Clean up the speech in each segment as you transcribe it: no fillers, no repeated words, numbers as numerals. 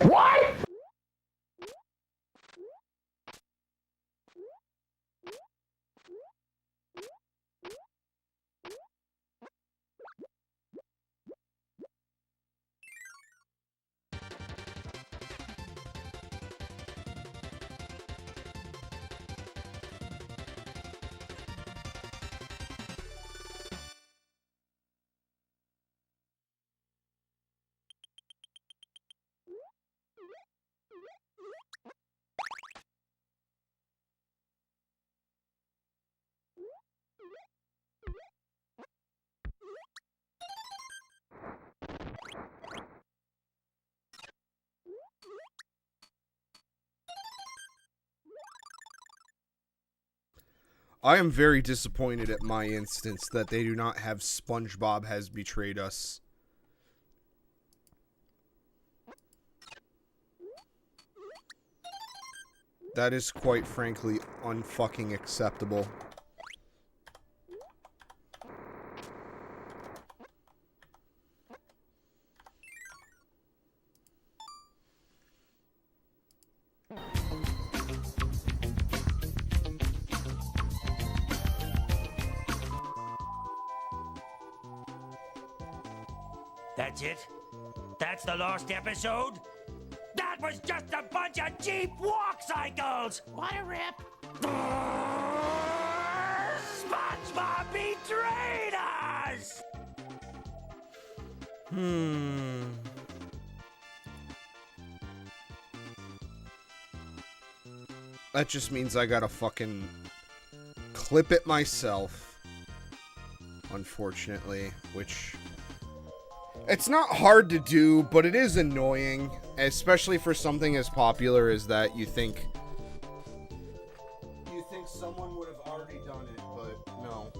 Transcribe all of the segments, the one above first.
What? I am very disappointed at my instance that they do not have SpongeBob Has Betrayed Us. That is quite frankly unfucking acceptable. That's it? That's the last episode? That was just a bunch of cheap walk cycles! What a rip! SpongeBob betrayed us! That just means I gotta fucking clip it myself. Unfortunately, which... It's not hard to do, but it is annoying, especially for something as popular as that. You think someone would have already done it, but no.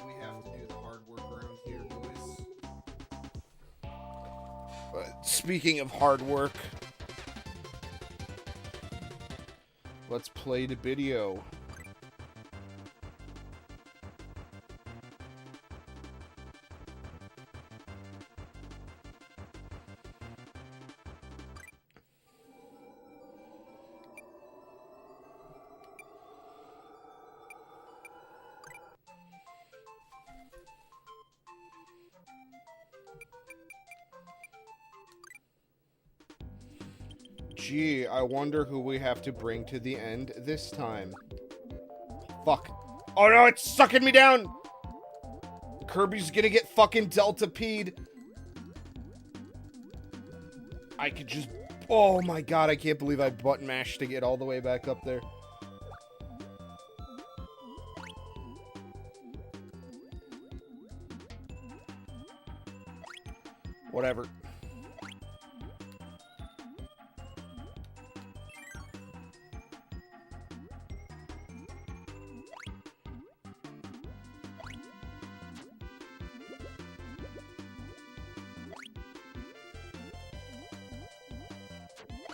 We have to do the hard work around here, boys. But speaking of hard work, let's play the video. Gee, I wonder who we have to bring to the end this time. Fuck. Oh no, it's sucking me down! Kirby's gonna get fucking Delta-P'd. I could just... Oh my god, I can't believe I button mashed to get all the way back up there. Whatever.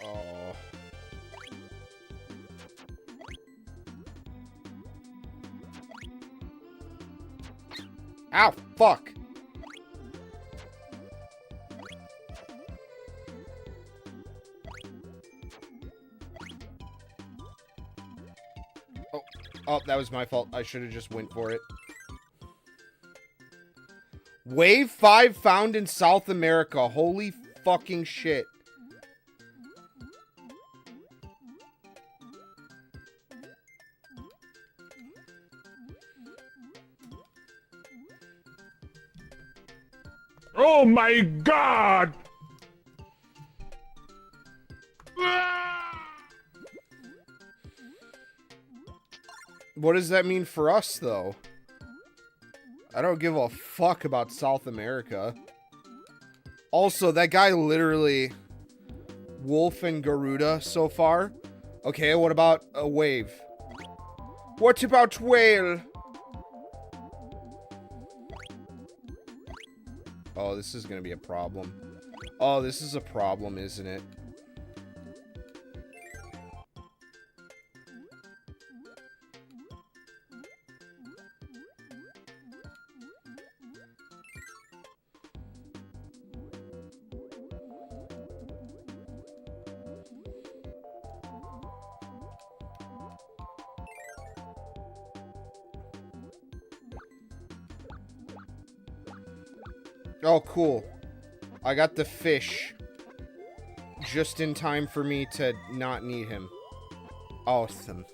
Oh. Ow, fuck. Oh, that was my fault. I should have just went for it. Wave 5 found in South America. Holy fucking shit. Oh my god! What does that mean for us, though? I don't give a fuck about South America. Also, that guy literally... Wolf and Garuda so far. Okay, what about a wave? What about whale? Oh, this is gonna be a problem. Oh, this is a problem, isn't it? Oh, cool. I got the fish. Just in time for me to not need him. Awesome.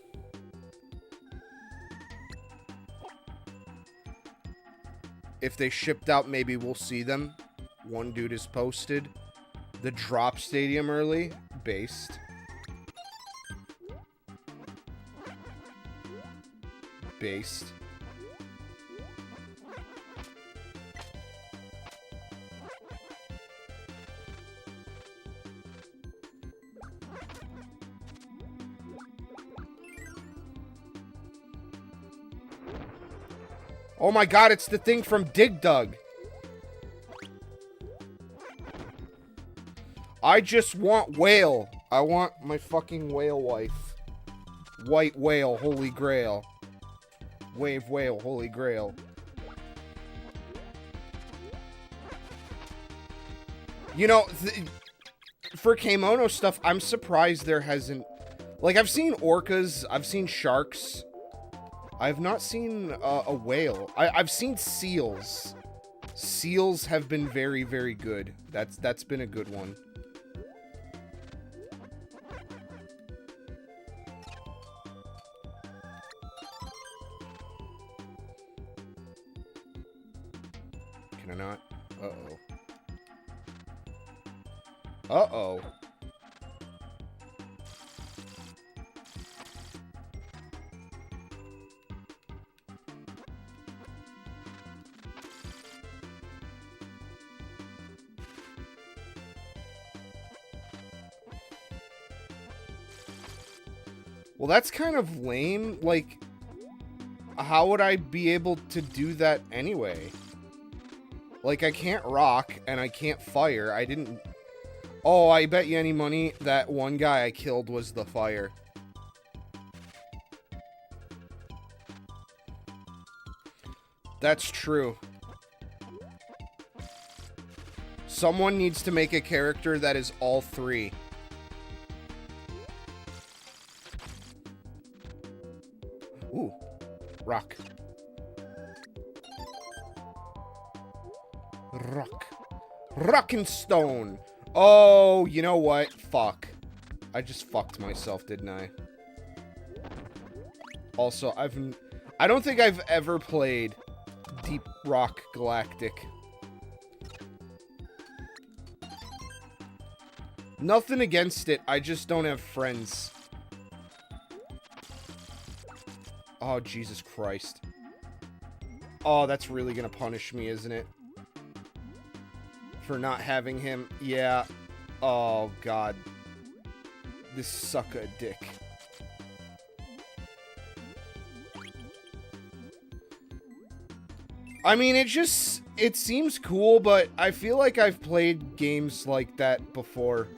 If they shipped out, maybe we'll see them. One dude is posted. The drop stadium early. Based. Based. Oh my god, it's the thing from Dig Dug. I just want whale. I want my fucking whale wife. White whale, holy grail. Wave whale, holy grail. You know, for Kemono stuff, I'm surprised there hasn't... Like, I've seen orcas, I've seen sharks. I've not seen a whale. I've seen seals. Seals have been very, very good. That's been a good one. Can I not? Uh-oh. Uh-oh. Well, that's kind of lame. Like, how would I be able to do that anyway? Like, I can't rock, and I can't fire. I didn't... Oh, I bet you any money that one guy I killed was the fire. That's true. Someone needs to make a character that is all three. Ooh, rock. Rock. Rock and stone. Oh, you know what? Fuck. I just fucked myself, didn't I? Also, I don't think I've ever played Deep Rock Galactic. Nothing against it, I just don't have friends. Oh, Jesus Christ. Oh, that's really gonna punish me, isn't it? For not having him. Yeah. Oh, God. This suck a dick. I mean, it seems cool, but I feel like I've played games like that before.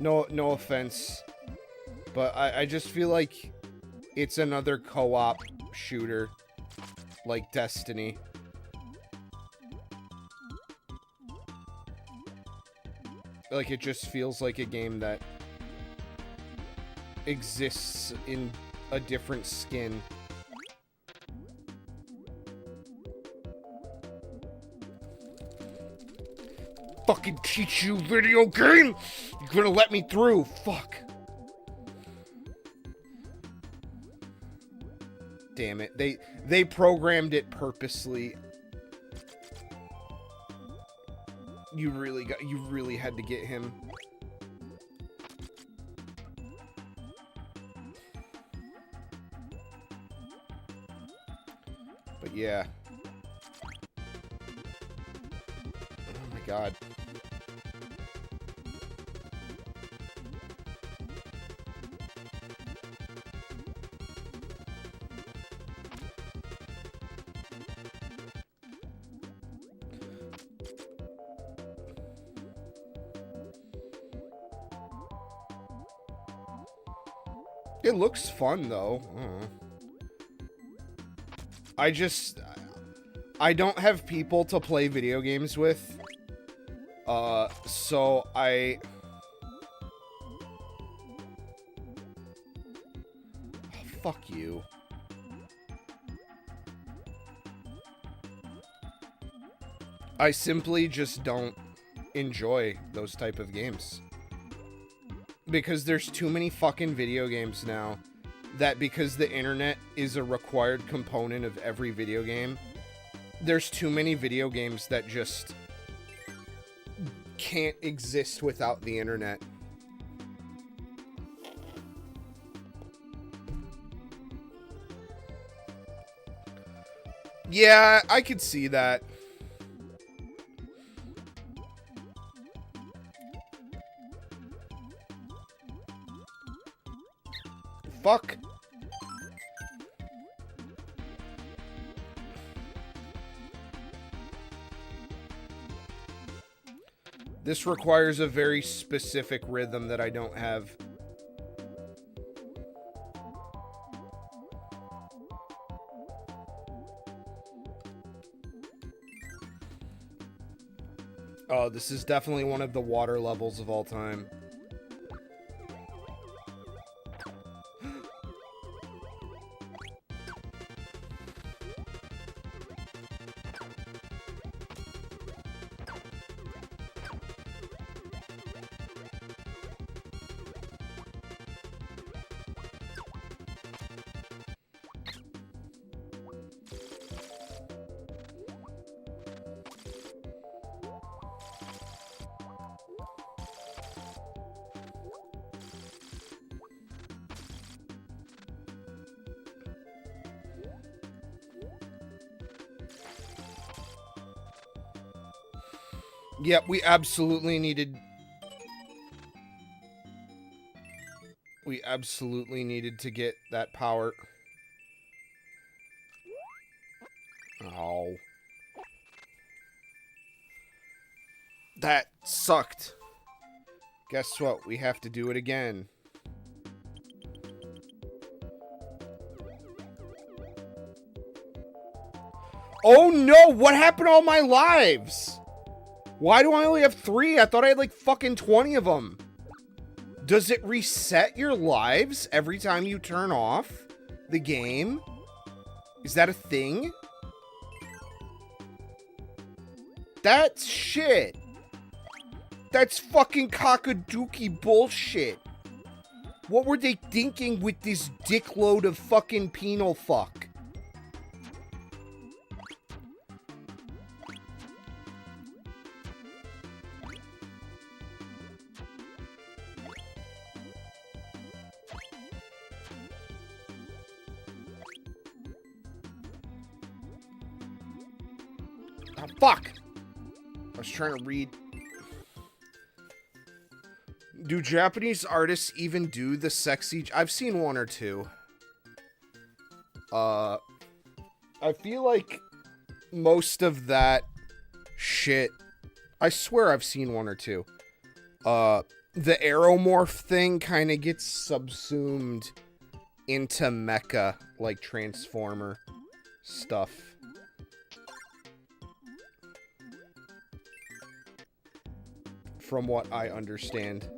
No offense. But I just feel like it's another co-op shooter. Like Destiny. Like, it just feels like a game that exists in a different skin. Fucking teach you, video game! You're gonna let me through. Fuck. Damn it. They programmed it purposely. You really had to get him. But yeah. Oh my God. It looks fun, though. I don't have people to play video games with. So I... Oh, fuck you. I simply just don't enjoy those type of games. Because there's too many fucking video games now that because the internet is a required component of every video game, there's too many video games that just can't exist without the internet. Yeah, I could see that. Fuck. This requires a very specific rhythm that I don't have. Oh, this is definitely one of the water levels of all time. Yep, we absolutely needed to get that power. Oh. That sucked. Guess what? We have to do it again. Oh no! What happened to all my lives? Why do I only have 3? I thought I had like fucking 20 of them. Does it reset your lives every time you turn off the game? Is that a thing? That's shit. That's fucking cockadookie bullshit. What were they thinking with this dickload of fucking penal fuck? Oh, fuck! I was trying to read. Do Japanese artists even do the sexy... I've seen 1 or 2. I feel like most of that shit... I swear I've seen 1 or 2. The aeromorph thing kind of gets subsumed into mecha, like Transformer stuff. From what I understand.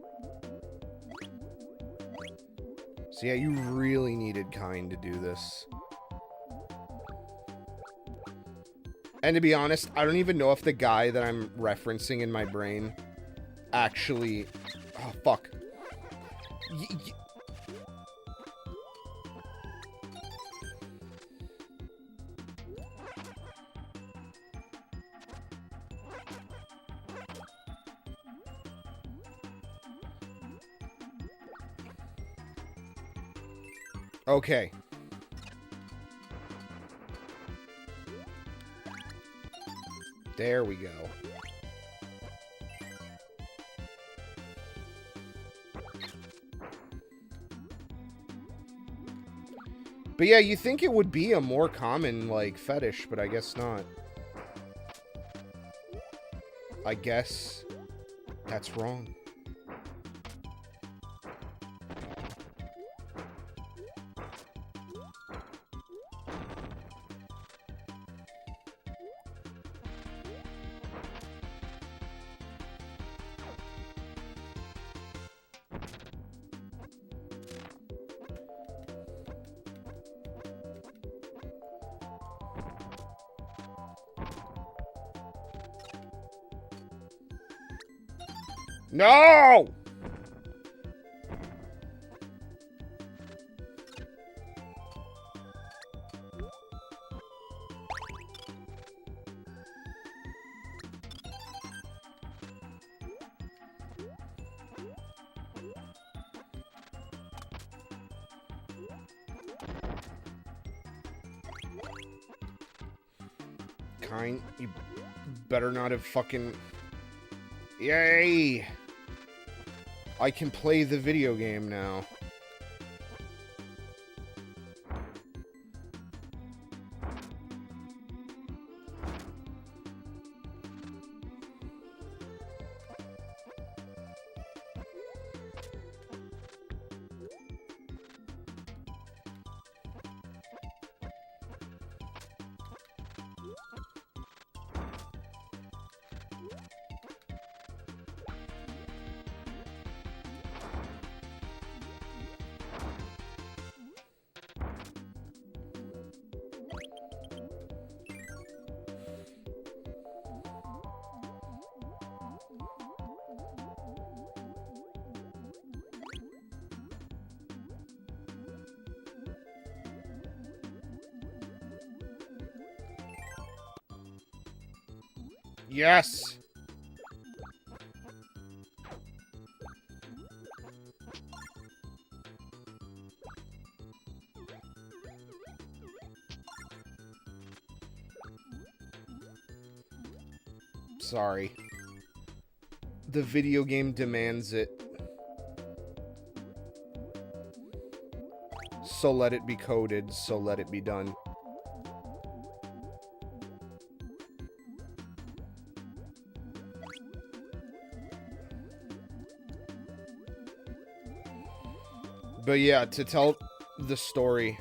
So yeah, you really needed Kind to do this. And to be honest, I don't even know if the guy that I'm referencing in my brain actually... Oh, fuck. Okay. There we go. But yeah, you think it would be a more common, like, fetish, but I guess not. I guess that's wrong. No! You better not have fucking... Yay! I can play the video game now. Yes! Sorry. The video game demands it. So let it be coded, so let it be done. But yeah, to tell the story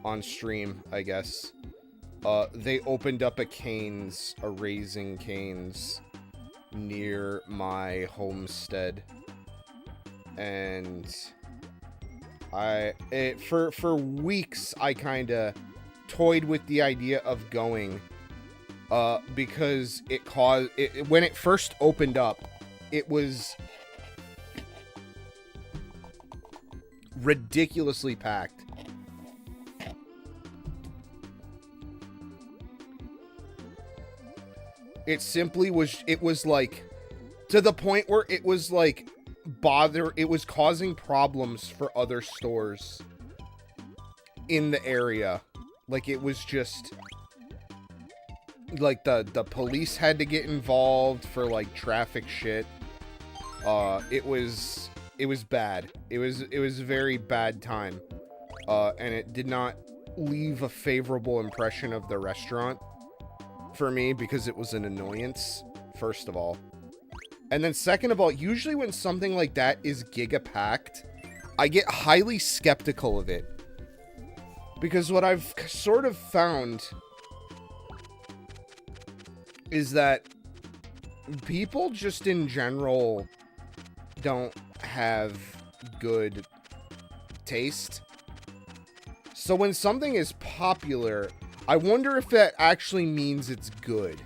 on stream, I guess, they opened up a Raising Cane's near my homestead. And for weeks, I kind of toyed with the idea of going, because when it first opened up, it was ridiculously packed. It simply was, it was like, to the point where it was like, it was causing problems for other stores in the area. Like, it was just, like, the police had to get involved for, like, traffic shit. It was bad. It was a very bad time. And it did not leave a favorable impression of the restaurant for me, because it was an annoyance, first of all. And then second of all, usually when something like that is giga-packed, I get highly skeptical of it. Because what I've sort of found is that people just in general don't have good taste. So when something is popular, I wonder if that actually means it's good.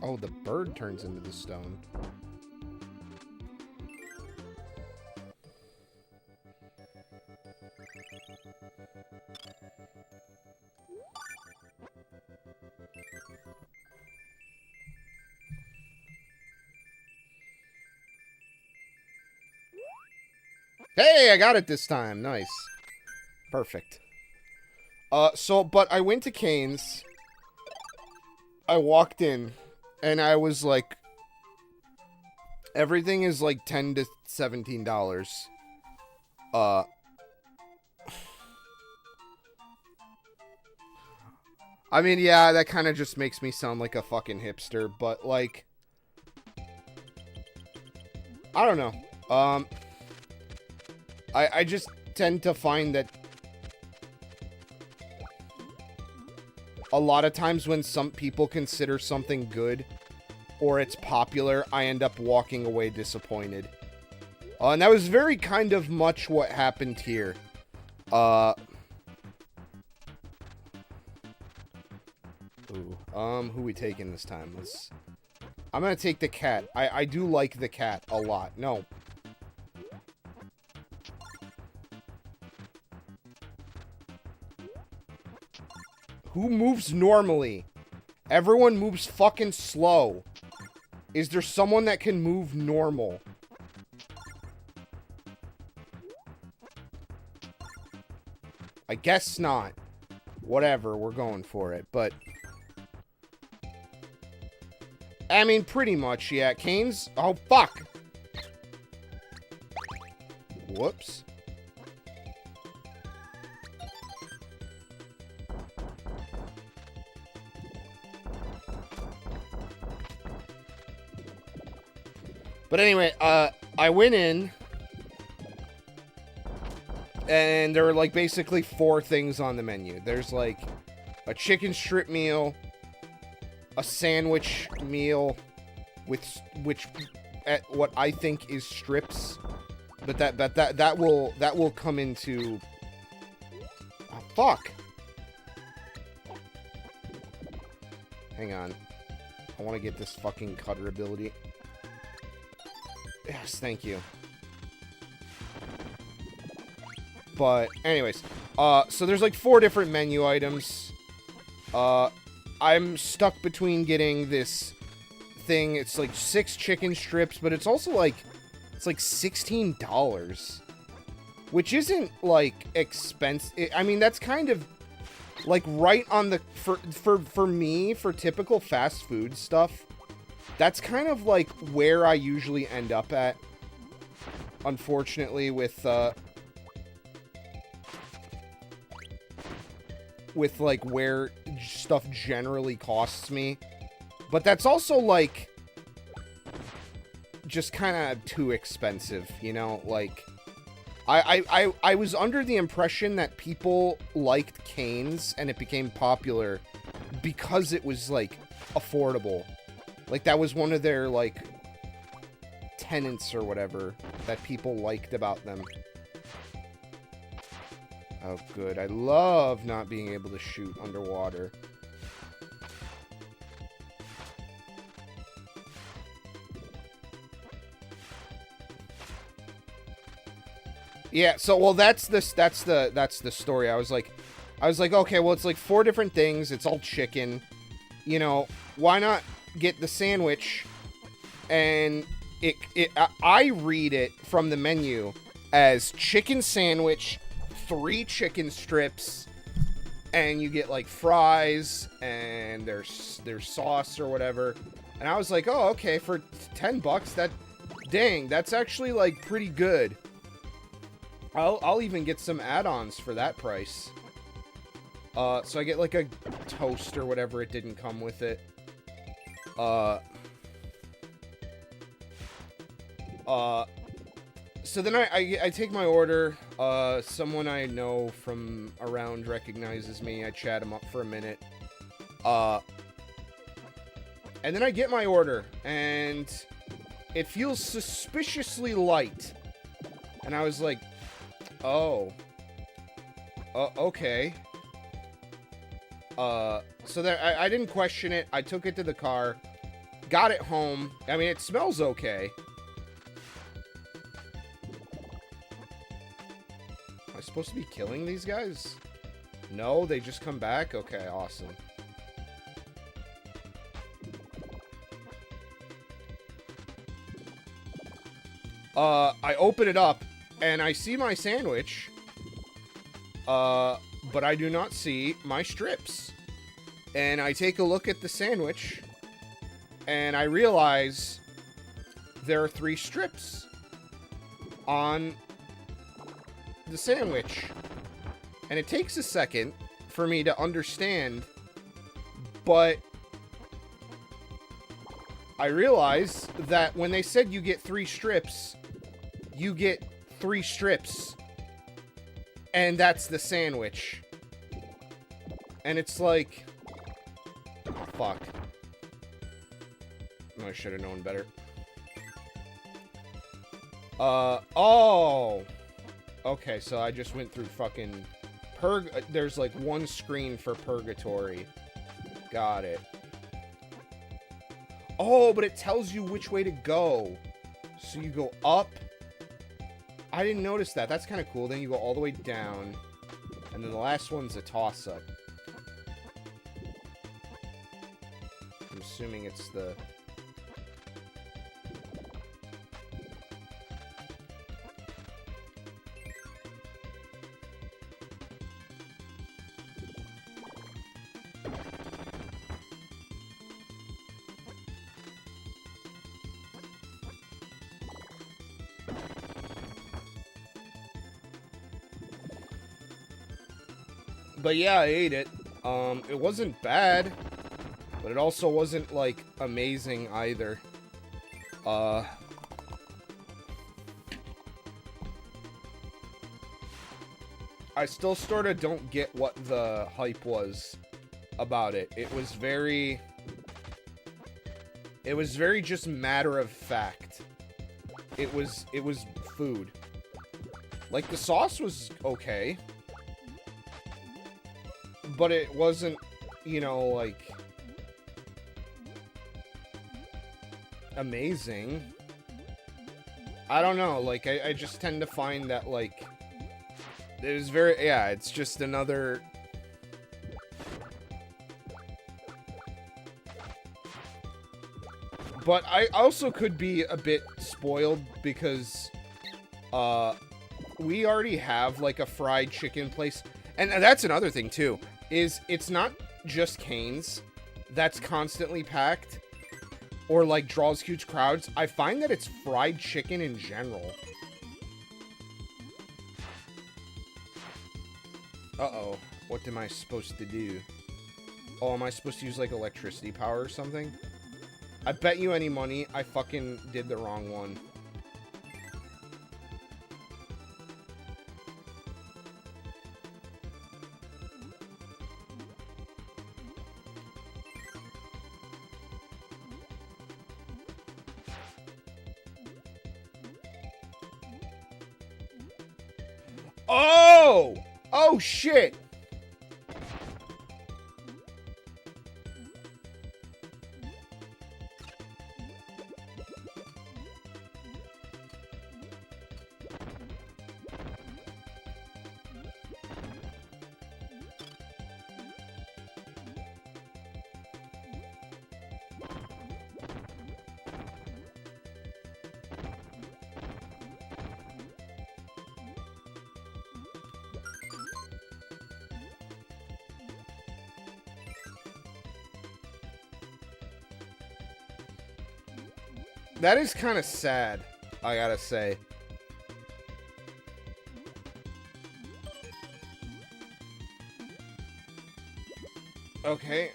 Oh, the bird turns into the stone. Hey, I got it this time. Nice. Perfect. But I went to Cane's. I walked in, and I was like, everything is like $10 to $17. I mean, yeah, that kind of just makes me sound like a fucking hipster, but like, I don't know. I just tend to find that a lot of times when some people consider something good or it's popular, I end up walking away disappointed. And that was very kind of much what happened here. Who we taking this time? I'm gonna take the cat. I do like the cat a lot. No. Who moves normally? Everyone moves fucking slow. Is there someone that can move normal? I guess not. Whatever, we're going for it, but... I mean, pretty much, yeah. Canes? Oh, fuck! Whoops. But anyway, I went in, and there were, like, basically 4 things on the menu. There's, like, a chicken strip meal, a sandwich meal, with which, at what I think is strips, but that will come into... Oh, fuck! Hang on. I want to get this fucking cutter ability. Yes, thank you. But, anyways. So there's like 4 different menu items. I'm stuck between getting this thing. It's like 6 chicken strips, but it's also like... It's like $16. Which isn't, like, expensive. I mean, that's kind of... Like, right on the... For me, for typical fast food stuff... That's kind of, like, where I usually end up at. Unfortunately, with, like, where stuff generally costs me. But that's also, like, just kind of too expensive, you know? Like, I was under the impression that people liked Cane's, and it became popular because it was, like, affordable. Like, that was one of their, like, tenets or whatever that people liked about them. Oh, good. I love not being able to shoot underwater. Yeah, so, well, that's the story. I was like, okay, well, it's like 4 different things. It's all chicken. You know, why not get the sandwich? And I read it from the menu as chicken sandwich, 3 chicken strips, and you get like fries and there's sauce or whatever. And I was like, oh, okay, for $10, dang, that's actually like pretty good. I'll even get some add-ons for that price. So I get like a toast or whatever. It didn't come with it. So then I take my order. Someone I know from around recognizes me. I chat him up for a minute. And then I get my order, and it feels suspiciously light. And I was like, oh. Okay. So that I didn't question it. I took it to the car. Got it home. I mean, it smells okay. Am I supposed to be killing these guys? No, they just come back? Okay, awesome. I open it up, and I see my sandwich. But I do not see my strips. And I take a look at the sandwich, and I realize there are 3 strips on the sandwich. And it takes a second for me to understand, but I realize that when they said you get 3 strips, you get 3 strips. And that's the sandwich. And it's like... Oh, fuck. I should have known better. Oh! Okay, so I just went through fucking... There's, like, one screen for Purgatory. Got it. Oh, but it tells you which way to go. So you go up. I didn't notice that. That's kind of cool. Then you go all the way down. And then the last one's a toss-up. I'm assuming it's the... But yeah, I ate it. It wasn't bad, but it also wasn't, like, amazing either. I still sort of don't get what the hype was about it. It was very just matter of fact. It was food. Like, the sauce was okay. But it wasn't, you know, like, amazing. I don't know, like, I just tend to find that, like, it was very, yeah, it's just another... But I also could be a bit spoiled because, we already have, like, a fried chicken place. And that's another thing, too. Is it's not just Cane's that's constantly packed or like draws huge crowds. I find that it's fried chicken in general. Uh-oh. What am I supposed to do? Oh, am I supposed to use like electricity power or something? I bet you any money I fucking did the wrong one. Oh! Oh, shit! That is kind of sad, I gotta say. Okay.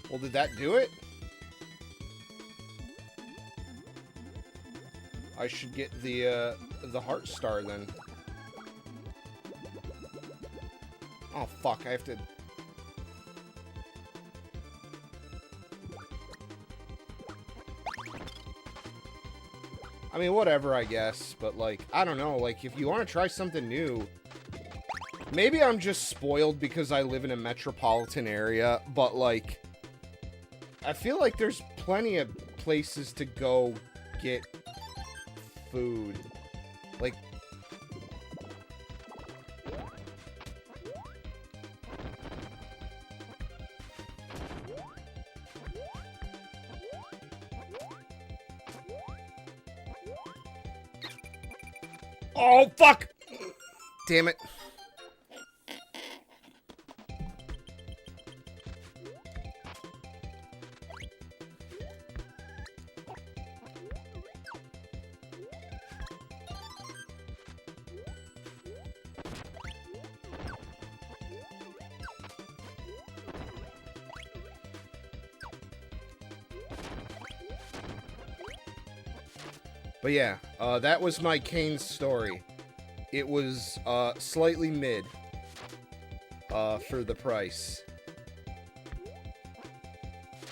Well, did that do it? I should get the heart star then. Oh, fuck, I have to... I mean, whatever, I guess, but, like, I don't know, like, if you want to try something new, maybe I'm just spoiled because I live in a metropolitan area, but, like, I feel like there's plenty of places to go get food. Like, oh, fuck! Damn it. But yeah, that was my Cane's story. It was slightly mid for the price.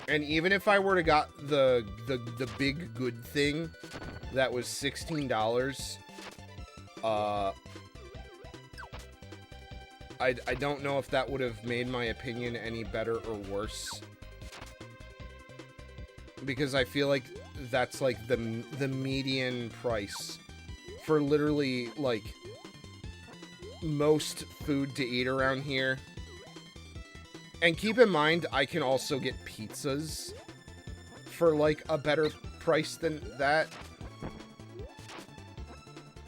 And even if I were to got the big good thing that was $16, I don't know if that would have made my opinion any better or worse. Because I feel like that's like the median price for literally like most food to eat around here. And keep in mind, I can also get pizzas for, like, a better price than that.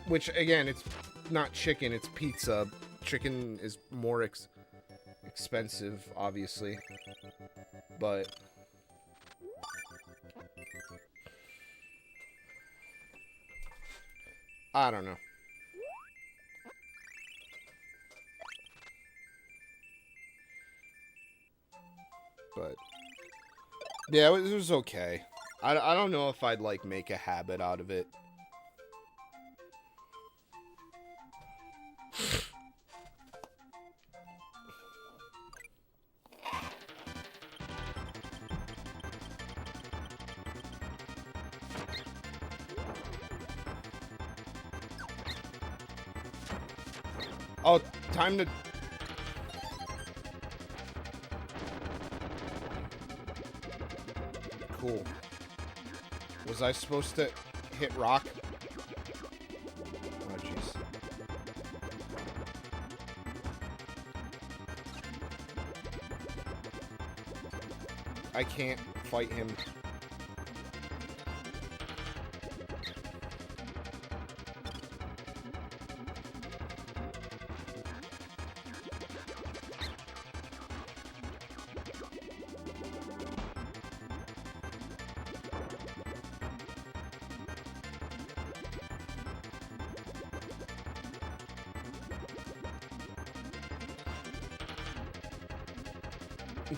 Which, again, it's not chicken, it's pizza. Chicken is more expensive, obviously. But... I don't know. But yeah, it was okay. I don't know if I'd like make a habit out of it. Oh, time to... Cool. Was I supposed to hit rock? Oh, jeez. I can't fight him.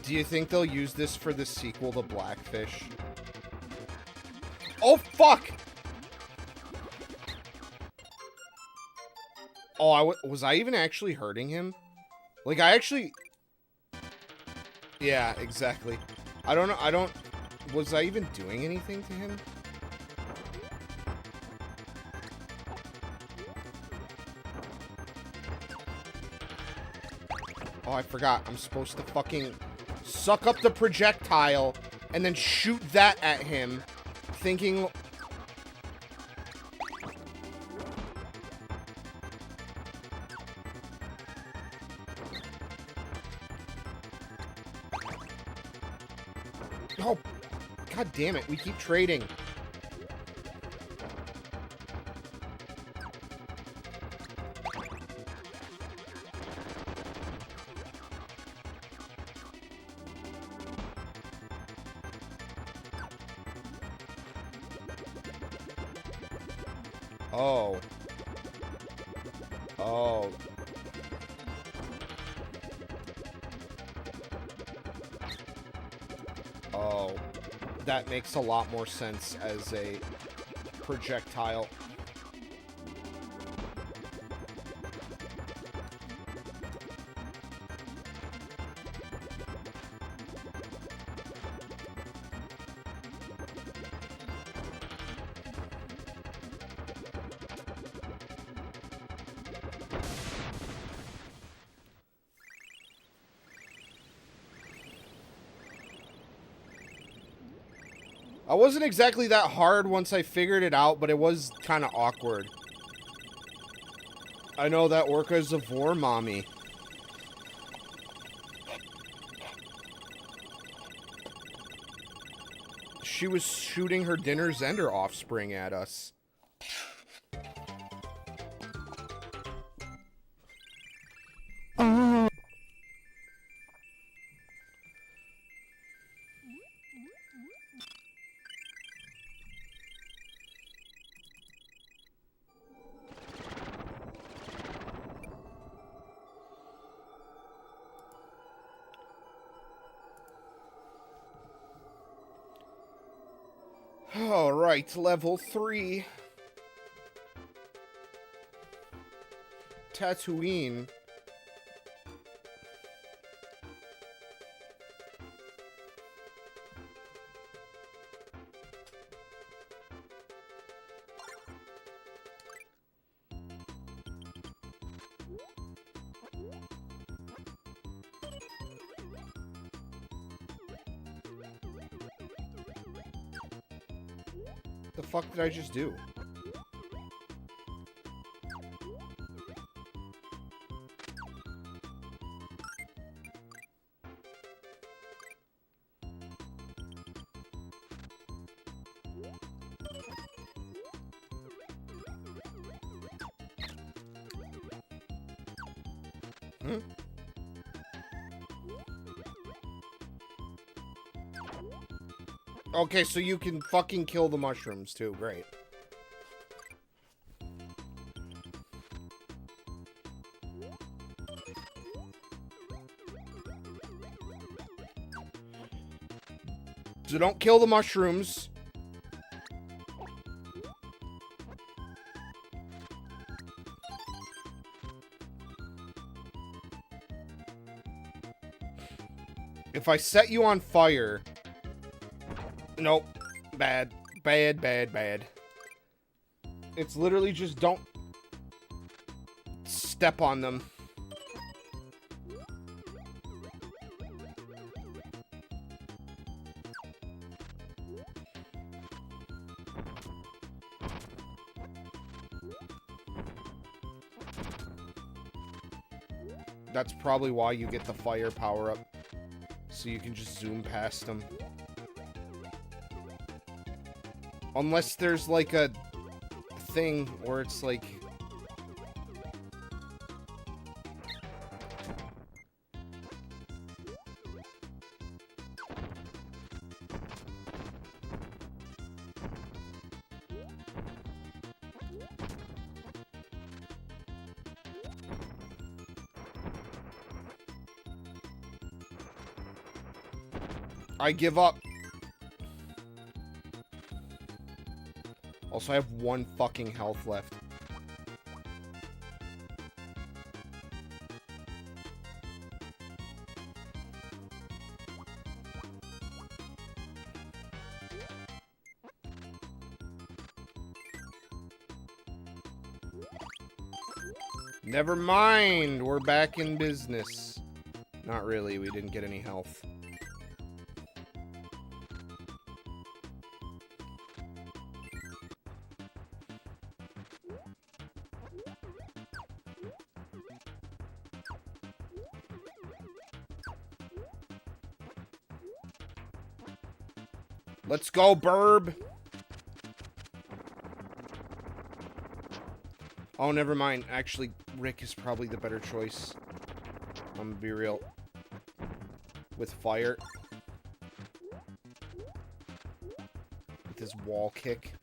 Do you think they'll use this for the sequel to Blackfish? Oh, fuck! Oh, was I even actually hurting him? Like, I actually... Yeah, exactly. I don't know, was I even doing anything to him? Oh, I forgot. I'm supposed to fucking... suck up the projectile and then shoot that at him, thinking... Oh, god damn it, we keep trading. Oh. Oh. Oh. That makes a lot more sense as a projectile. I wasn't exactly that hard once I figured it out, but it was kind of awkward. I know that Orca's a vor mommy. She was shooting her dinner's ender offspring at us. Alright, level 3. Tatooine. The fuck did I just do? Hmm? Okay, so you can fucking kill the mushrooms too. Great. So don't kill the mushrooms. If I set you on fire... Nope. Bad. Bad, bad, bad. It's literally just don't... step on them. That's probably why you get the fire power up. So you can just zoom past them. Unless there's like a thing where it's like... I give up. Also, I have 1 fucking health left. Never mind, we're back in business. Not really, we didn't get any health. Let's go, Burb! Oh, never mind. Actually, Rick is probably the better choice. I'm gonna be real. With fire. With his wall kick.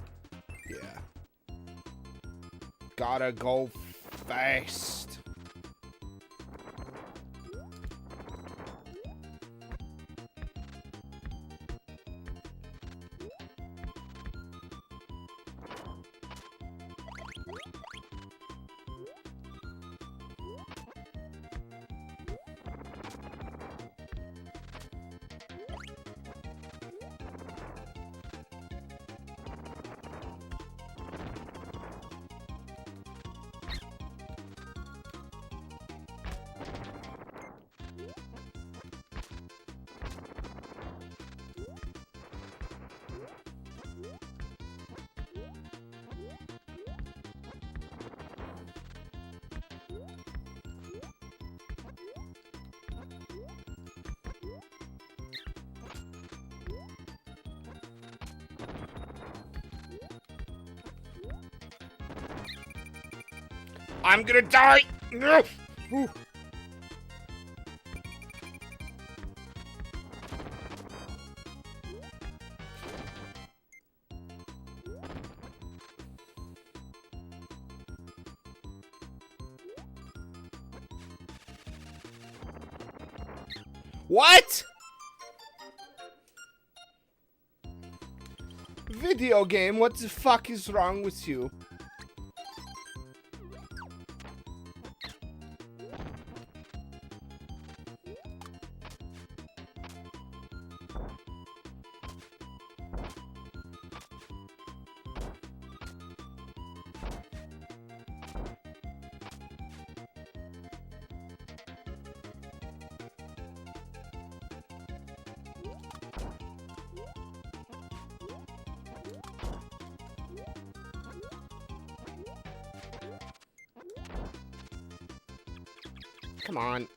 Yeah. Gotta go fast. I'm gonna die! Ooh. What? Video game, what the fuck is wrong with you? Come on.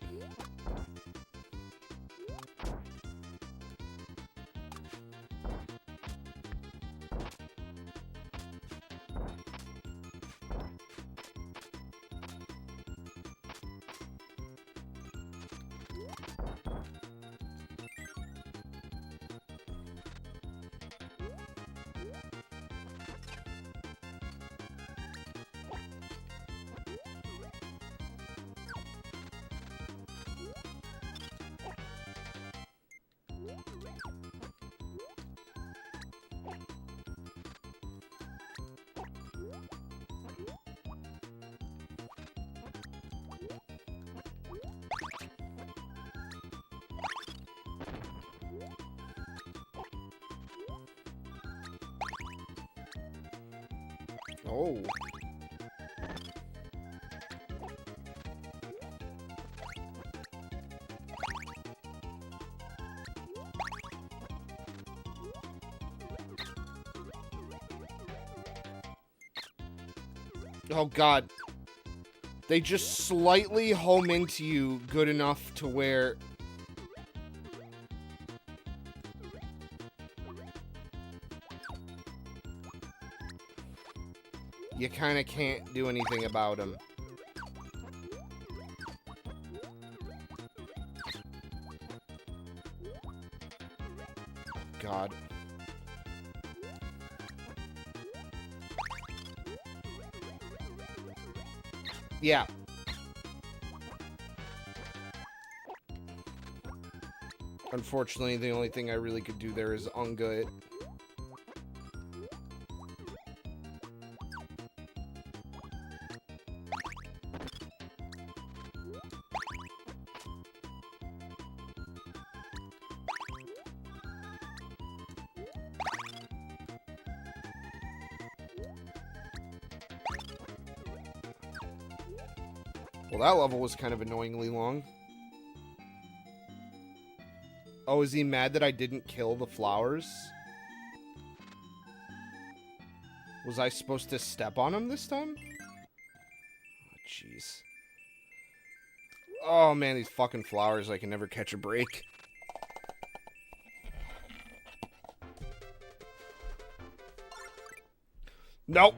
Oh. Oh, God. They just slightly home into you good enough to where... you kind of can't do anything about them. God. Yeah. Unfortunately, the only thing I really could do there is unga it. Well, that level was kind of annoyingly long. Oh, is he mad that I didn't kill the flowers? Was I supposed to step on him this time? Oh, jeez. Oh, man, these fucking flowers, I can never catch a break. Nope.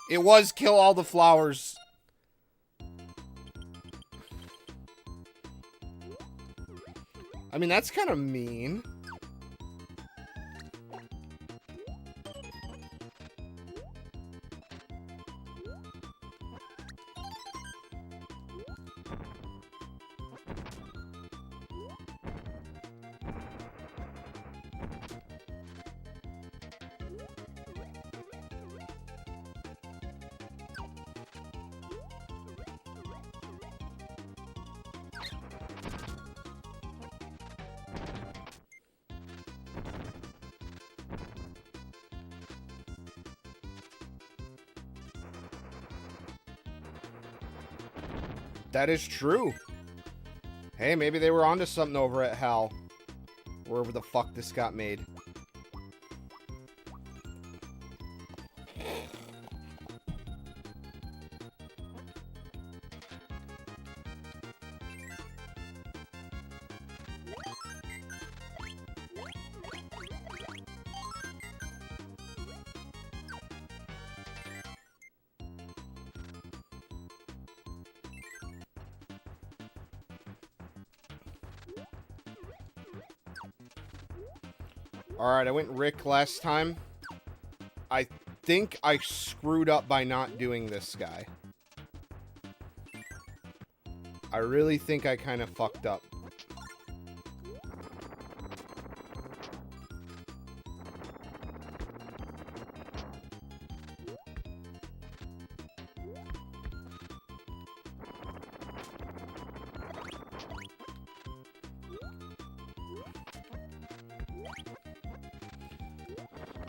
It was kill all the flowers. I mean, that's kind of mean. That is true. Hey, maybe they were onto something over at Hell. Wherever the fuck this got made. Alright, I went Rick last time. I think I screwed up by not doing this guy. I really think I kind of fucked up.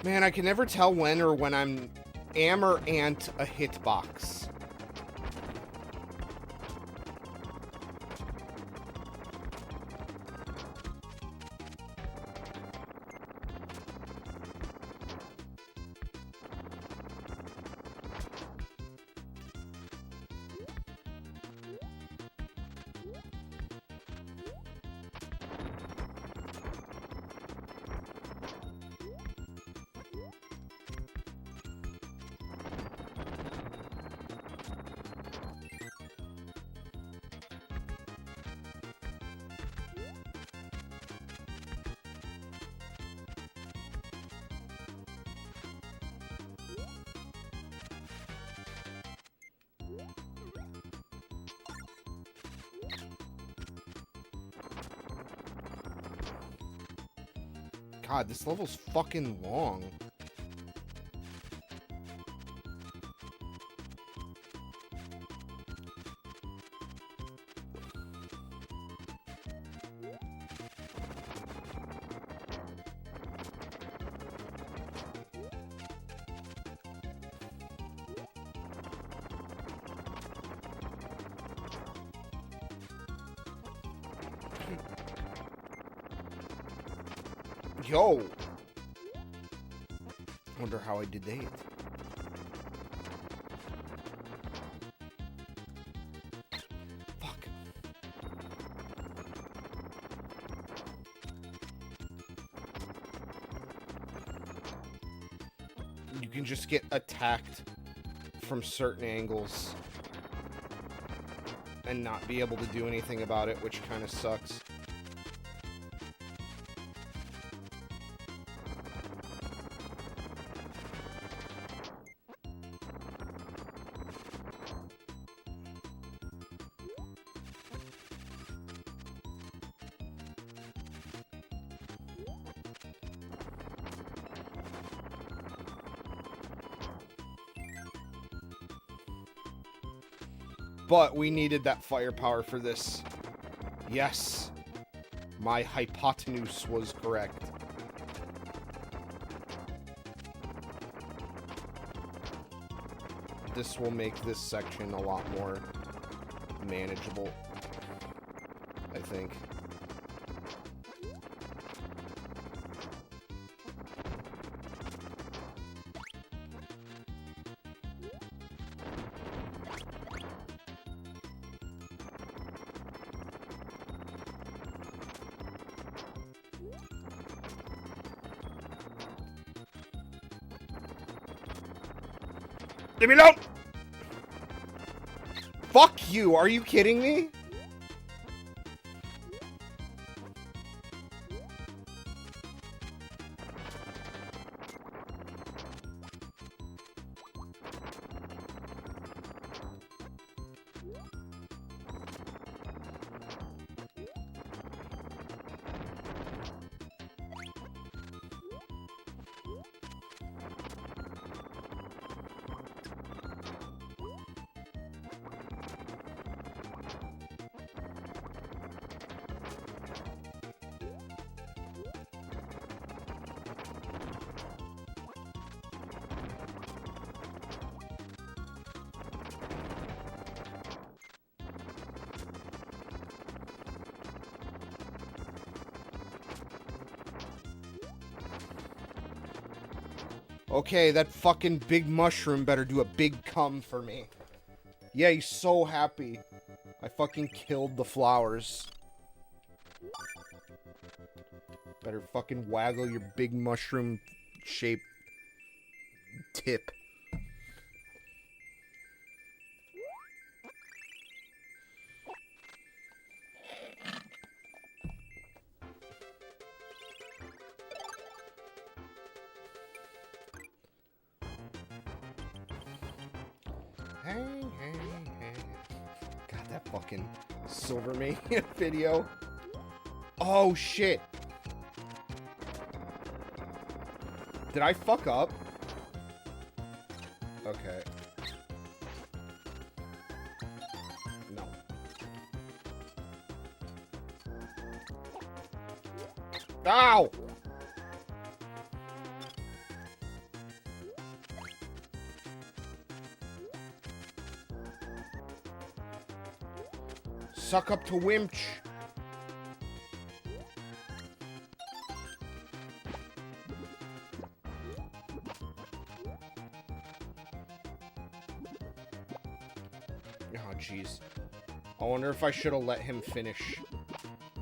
Man, I can never tell when I'm am or ant a hitbox. God, this level's fucking long. Yo! Wonder how I did that. Fuck. You can just get attacked from certain angles and not be able to do anything about it, which kind of sucks. But we needed that firepower for this. Yes. My hypotenuse was correct. This will make this section a lot more manageable, I think. Leave me alone! Fuck you! Are you kidding me? Okay, that fucking big mushroom better do a big cum for me. Yeah, he's so happy. I fucking killed the flowers. Better fucking waggle your big mushroom-shaped tip. Hey, hey, hey. God, that fucking Silvermania video. Oh, shit. Did I fuck up? Okay. No. Ow! Suck up to Wimch. Oh, jeez. I wonder if I should have let him finish.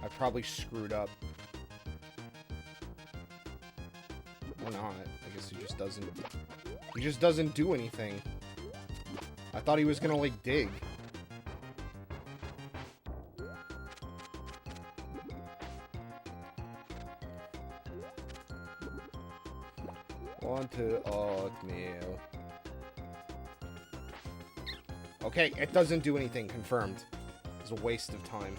I probably screwed up. Or not. I guess he just doesn't... He just doesn't do anything. I thought he was gonna, like, dig. On to oatmeal. Okay, it doesn't do anything. Confirmed. It's a waste of time.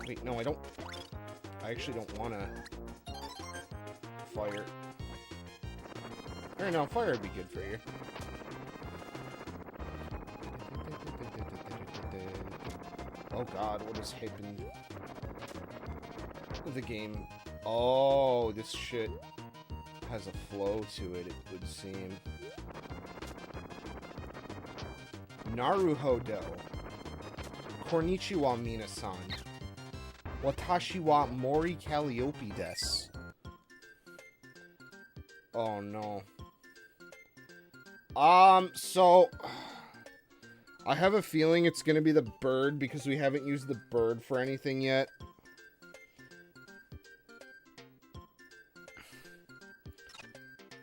Wait, no, I don't... I actually don't want to... fire. Or no, fire would be good for you. Oh god, what is happening? The game... Oh, this shit has a flow to it, it would seem. Naruhodo. Konnichiwa, Minasan. Watashi wa Mori Calliope desu. Oh no. So I have a feeling it's gonna be the bird because we haven't used the bird for anything yet.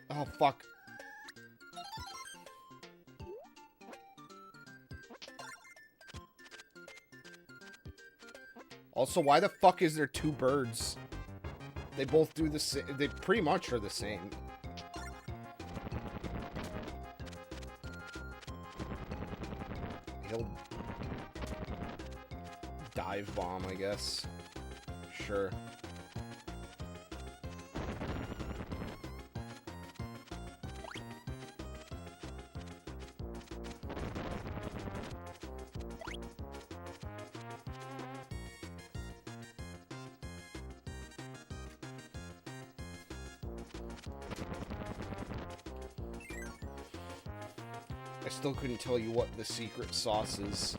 Oh fuck. Also, why the fuck is there two birds? They both do the same. They pretty much are the same. He'll dive bomb, I guess. Sure. I still couldn't tell you what the secret sauce is.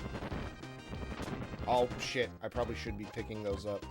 Oh, shit. I probably should be picking those up.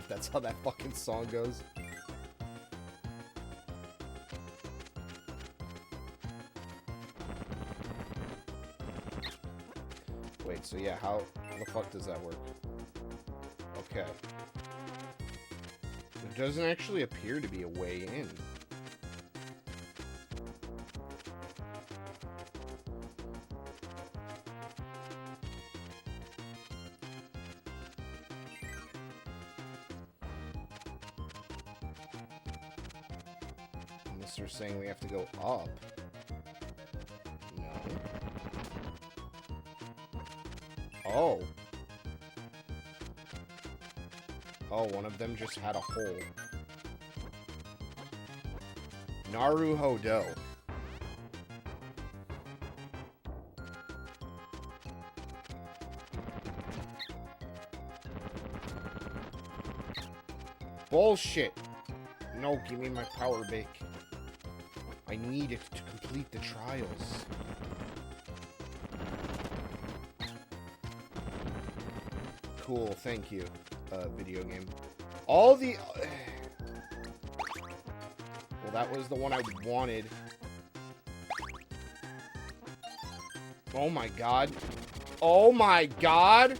That's how that fucking song goes. Wait, so yeah, how the fuck does that work? Okay. There doesn't actually appear to be a way in. They're saying we have to go up. No. Oh. Oh, one of them just had a hole. Naruhodo. Bullshit. No, give me my power bake. I need it to complete complete the trials. Cool, thank you, video game. All the... well, that was the one I wanted. Oh my god. Oh my god!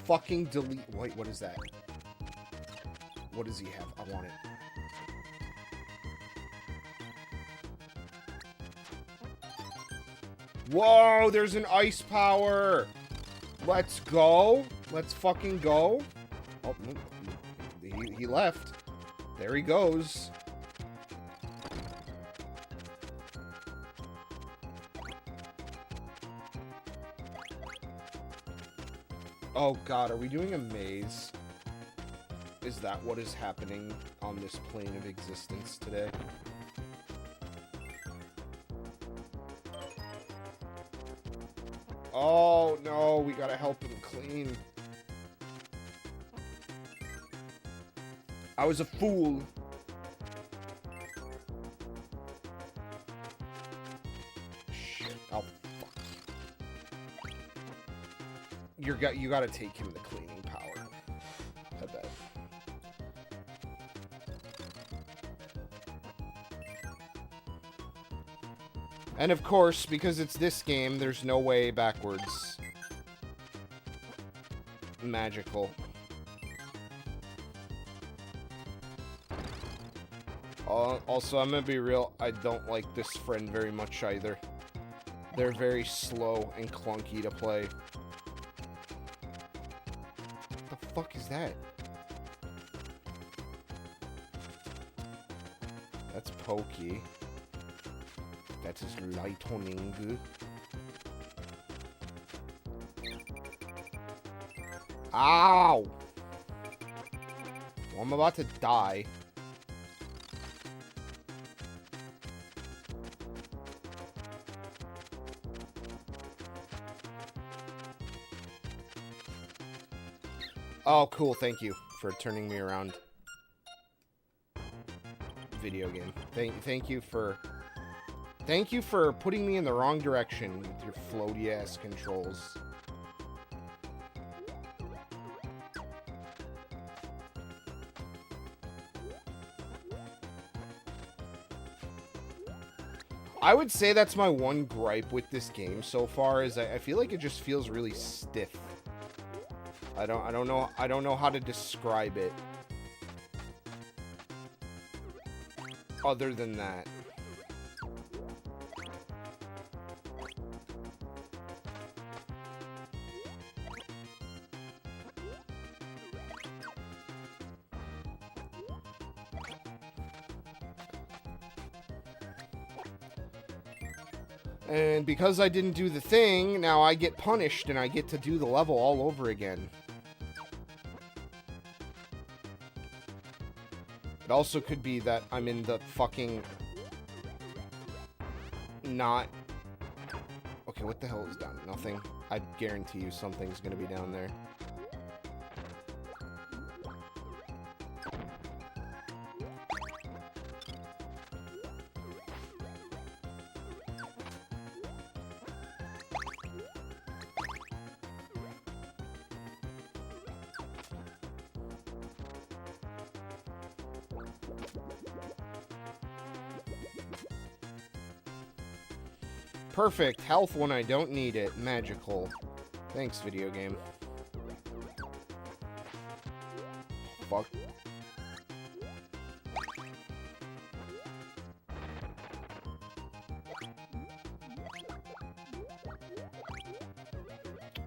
Fucking delete... Wait, what is that? What does he have? I want it. Whoa, there's an ice power! Let's go. Let's fucking go. Oh, he left. There he goes. Oh god, are we doing a maze? Is that what is happening on this plane of existence today? Oh no, we gotta help him clean. I was a fool. Shit. Oh fuck. You gotta take him the cleaning power. I bet. And of course, because it's this game, there's no way backwards. Magical. Also, I'm gonna be real, I don't like this friend very much either. They're very slow and clunky to play. What the fuck is that? That's Pokey. That is lightning. Ow! Well, I'm about to die. Oh, cool. Thank you for turning me around. Video game. Thank you for putting me in the wrong direction with your floaty ass controls. I would say that's my one gripe with this game so far, is I feel like it just feels really stiff. I don't know how to describe it. Other than that. And because I didn't do the thing, now I get punished and I get to do the level all over again. It also could be that I'm in the fucking... not... Okay, what the hell is down? Nothing. I guarantee you something's gonna be down there. Perfect. Health when I don't need it. Magical. Thanks, video game. Fuck.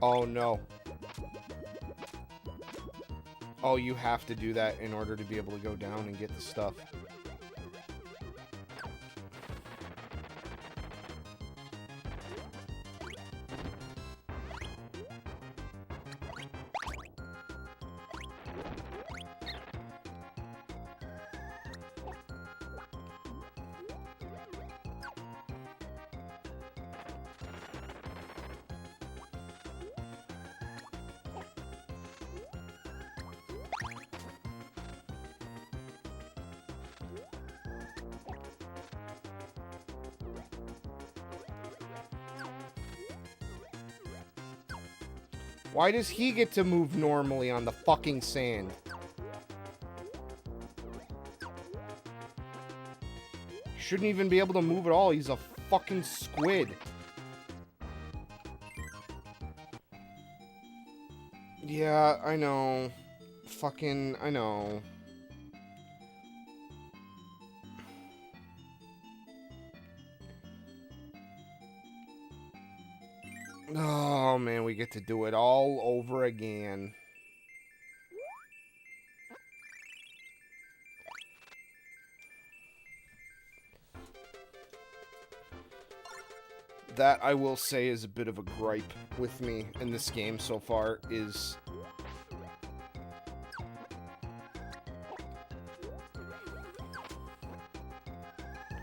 Oh, no. Oh, you have to do that in order to be able to go down and get the stuff. Why does he get to move normally on the fucking sand? He shouldn't even be able to move at all. He's a fucking squid. Yeah, I know. Fucking, I know. Oh, man, we get to do it all over again. That, I will say, is a bit of a gripe with me in this game so far, is...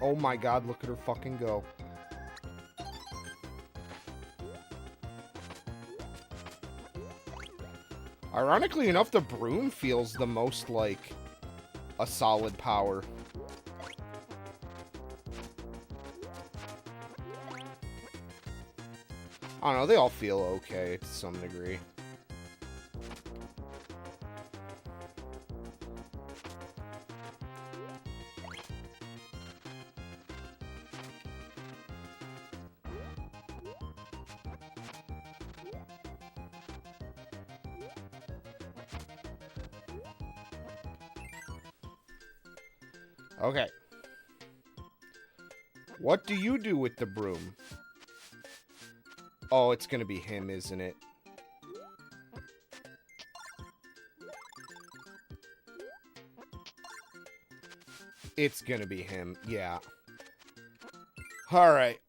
Oh my god, look at her fucking go. Ironically enough, the broom feels the most like a solid power. I don't know, they all feel okay to some degree. Okay. What do you do with the broom? Oh, it's gonna be him, isn't it? It's gonna be him, yeah. Alright.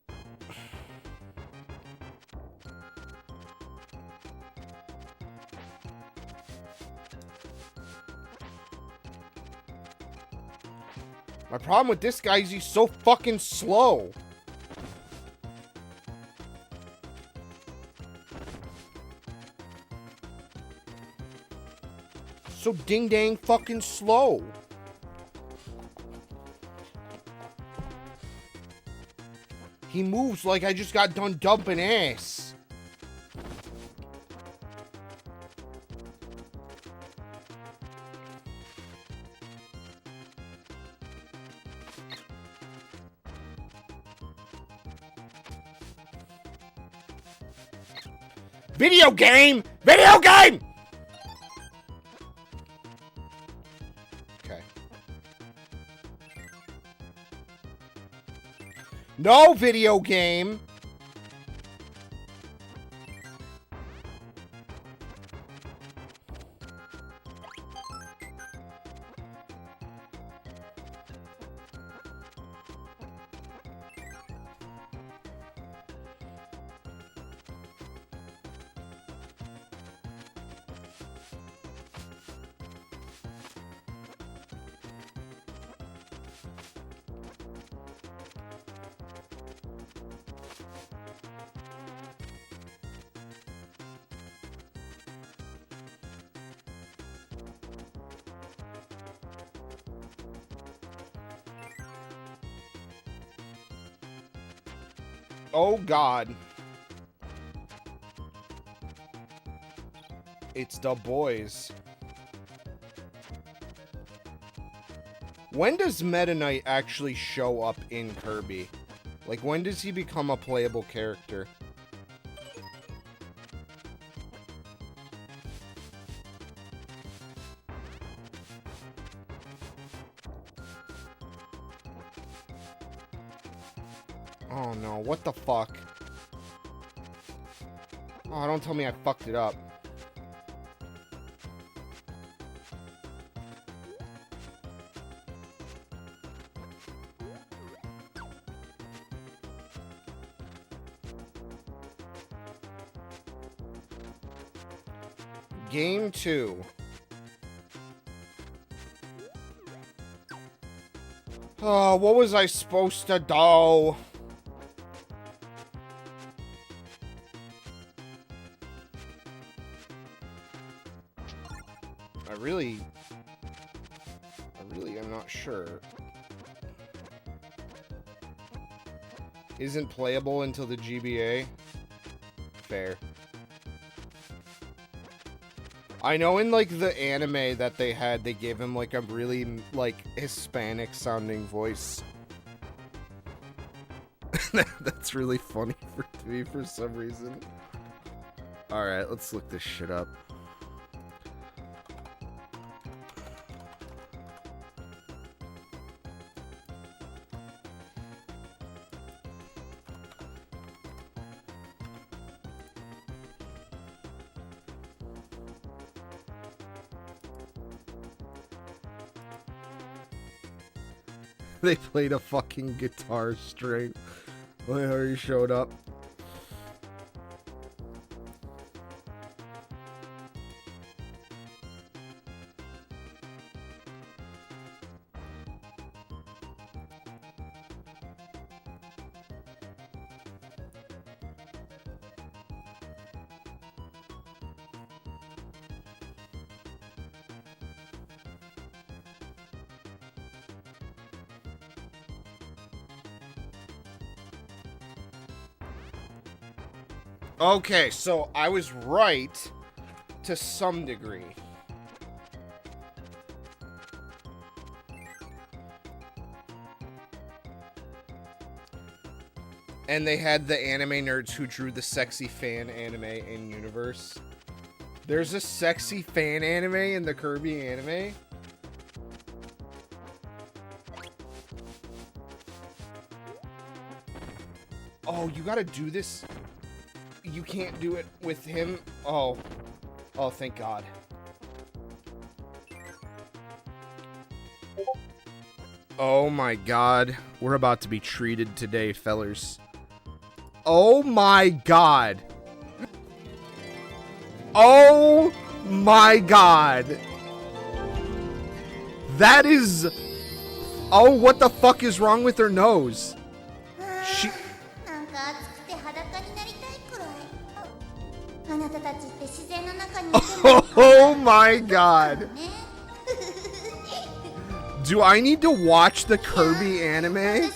My problem with this guy is he's so fucking slow. So ding-dang fucking slow. He moves like I just got done dumping ass. Video game! Video game! Okay. No video game! Oh, God. It's the boys. When does Meta Knight actually show up in Kirby? Like, when does he become a playable character? Oh no, what the fuck? Oh, don't tell me I fucked it up. Game 2. Oh, what was I supposed to do? I really am not sure. Isn't playable until the GBA? Fair. I know in, like, the anime that they had, they gave him, like, a really, like, Hispanic-sounding voice. That's really funny to me for some reason. Alright, let's look this shit up. They played a fucking guitar string when he already showed up. Okay, so I was right to some degree. And they had the anime nerds who drew the sexy fan anime in universe. There's a sexy fan anime in the Kirby anime? Oh, you gotta do this. You can't do it with him. Oh. Oh, thank God. Oh my God. We're about to be treated today, fellers. Oh my God. Oh my God. That is... Oh, what the fuck is wrong with her nose? She... Oh my God. Do I need to watch the Kirby anime?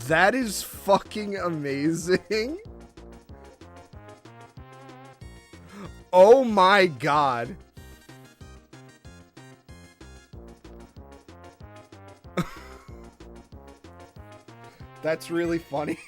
That is fucking amazing. Oh my God. That's really funny.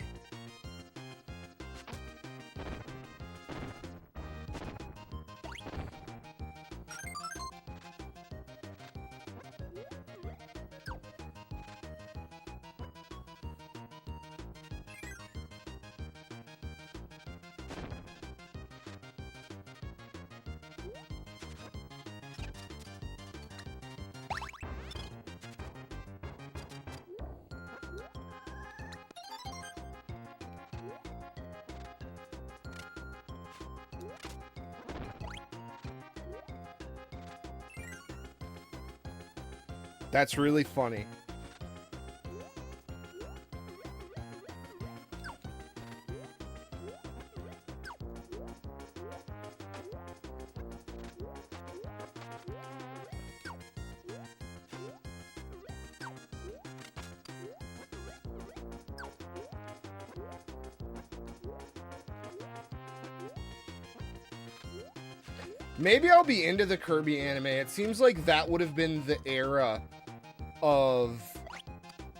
That's really funny. Maybe I'll be into the Kirby anime. It seems like that would have been the era of,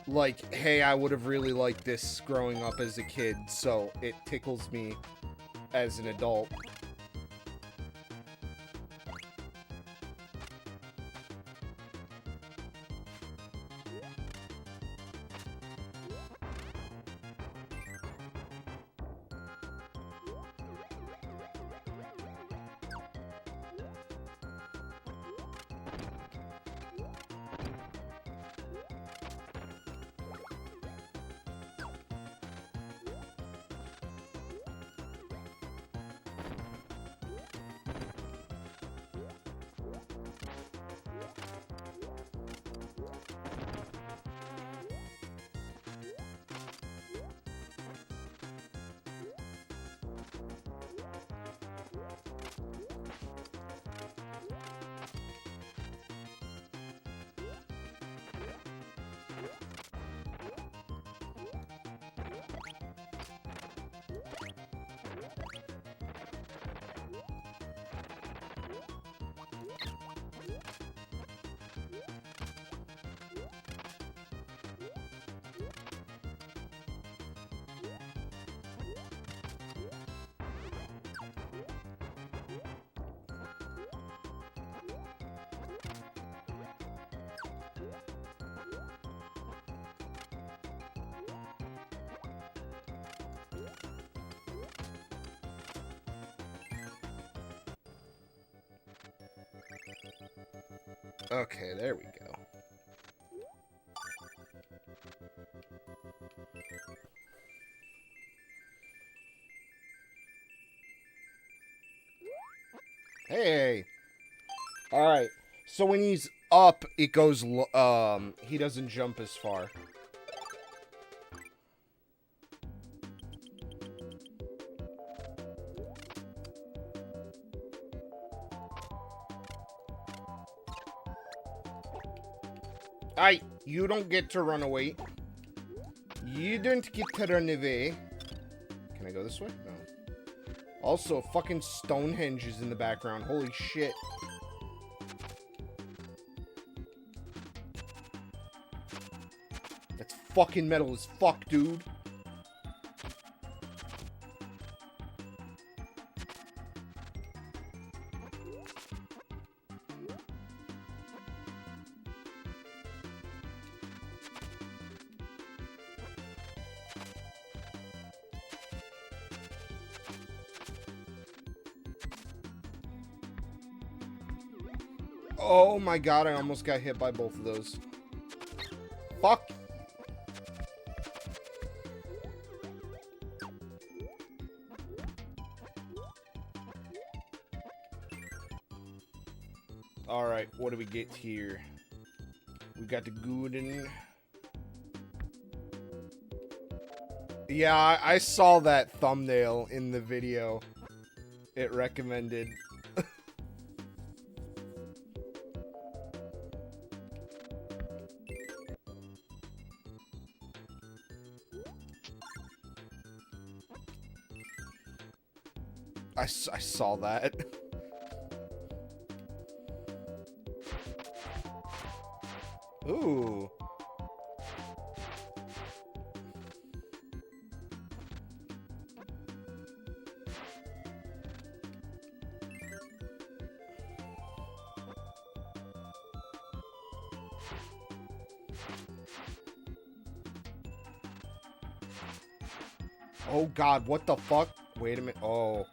like, hey, I would have really liked this growing up as a kid, so it tickles me as an adult. Okay, there we go. Hey. All right. So when he's up, it goes he doesn't jump as far. You don't get to run away. You don't get to run away. Can I go this way? No. Also, fucking Stonehenge is in the background. Holy shit. That's fucking metal as fuck, dude. Oh my god, I almost got hit by both of those. Fuck. Alright, what do we get here? We got the Gooden. Yeah, I saw that thumbnail in the video it recommended. I saw that. Ooh. Oh god, what the fuck? Wait a minute. Oh.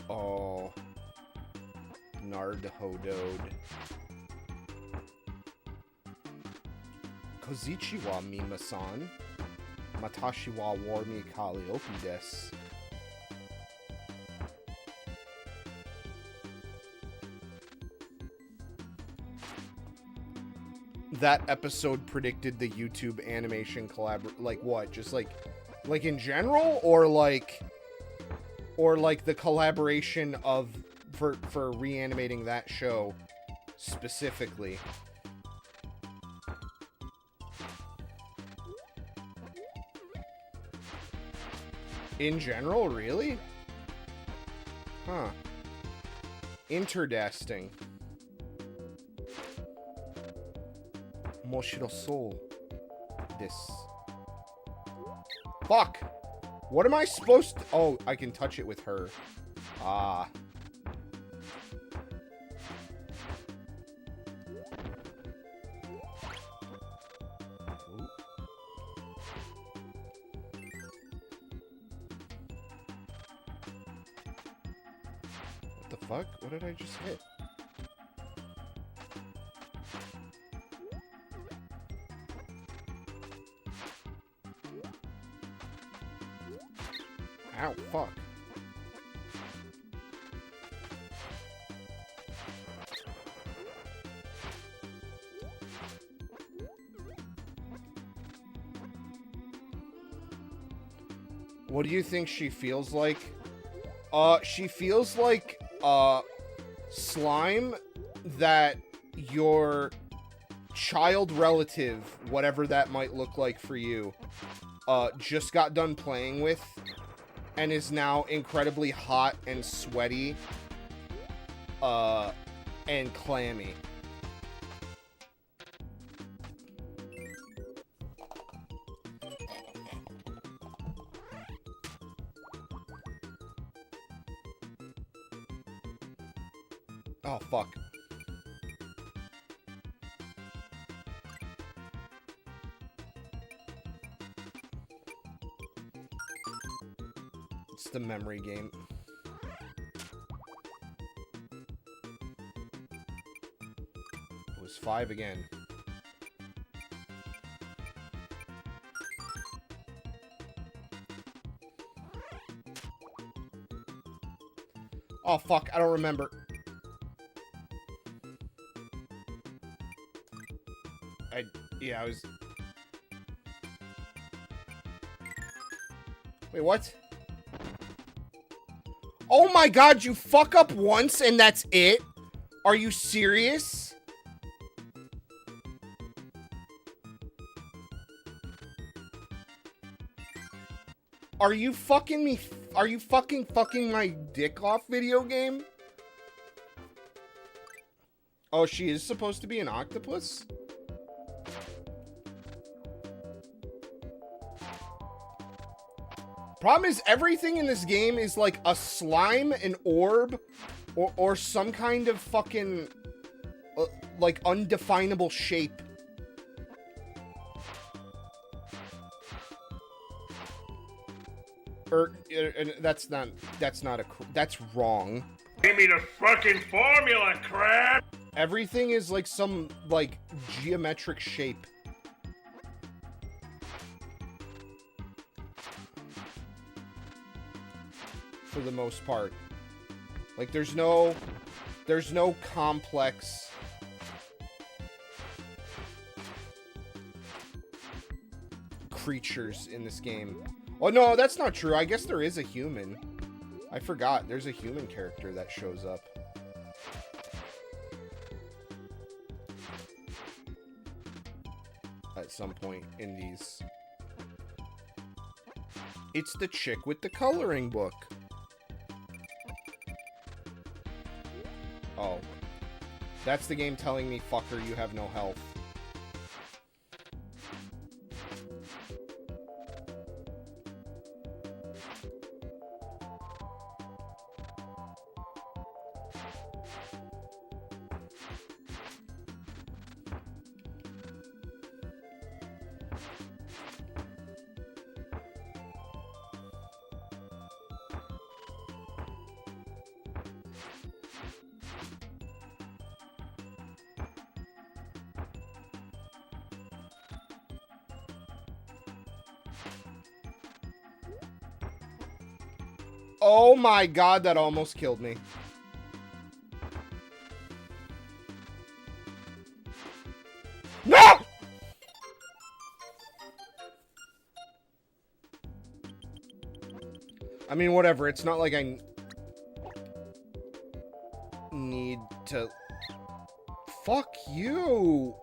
Oh. Nardhodode. Kozichiwa, Mima-san. Matashi wa warmi Kalliope desu. That episode predicted the YouTube animation like what? Just like in general, or like the collaboration of for reanimating that show specifically? In general, really? Huh. Interdesting. Moshiro soul. This. Fuck! What am I supposed to... Oh, I can touch it with her. Ah. What the fuck? What did I just hit? Ow, fuck. What do you think she feels like? She feels like, slime that your child relative, whatever that might look like for you, just got done playing with and is now incredibly hot and sweaty, and clammy. Oh, fuck. It's the memory game. was 5 again. Oh, fuck. I don't remember. Yeah, I was... Wait, what? Oh my god, you fuck up once and that's it? Are you serious? Are you fucking me? Are you fucking my dick off, video game? Oh, she is supposed to be an octopus? Problem is, everything in this game is like a slime, an orb, or some kind of fucking, like, undefinable shape. That's wrong. Give me the fucking formula, crap! Everything is like some, like, geometric shape. For the most part. Like, there's no complex creatures in this game. Oh, no, that's not true. I guess there is a human. I forgot. There's a human character that shows up. At some point in these. It's the chick with the coloring book. Oh. That's the game telling me, fucker, you have no health. Oh my god, that almost killed me. No! I mean, whatever. It's not like I need to... Fuck you!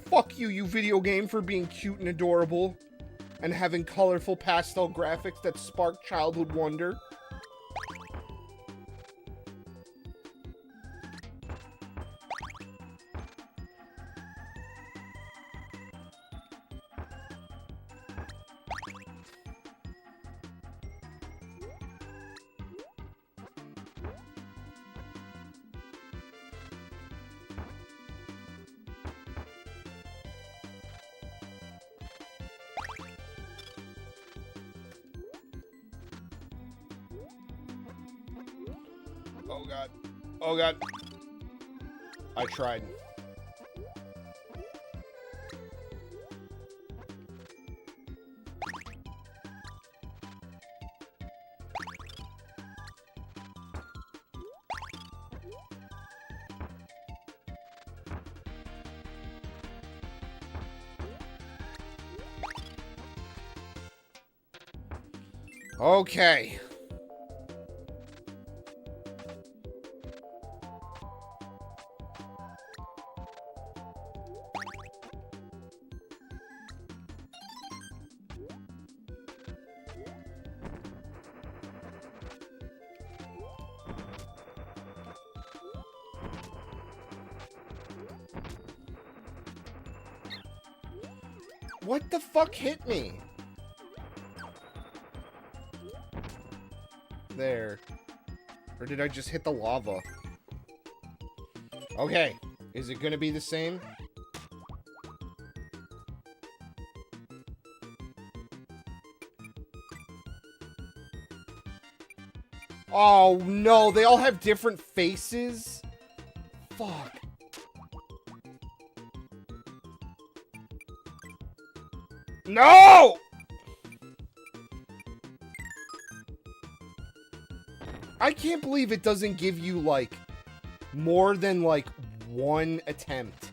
Fuck you, you video game, for being cute and adorable. And having colorful pastel graphics that spark childhood wonder. Oh god. Oh god. I tried. Okay. What the fuck hit me? There. Or did I just hit the lava? Okay. Is it gonna be the same? Oh, no. They all have different faces? Fuck. No! I can't believe it doesn't give you, like, more than, like, one attempt.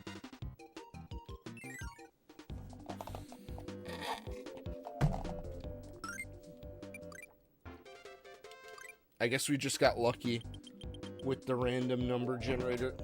I guess we just got lucky with the random number generator.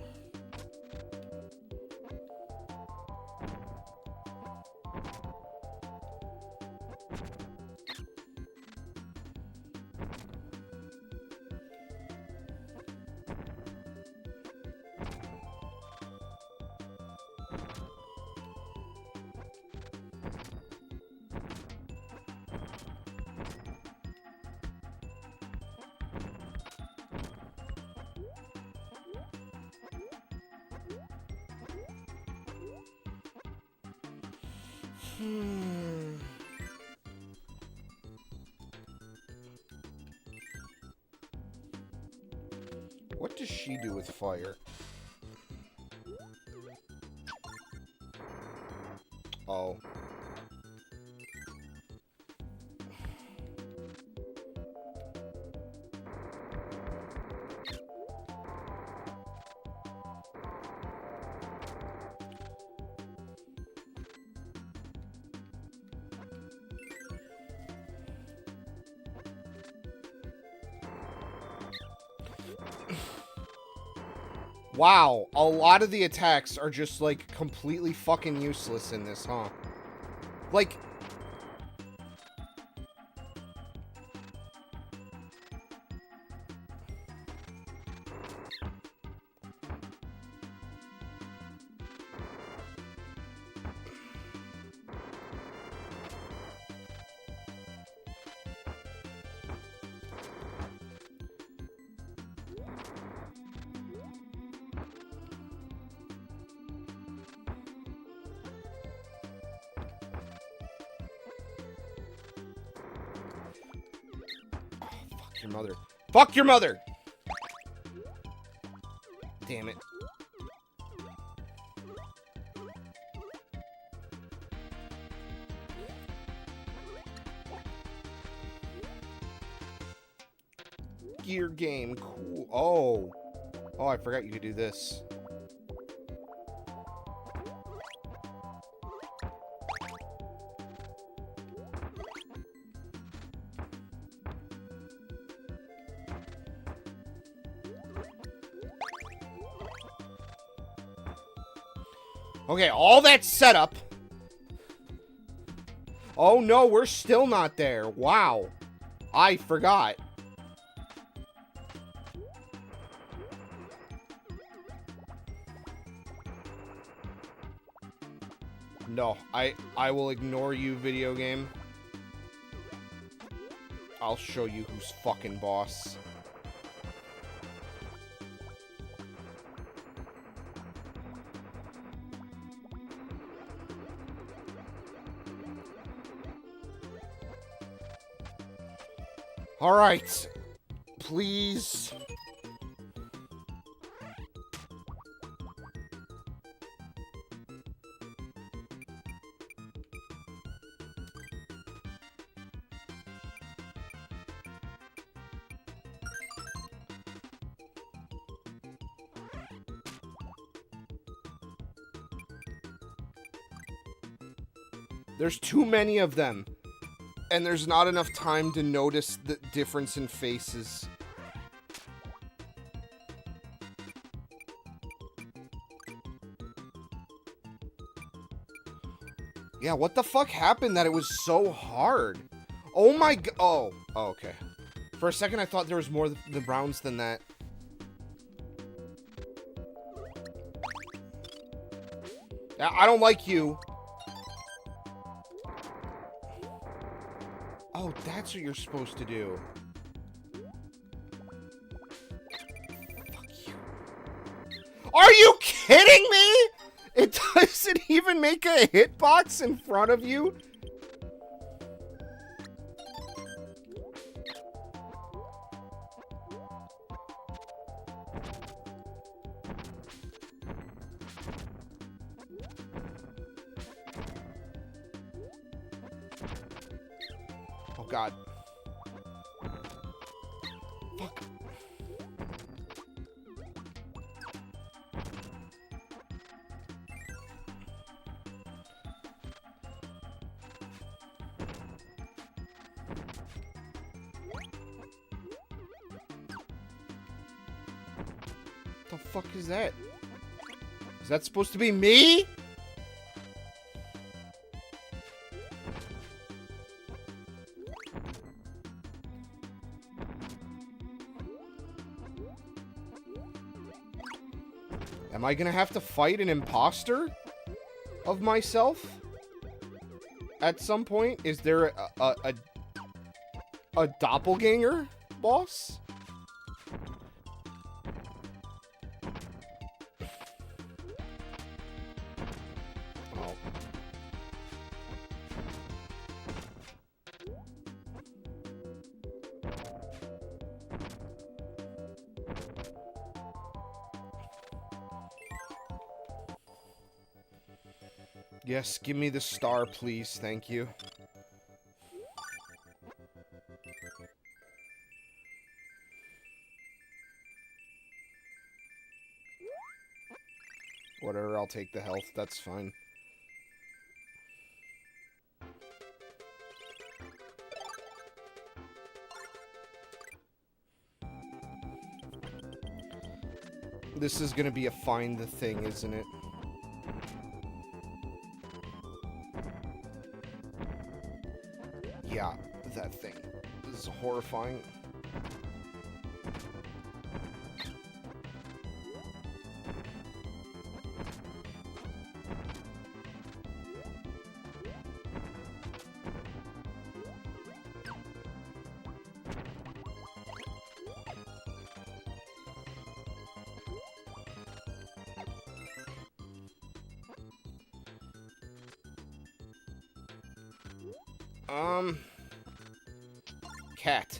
What does she do with fire? Oh. Wow, a lot of the attacks are just, like, completely fucking useless in this, huh? Like... your mother. Fuck your mother! Damn it. Gear game, cool. Oh. Oh, I forgot you could do this. Okay, all that setup. Oh no, we're still not there. Wow. I forgot. No, I will ignore you, video game. I'll show you who's fucking boss. All right, please. There's too many of them. And there's not enough time to notice the difference in faces. Yeah, what the fuck happened that it was so hard? Oh my god. Oh, okay. For a second, I thought there was more the browns than that. I don't like you. Oh, that's what you're supposed to do. Fuck you. Are you kidding me? It doesn't even make a hitbox in front of you? God. Fuck. What the fuck is that? Is that supposed to be me? Am I gonna have to fight an imposter of myself at some point? Is there a doppelganger boss? Oh. Yes, give me the star, please. Thank you. Whatever, I'll take the health. That's fine. This is gonna be a find the thing, isn't it? Yeah, that thing. This is horrifying. Cat.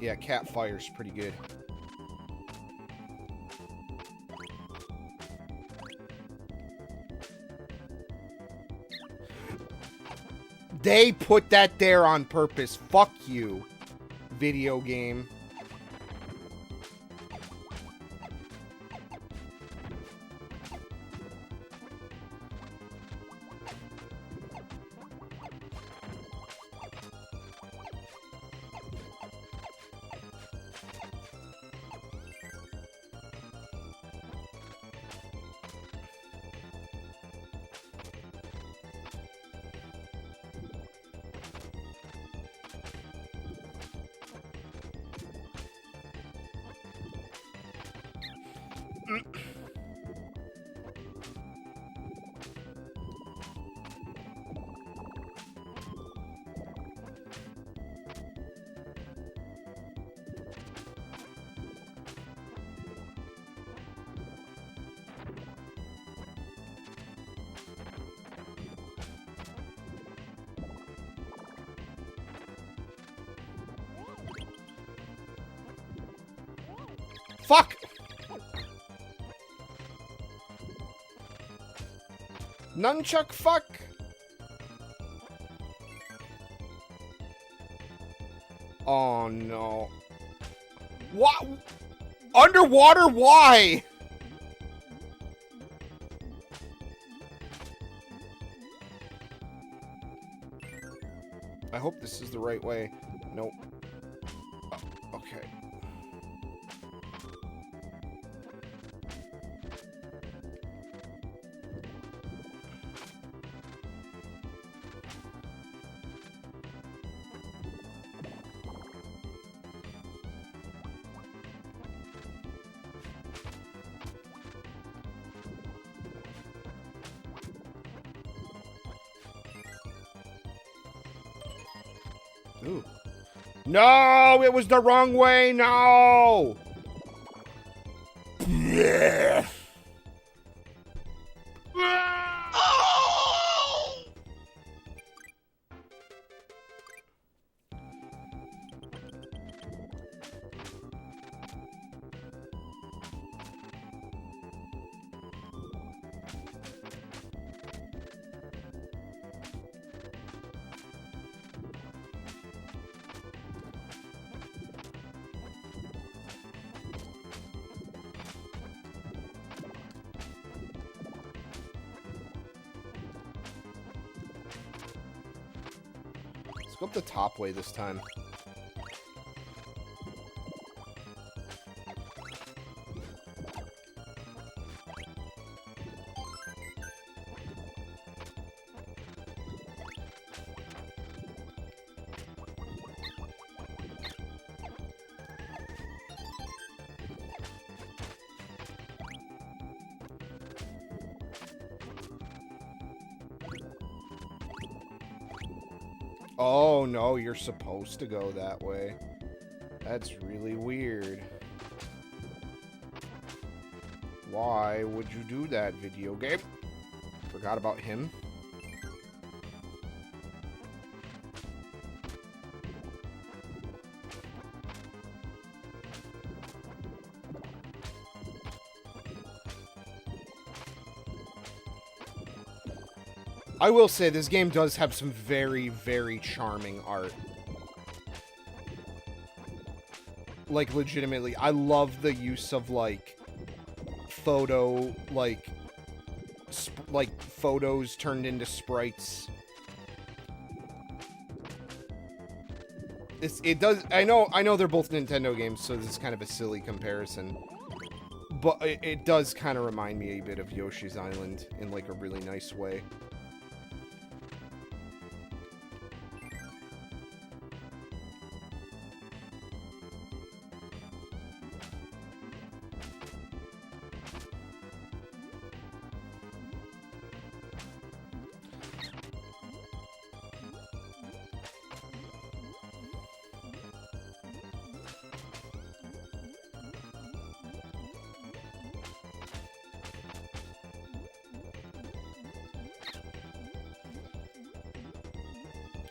Yeah, cat fire's pretty good. They put that there on purpose. Fuck you, video game. Fuck! Nunchuck fuck! Oh no. What? Underwater? Why? I hope this is the right way. Nope. Oh, okay. Ooh. No, it was the wrong way. No. Yeah. go up the top way this time. Oh, no, you're supposed to go that way. That's really weird. Why would you do that, video game? Forgot about him. I will say, this game does have some very, very charming art. Like, legitimately, I love the use of, like, photo, like photos turned into sprites. It does, I know they're both Nintendo games, so this is kind of a silly comparison. But it does kind of remind me a bit of Yoshi's Island in, like, a really nice way.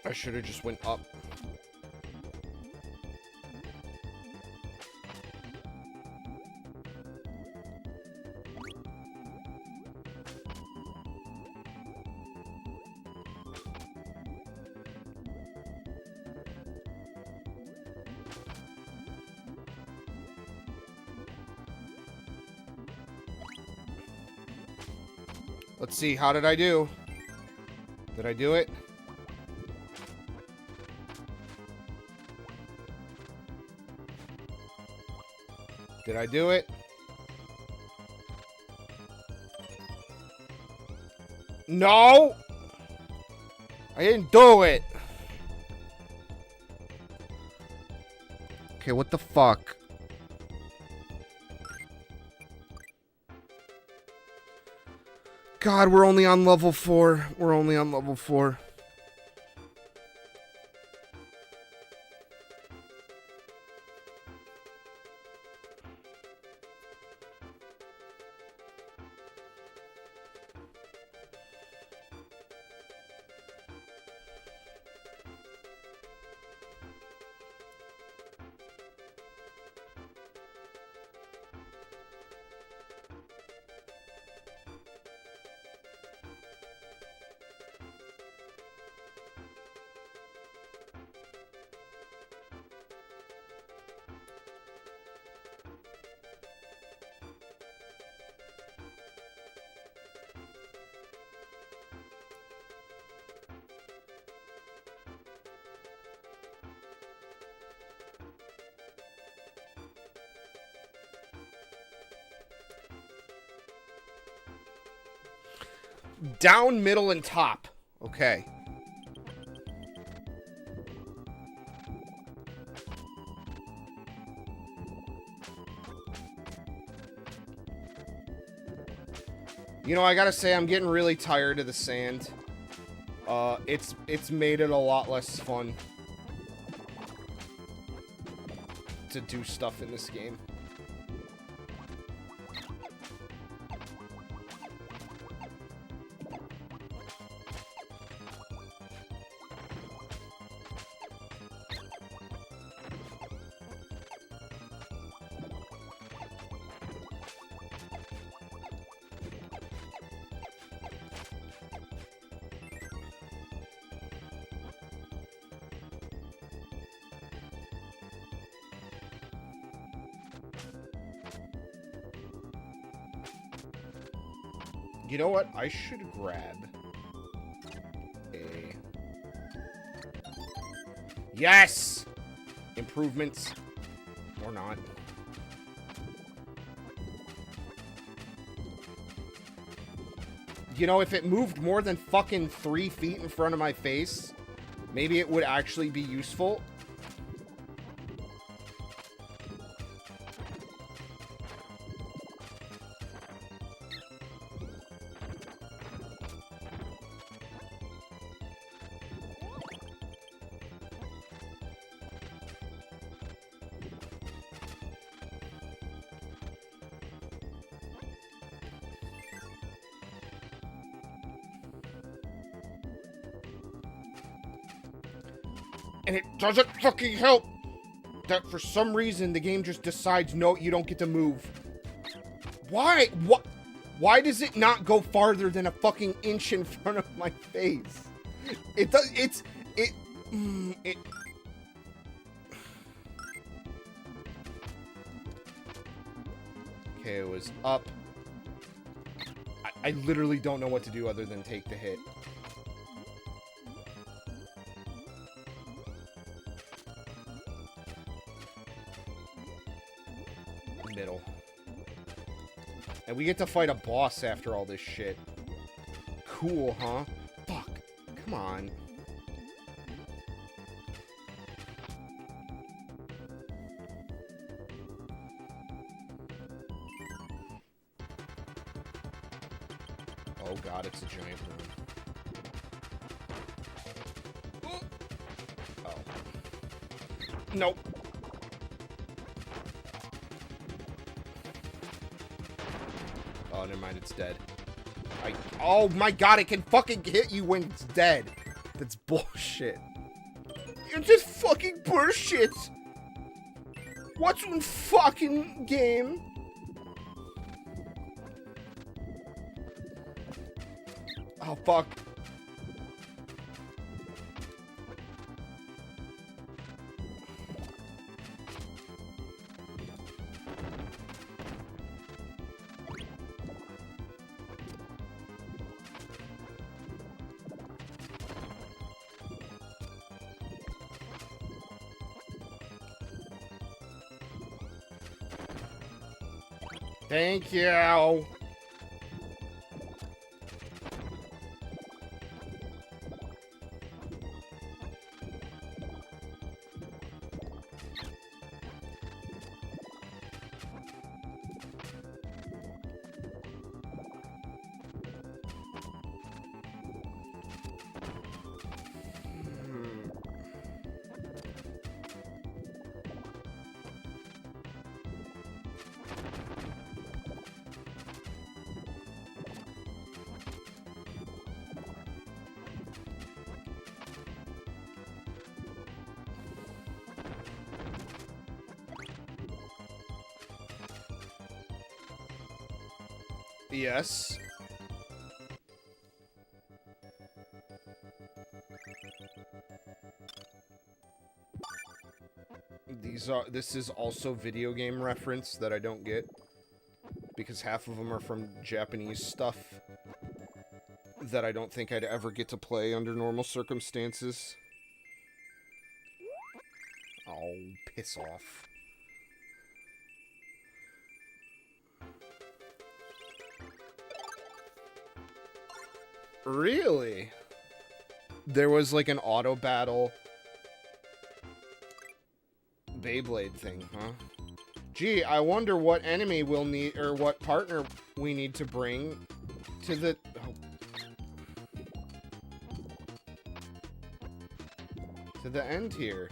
I should have just went up. Let's see, how did I do? Did I do it? Did I do it? No! I didn't do it! Okay, what the fuck? God, we're only on level 4. We're only on level 4. Down, middle, and top. Okay. You know, I gotta say, I'm getting really tired of the sand. It's made it a lot less fun to do stuff in this game. You know what? I should grab a... Yes! Improvements. Or not. You know, if it moved more than fucking 3 feet in front of my face, maybe it would actually be useful. And it doesn't fucking help that for some reason the game just decides, no, you don't get to move. Why? What? Why does it not go farther than a fucking inch in front of my face? It does. It. Okay, it was up. I literally don't know what to do other than take the hit. Middle. And we get to fight a boss after all this shit. Cool, huh? Fuck. Come on. Oh god, it's a giant room. Oh. Nope. Oh, never mind, it's dead. Oh my god, it can fucking hit you when it's dead. That's bullshit. You're just fucking bullshit. What's one fucking game? Oh, fuck. Thank you. Yes. This is also video game reference that I don't get. Because half of them are from Japanese stuff that I don't think I'd ever get to play under normal circumstances. Oh, piss off. Really? There was like an auto battle Beyblade thing, huh? Gee, I wonder what enemy we'll need, or what partner we need to bring to the... to the end here.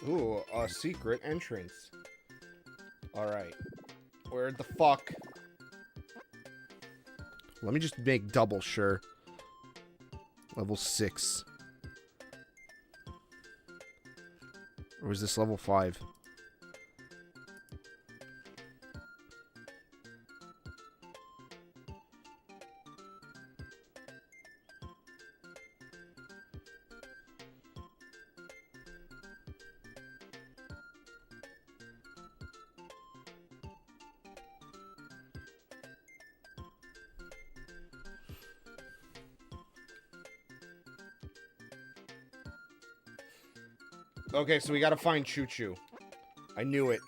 Ooh, a secret entrance. Alright. Where the fuck? Let me just make double sure. Level 6. Or is this level 5? Okay, so we gotta find Choo Choo. I knew it.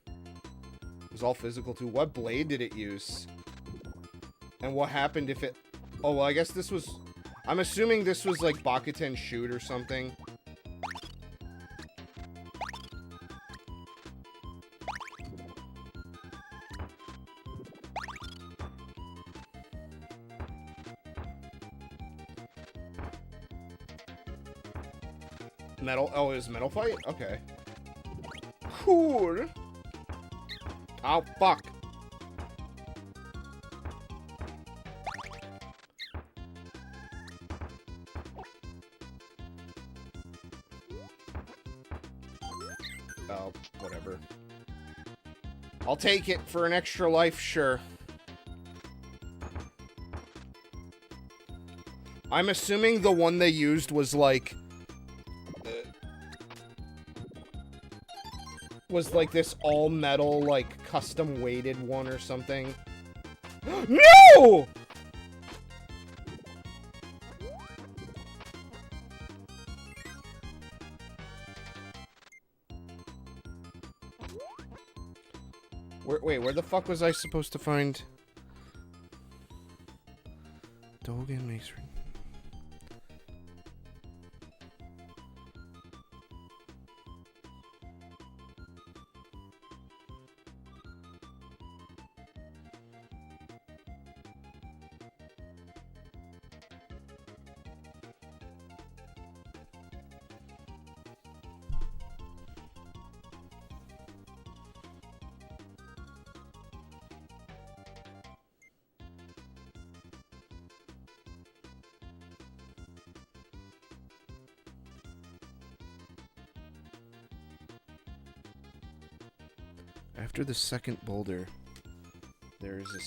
It was all physical too. What blade did it use? And what happened if it... Oh, well, I guess this was... I'm assuming this was like Bakuten Shoot or something. Metal. Oh, it was Metal Fight? Okay. Cool. Oh, fuck. Oh, whatever. I'll take it for an extra life, sure. I'm assuming the one they used was like... was like this all metal, like custom weighted one or something. No! Wait, where the fuck was I supposed to find? Dogen makes... After the second boulder, there's a...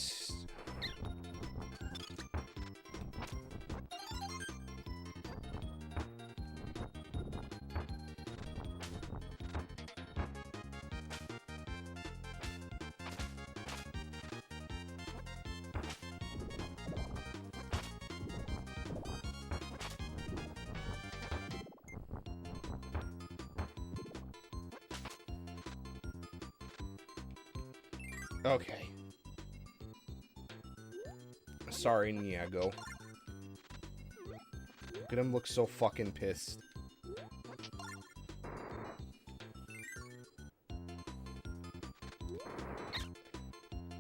Okay. Sorry, Niago. Look at him look so fucking pissed.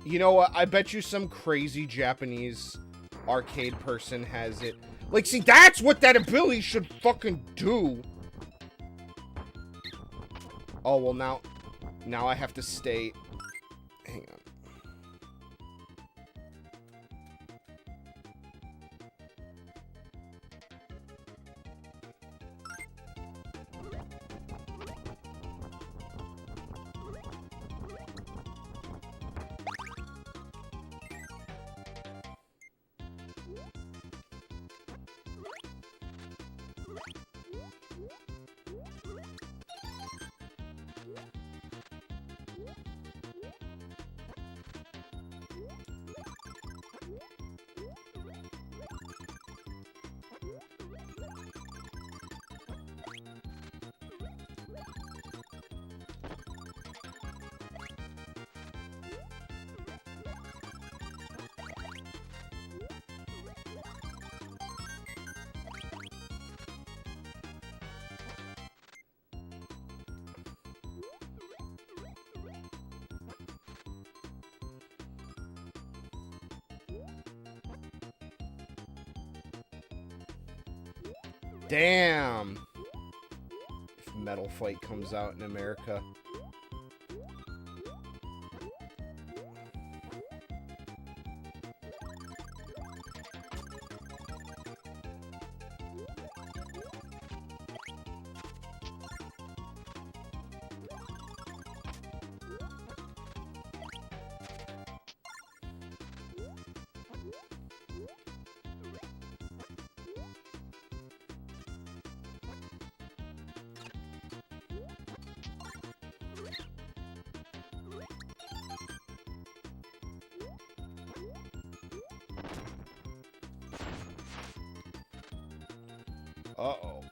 You know what? I bet you some crazy Japanese arcade person has it. Like, see, that's what that ability should fucking do. Oh, well, now I have to stay... Hang on. Damn! If Metal Fight comes out in America. Uh-oh.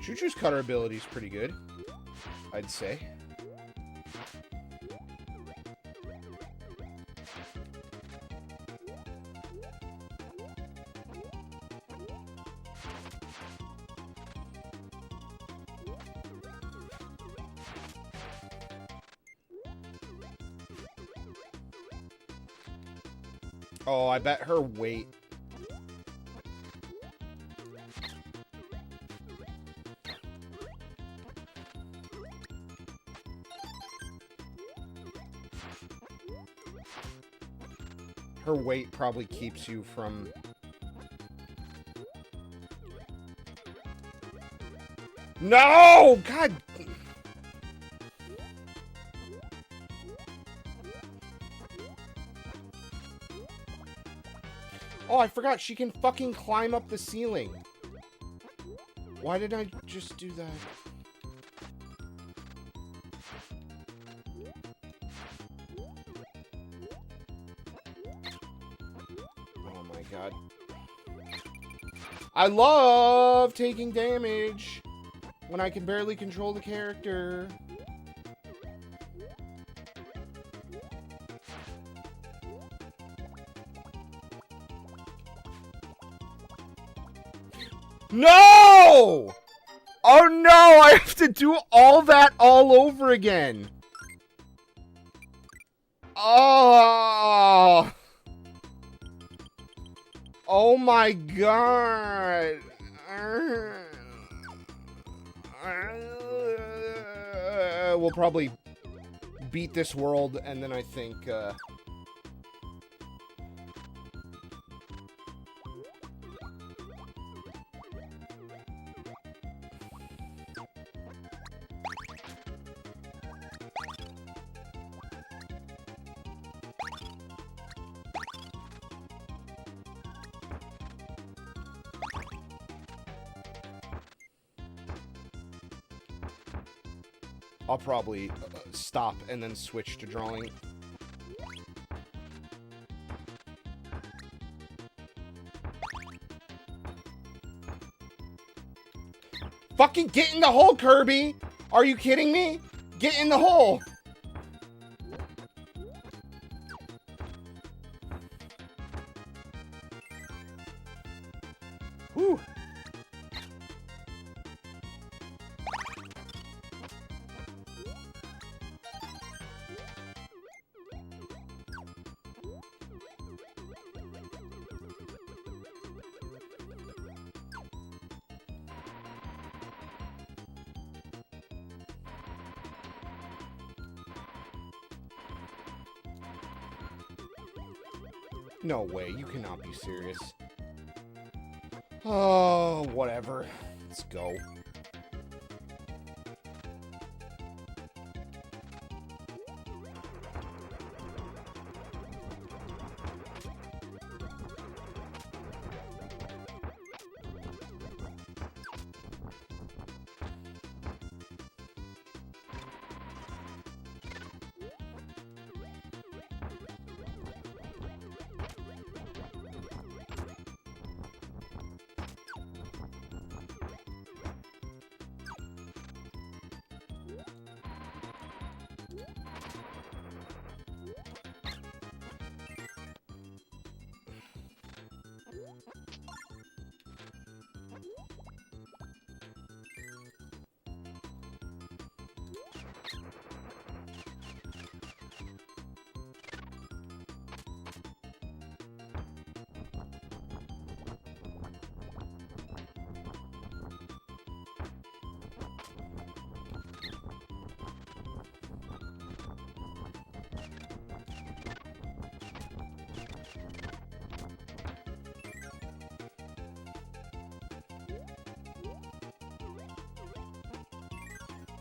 Choo-Choo's cutter ability is pretty good, I'd say. Oh, I bet her weight. Her weight probably keeps you from... No! God! Oh, I forgot she can fucking climb up the ceiling. Why did I just do that? Oh my god. I love taking damage when I can barely control the character. No! Oh no, I have to do all that all over again. Oh. Oh my god. We'll probably beat this world and then I think I'll probably stop and then switch to drawing. Fucking get in the hole, Kirby! Are you kidding me? Get in the hole! Whew. No way, you cannot be serious. Oh, whatever. Let's go.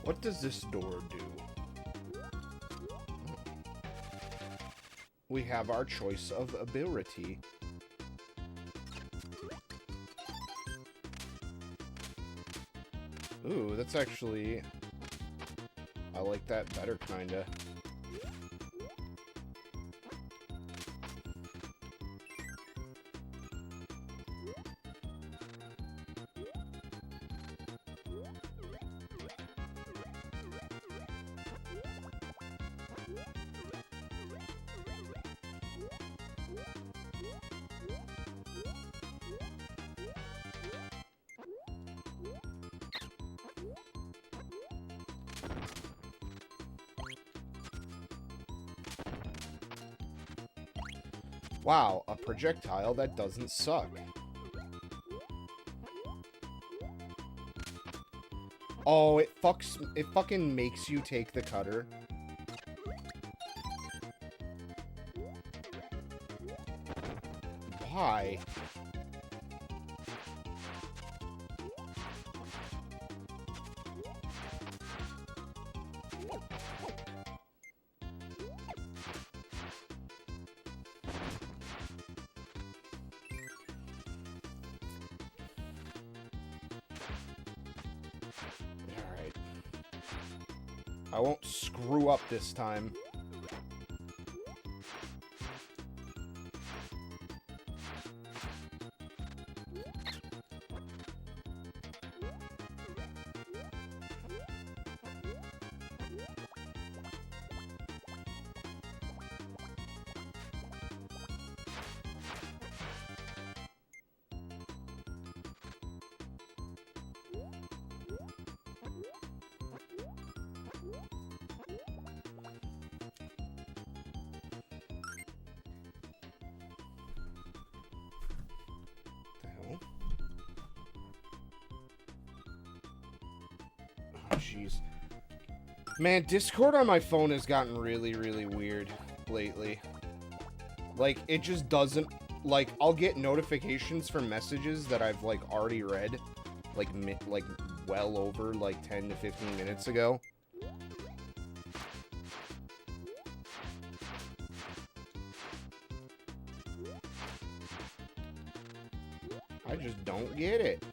What does this door do? We have our choice of ability. Ooh, that's actually... I like that better, kinda. Wow, a projectile that doesn't suck. Oh, it fucking makes you take the cutter. Why? I won't screw up this time. Jeez. Man, Discord on my phone has gotten really, really weird lately. Like, it just doesn't... Like, I'll get notifications from messages that I've, like, already read. Like, well over, like, 10 to 15 minutes ago. I just don't get it.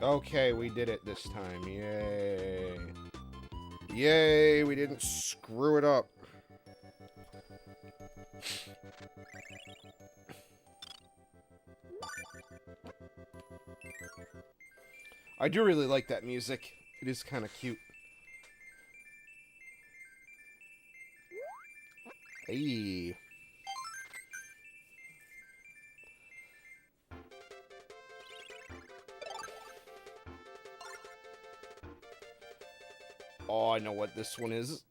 Okay, we did it this time. Yay. Yay, we didn't screw it up. I do really like that music. It is kind of cute. Hey. Oh, I know what this one is.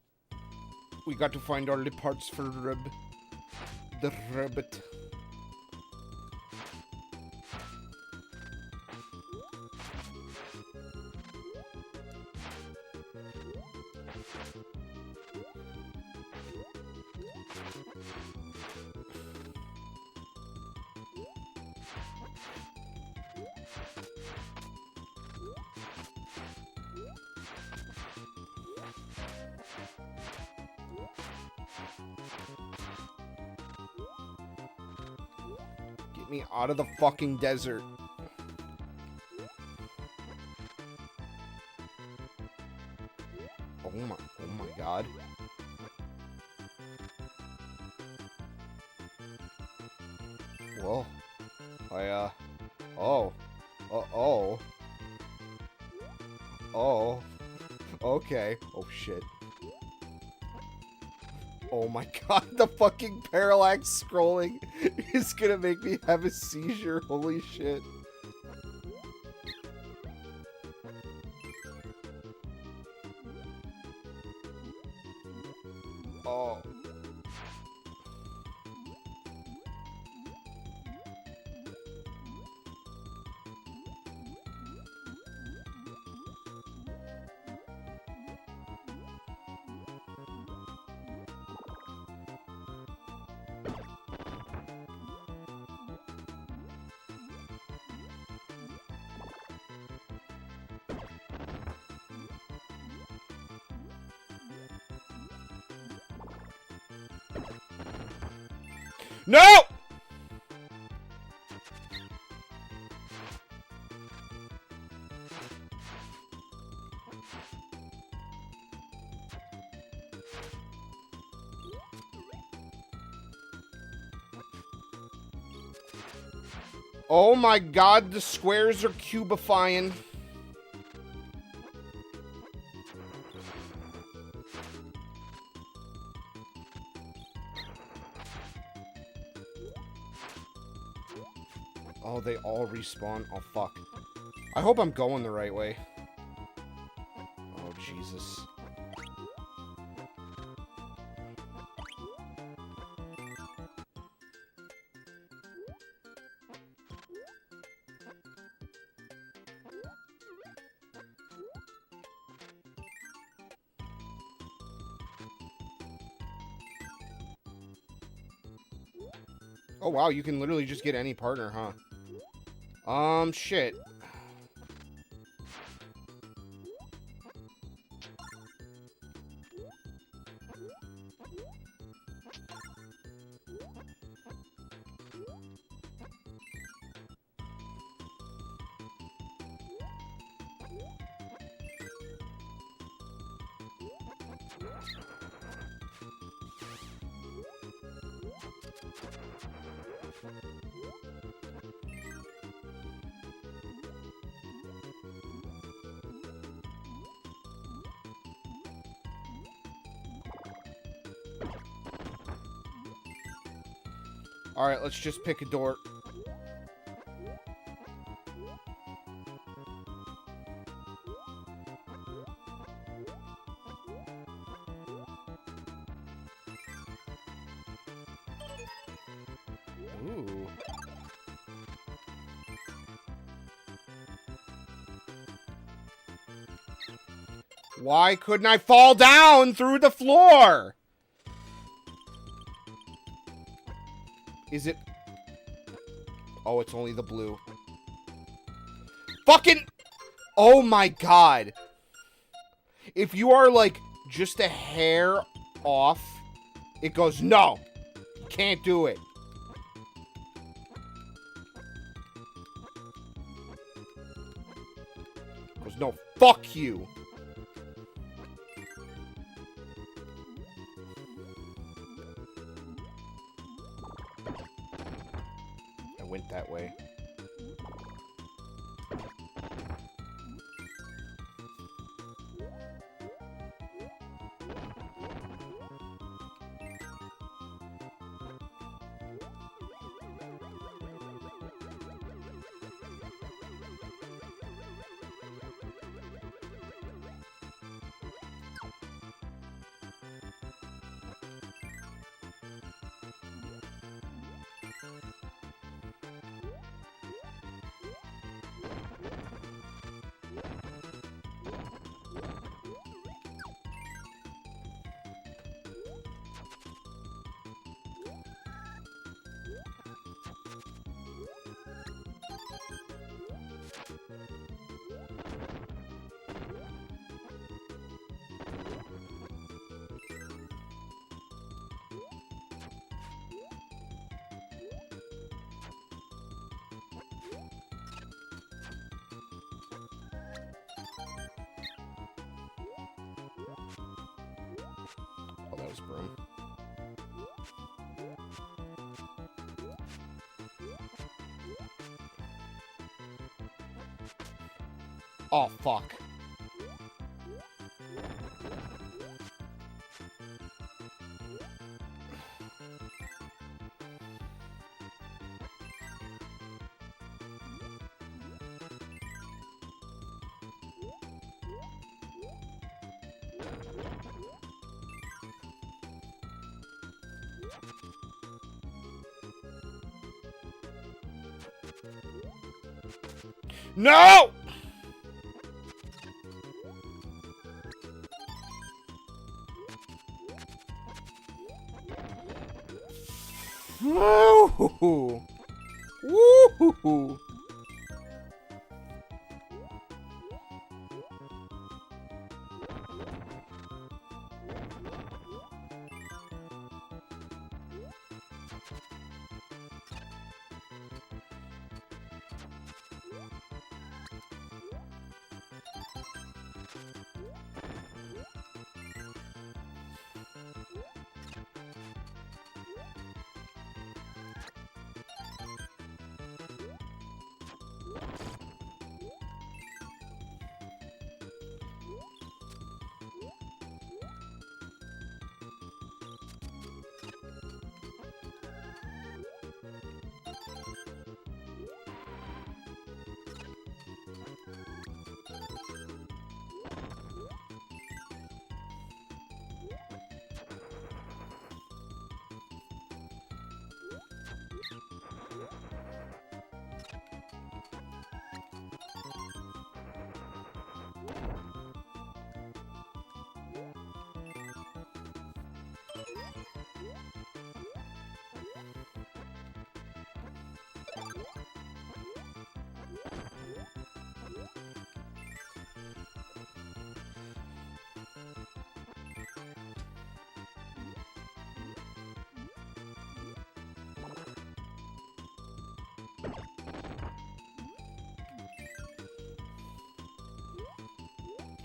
We got to find all the parts for the rabbit. Get me out of the fucking desert. Oh my god. Whoa. Oh. Okay. Oh, shit. Oh my god, the fucking parallax scrolling is gonna make me have a seizure. Holy shit. Oh. No! Oh my god, the squares are cubifying. Oh, they all respawn. Oh, fuck. I hope I'm going the right way. Oh, Jesus. Oh, wow, you can literally just get any partner, huh? Shit. Alright, let's just pick a door. Ooh. Why couldn't I fall down through the floor? Is it? Oh, it's only the blue. Fucking! Oh my god. If you are, like, just a hair off, it goes, no! You can't do it. It goes, no, fuck you. Went that way. Oh, that was broom. Oh, fuck. No! Woo-hoo-hoo. Woo-hoo-hoo.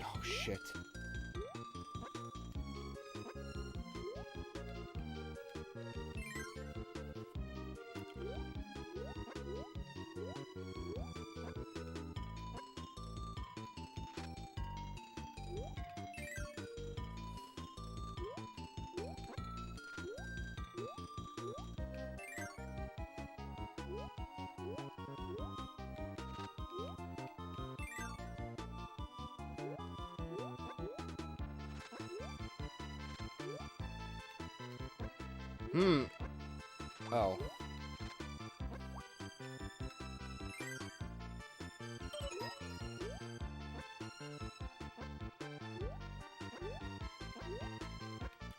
Oh, shit. Oh.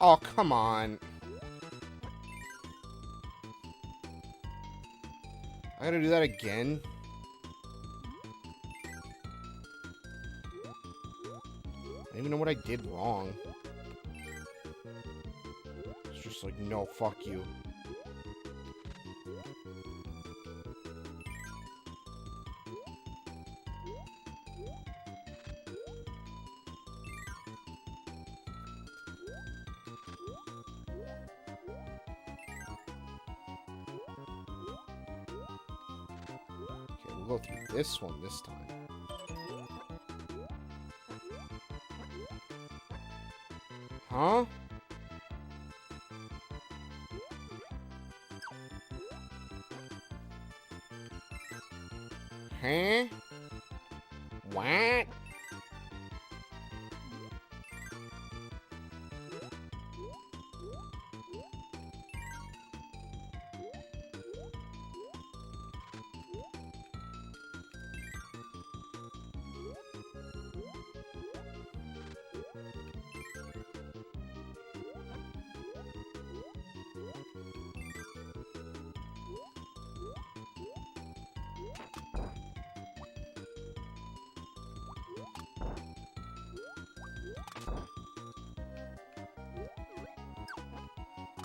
Oh, come on. I gotta do that again? I don't even know what I did wrong. It's just like, no, fuck you. Okay, we'll go through this one this time. Huh? Huh? What?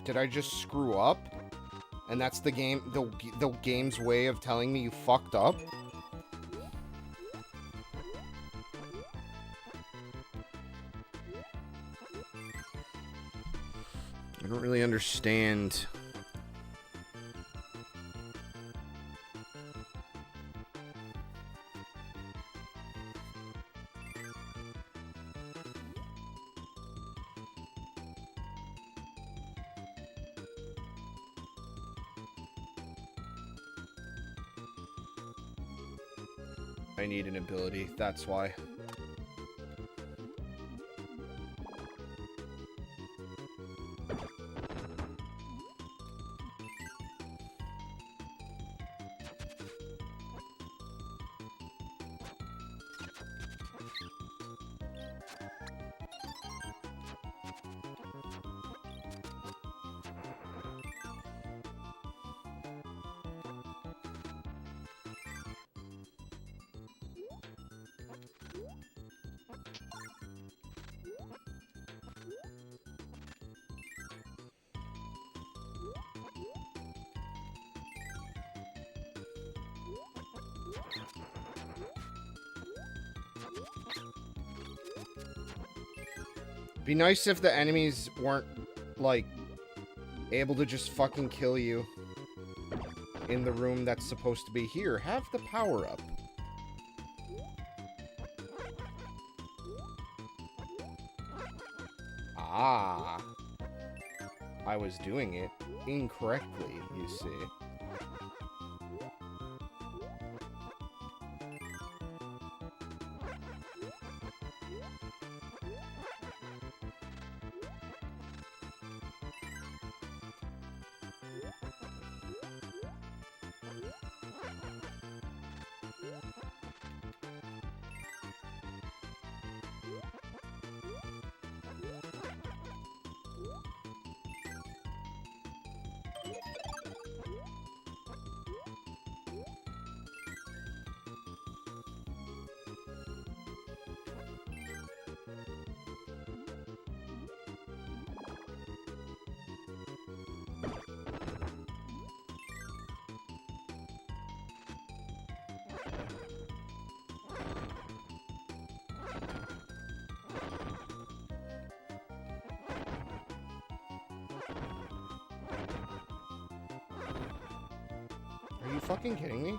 Did I just screw up? And that's the game, the game's way of telling me you fucked up? I don't really understand. I need an ability, that's why. Be nice if the enemies weren't, like, able to just fucking kill you in the room that's supposed to be here. Have the power up. Ah. I was doing it incorrectly, you see. Are you fucking kidding me?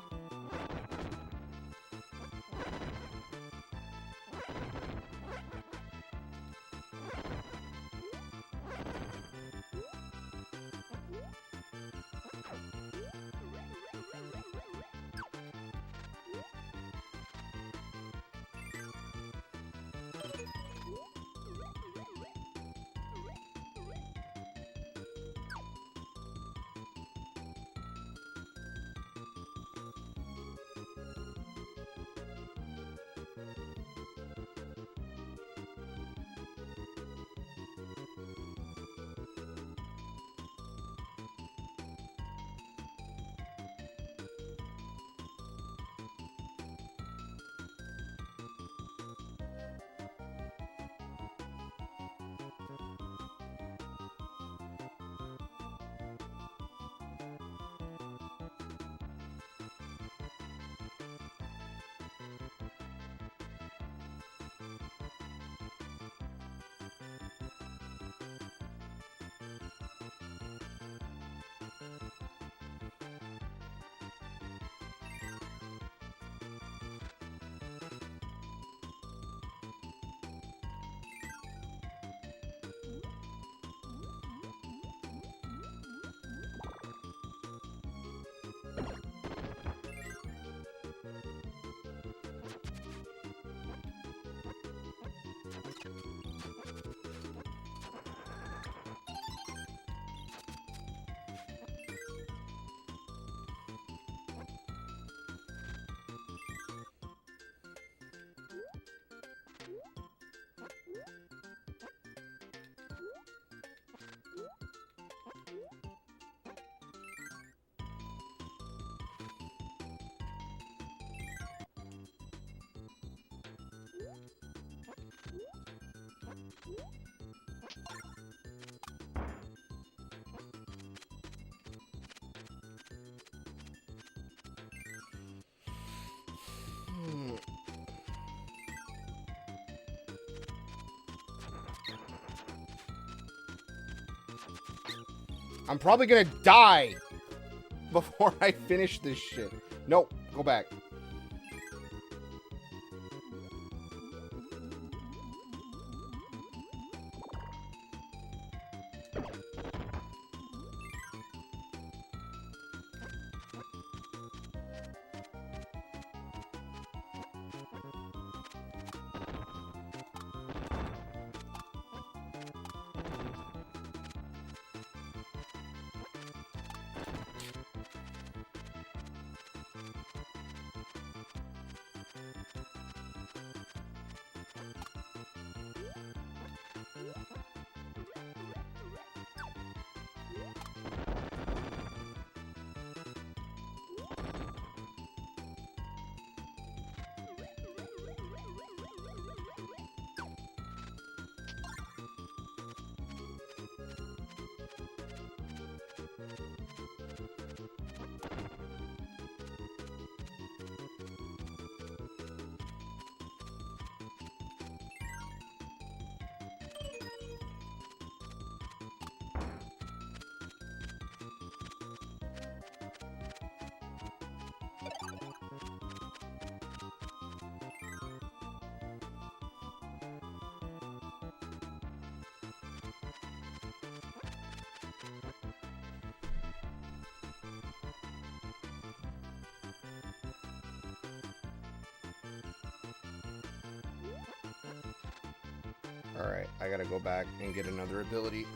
I'm probably gonna die before I finish this shit. Nope, go back. Alright, I gotta go back and get another ability.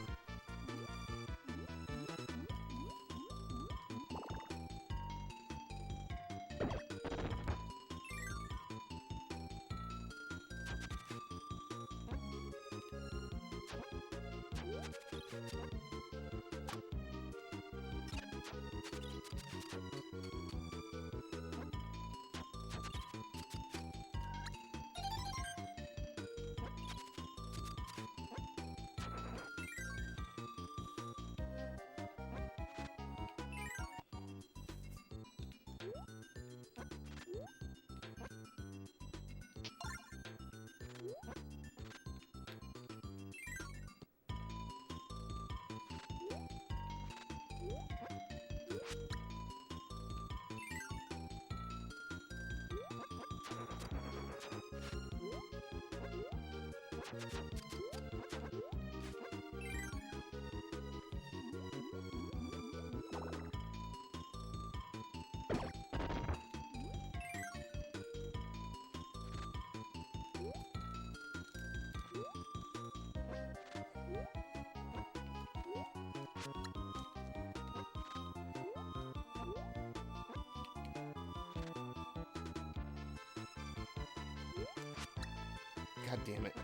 God damn it.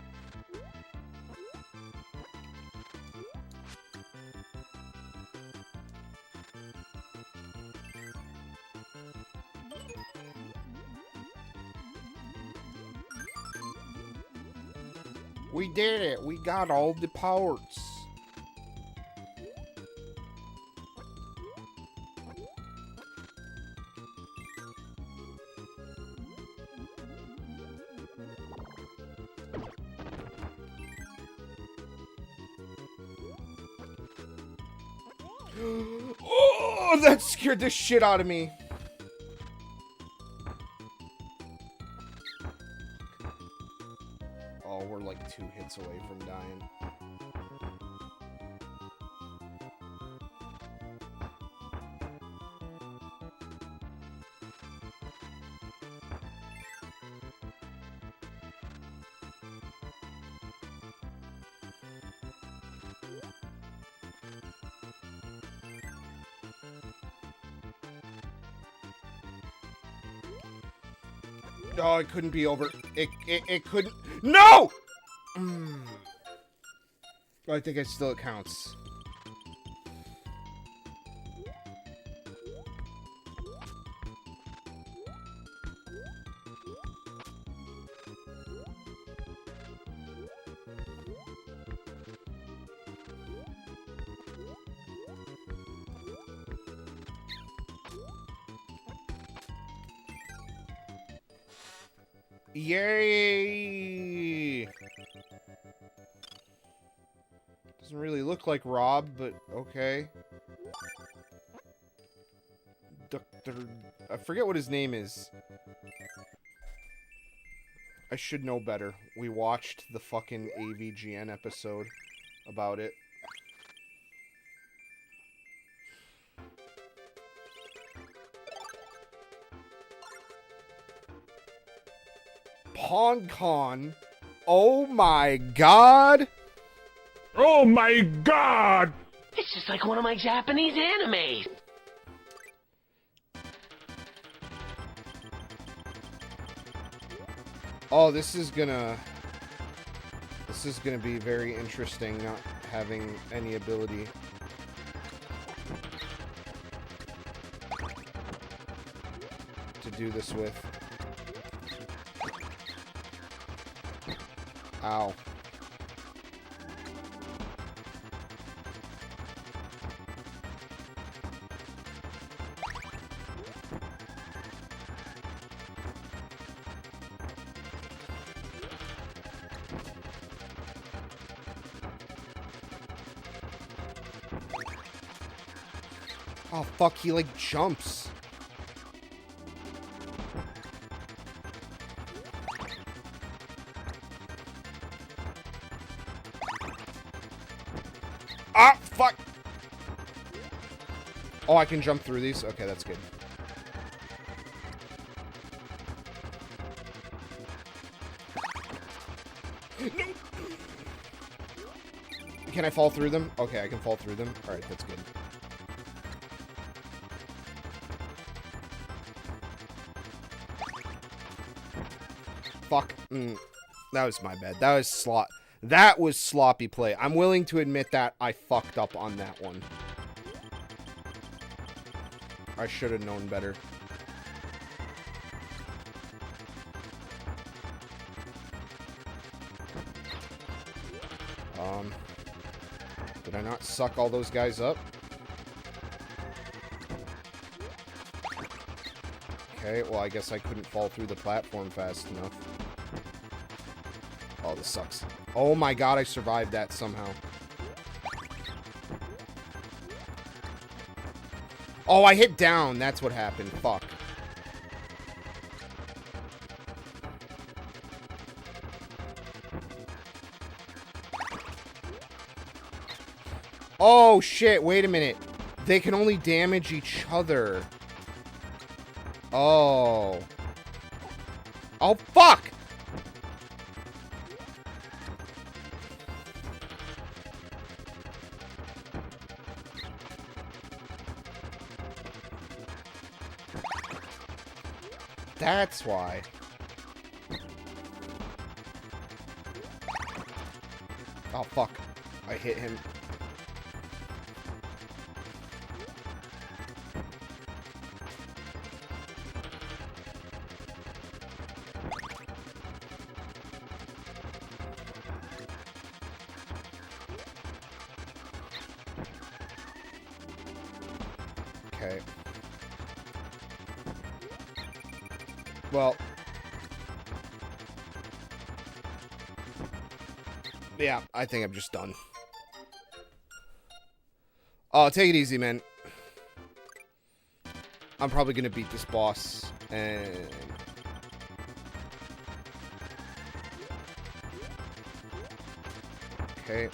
We did it! We got all the parts! Oh, that scared the shit out of me. Oh, we're like 2 hits away from dying. Oh, it couldn't be over. It couldn't. No! I think it still counts. Yay! Doesn't really look like Rob, but okay. Dr. I forget what his name is. I should know better. We watched the fucking AVGN episode about it. PongCon. Oh my god. Oh my god! It's just like one of my Japanese animes. Oh, this is gonna be very interesting, not having any ability. To do this with. Ow. Oh fuck, he like jumps. Ah, fuck! Oh, I can jump through these? Okay, that's good. No! Can I fall through them? Okay, I can fall through them. Alright, that's good. Fuck. That was my bad. That was sloppy play. I'm willing to admit that I fucked up on that one. I should have known better. Did I not suck all those guys up? Okay, well, I guess I couldn't fall through the platform fast enough. Oh, this sucks. Oh my god, I survived that somehow. Oh, I hit down. That's what happened. Fuck. Oh, shit. Wait a minute. They can only damage each other. Oh. Oh, fuck! That's why. Oh, fuck. I hit him. Okay. Well. Yeah, I think I'm just done. Oh, take it easy, man. I'm probably gonna beat this boss, and... Okay.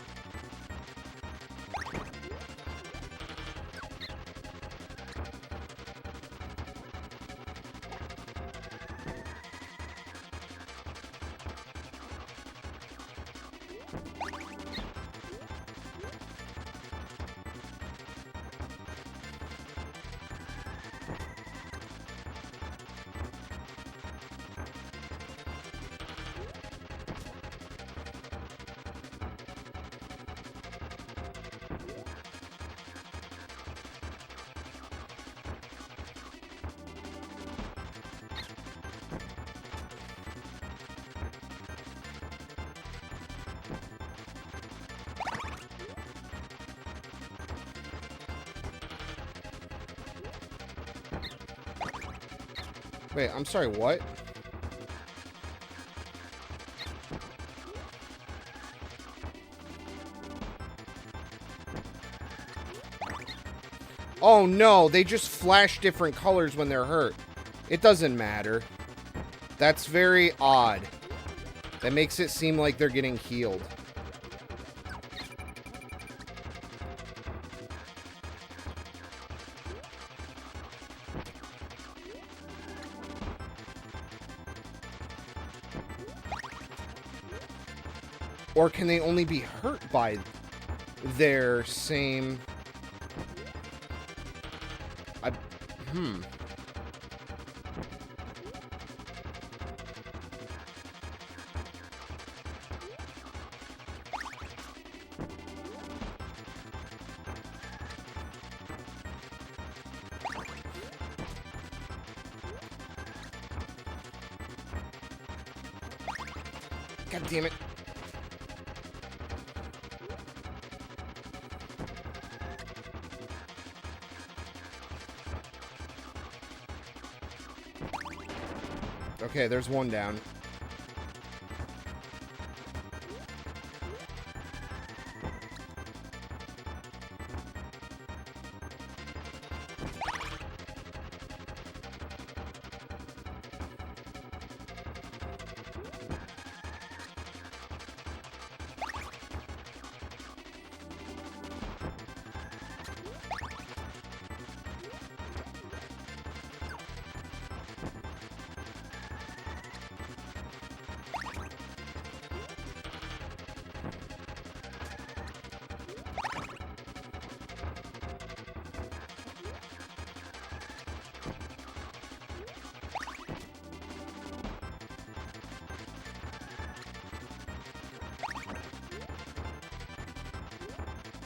Wait, I'm sorry, what? Oh no, they just flash different colors when they're hurt. It doesn't matter. That's very odd. That makes it seem like they're getting healed. Or can they only be hurt by their same... God damn it. Okay, there's one down.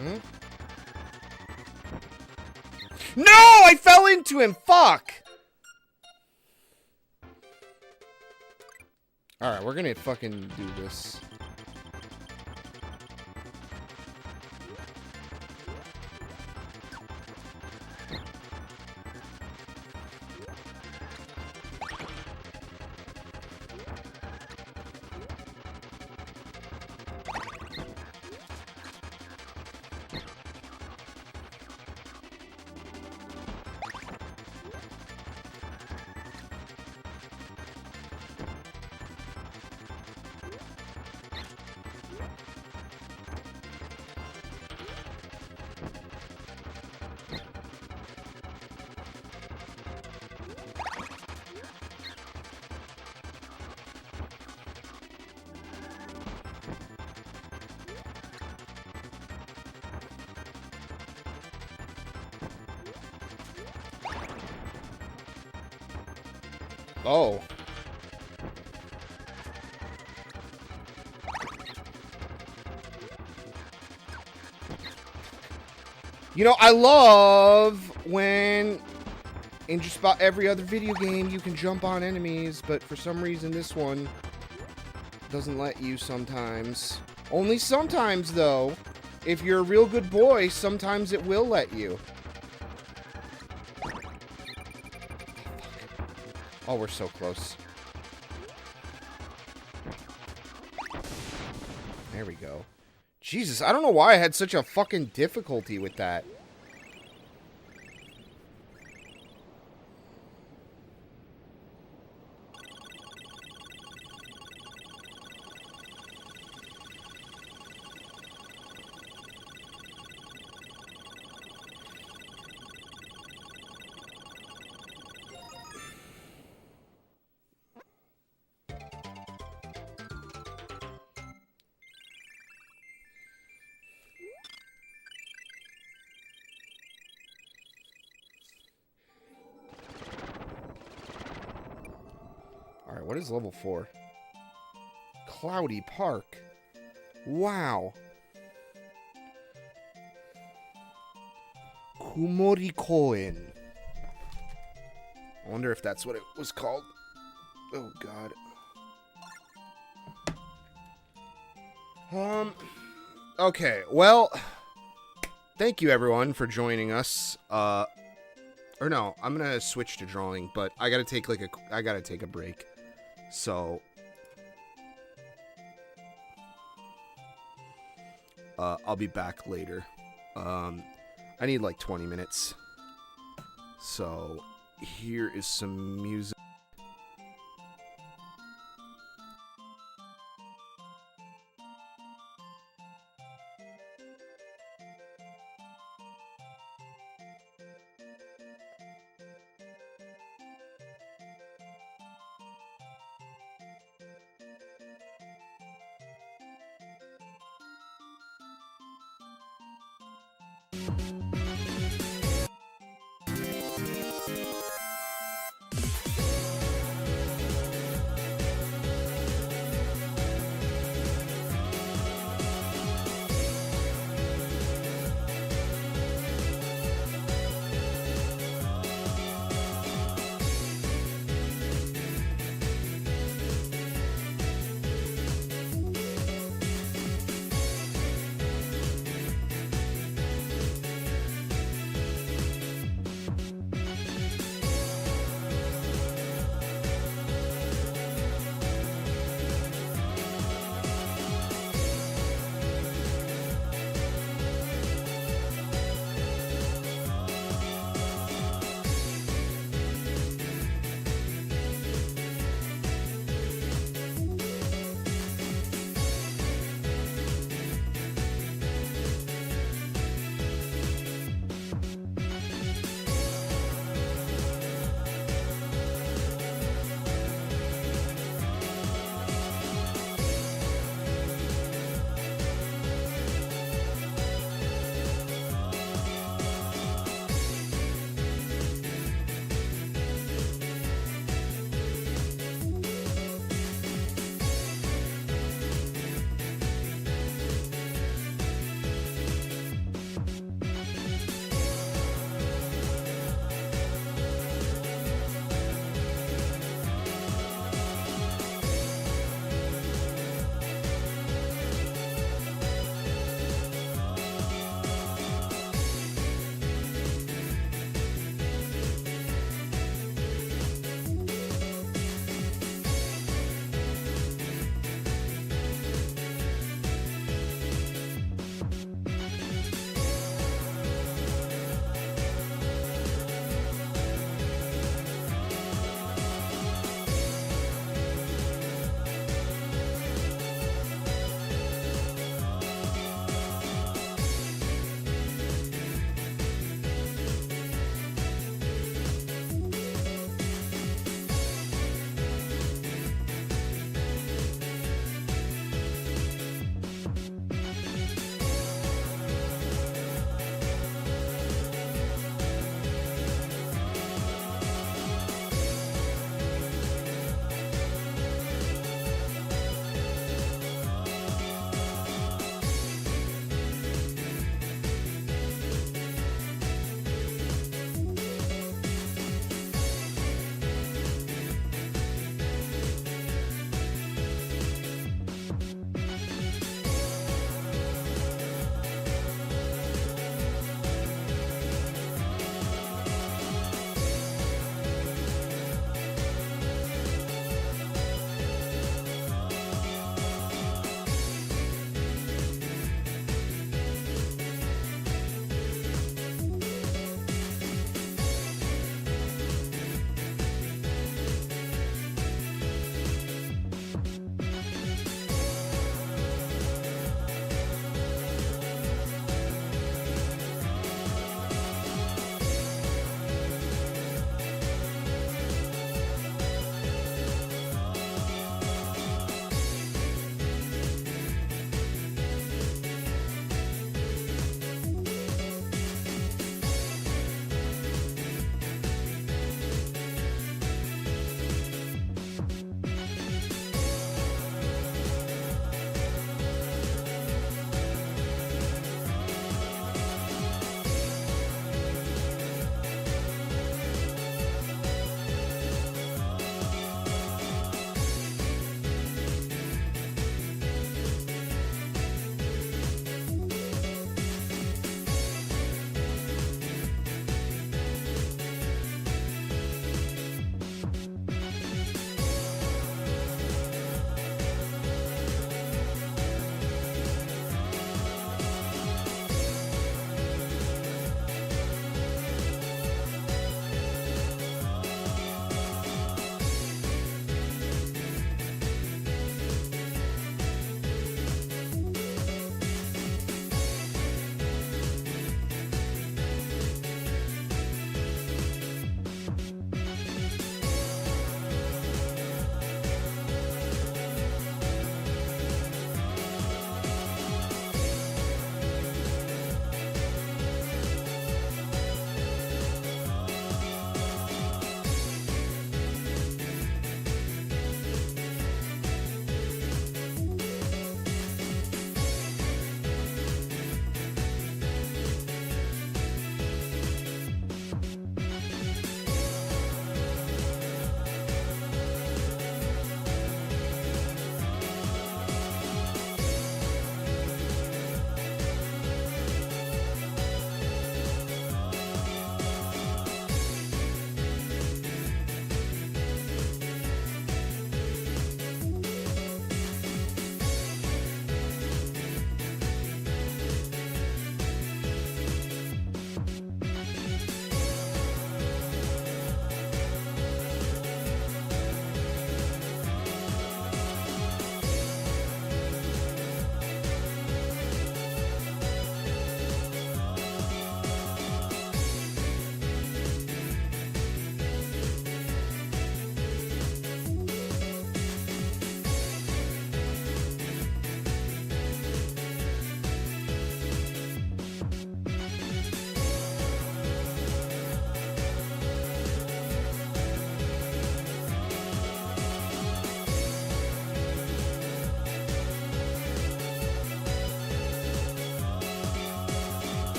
Hmm? No! I fell into him! Fuck! Alright, we're gonna fucking do this. Oh. You know, I love when in just about every other video game you can jump on enemies, but for some reason this one doesn't let you sometimes. Only sometimes, though. If you're a real good boy, sometimes it will let you. Oh, we're so close. There we go. Jesus, I don't know why I had such a fucking difficulty with that. Alright, what is level 4? Cloudy Park. Wow. Kumori-koen. I wonder if that's what it was called. Oh, God. Okay, well, thank you, everyone, for joining us. Or no, I'm gonna switch to drawing, but I gotta take, I gotta take a break. So, I'll be back later. I need like 20 minutes. So, here is some music.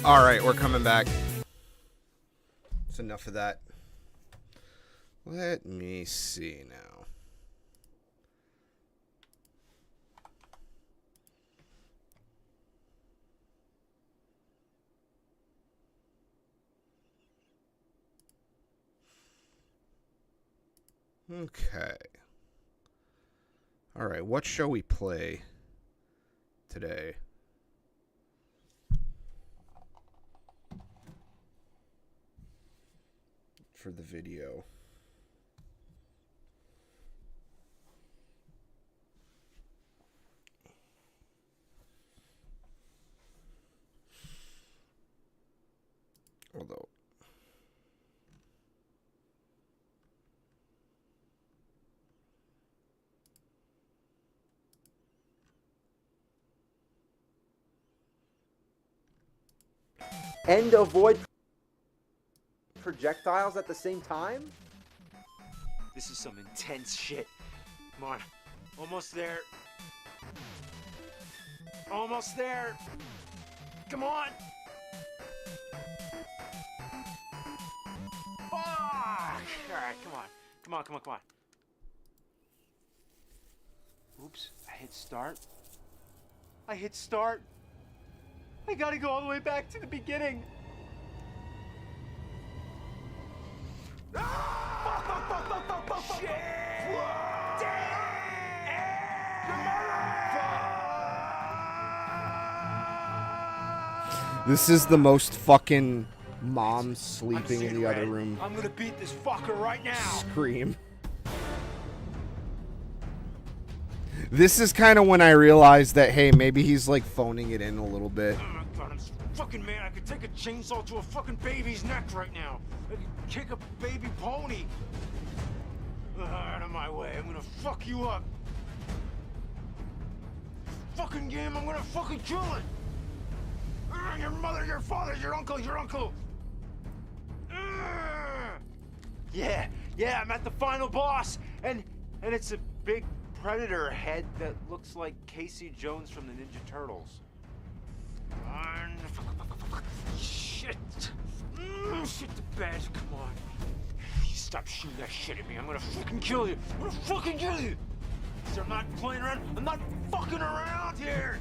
All right, we're coming back. That's enough of that. Let me see now. Okay. All right, what shall we play today? For the video. Although and avoid projectiles at the same time? This is some intense shit. Come on. Almost there. Almost there. Come on. Fuck! Alright, come on. Come on, come on, come on. Oops, I hit start. I hit start. I gotta go all the way back to the beginning. this is the most fucking mom sleeping in the other room. I'm gonna beat this fucker right now. Scream. This is kind of when I realized that, hey, maybe he's like phoning it in a little bit. Oh my god, I'm so fucking mad. I could take a chainsaw to a fucking baby's neck right now. I could kick a baby pony. Out of my way. I'm gonna fuck you up. Fucking game, I'm gonna fucking kill it. Your mother, your father, your uncle, your uncle. Yeah, I'm at the final boss, and it's a big predator head that looks like Casey Jones from the Ninja Turtles. Shit. Shit the bed, come on. You stop shooting that shit at me, I'm gonna fucking kill you. I'm gonna fucking kill you. So I'm not playing around, I'm not fucking around here.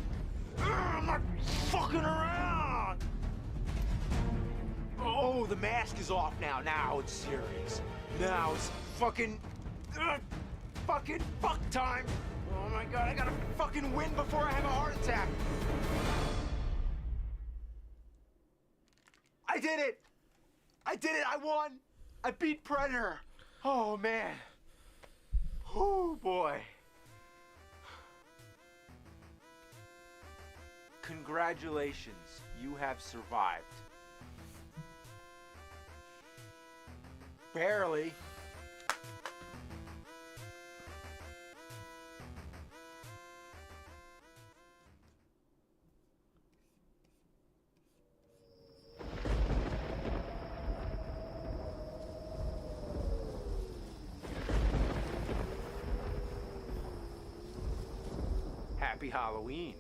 I'm not fucking around. Oh, the mask is off now. Now it's serious. Now it's fucking fuck time. Oh my god, I gotta fucking win before I have a heart attack. I did it. I did it. I won. I beat Predator. Oh man. Oh boy. Congratulations, you have survived. Barely. Happy Halloween.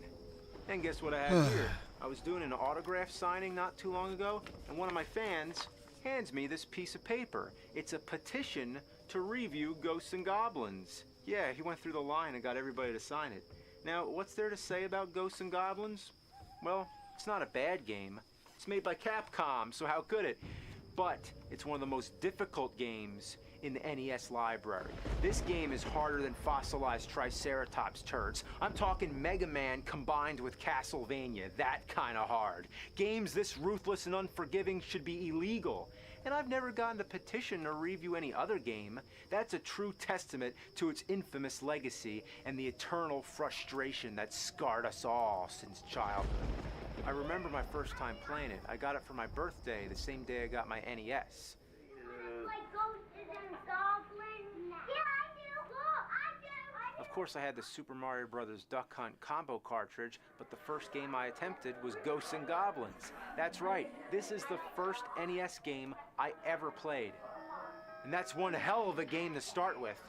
And guess what I have here? I was doing an autograph signing not too long ago, and one of my fans hands me this piece of paper. It's a petition to review Ghosts and Goblins. Yeah, he went through the line and got everybody to sign it. Now, what's there to say about Ghosts and Goblins? Well, it's not a bad game. It's made by Capcom, so how could it? But it's one of the most difficult games in the NES library. This game is harder than fossilized Triceratops turds. I'm talking Mega Man combined with Castlevania, that kind of hard. Games this ruthless and unforgiving should be illegal. And I've never gotten a petition or review any other game. That's a true testament to its infamous legacy and the eternal frustration that scarred us all since childhood. I remember my first time playing it. I got it for my birthday, the same day I got my NES. Of course, I had the Super Mario Bros. Duck Hunt combo cartridge, but the first game I attempted was Ghosts and Goblins. That's right, this is the first NES game I ever played. And that's one hell of a game to start with.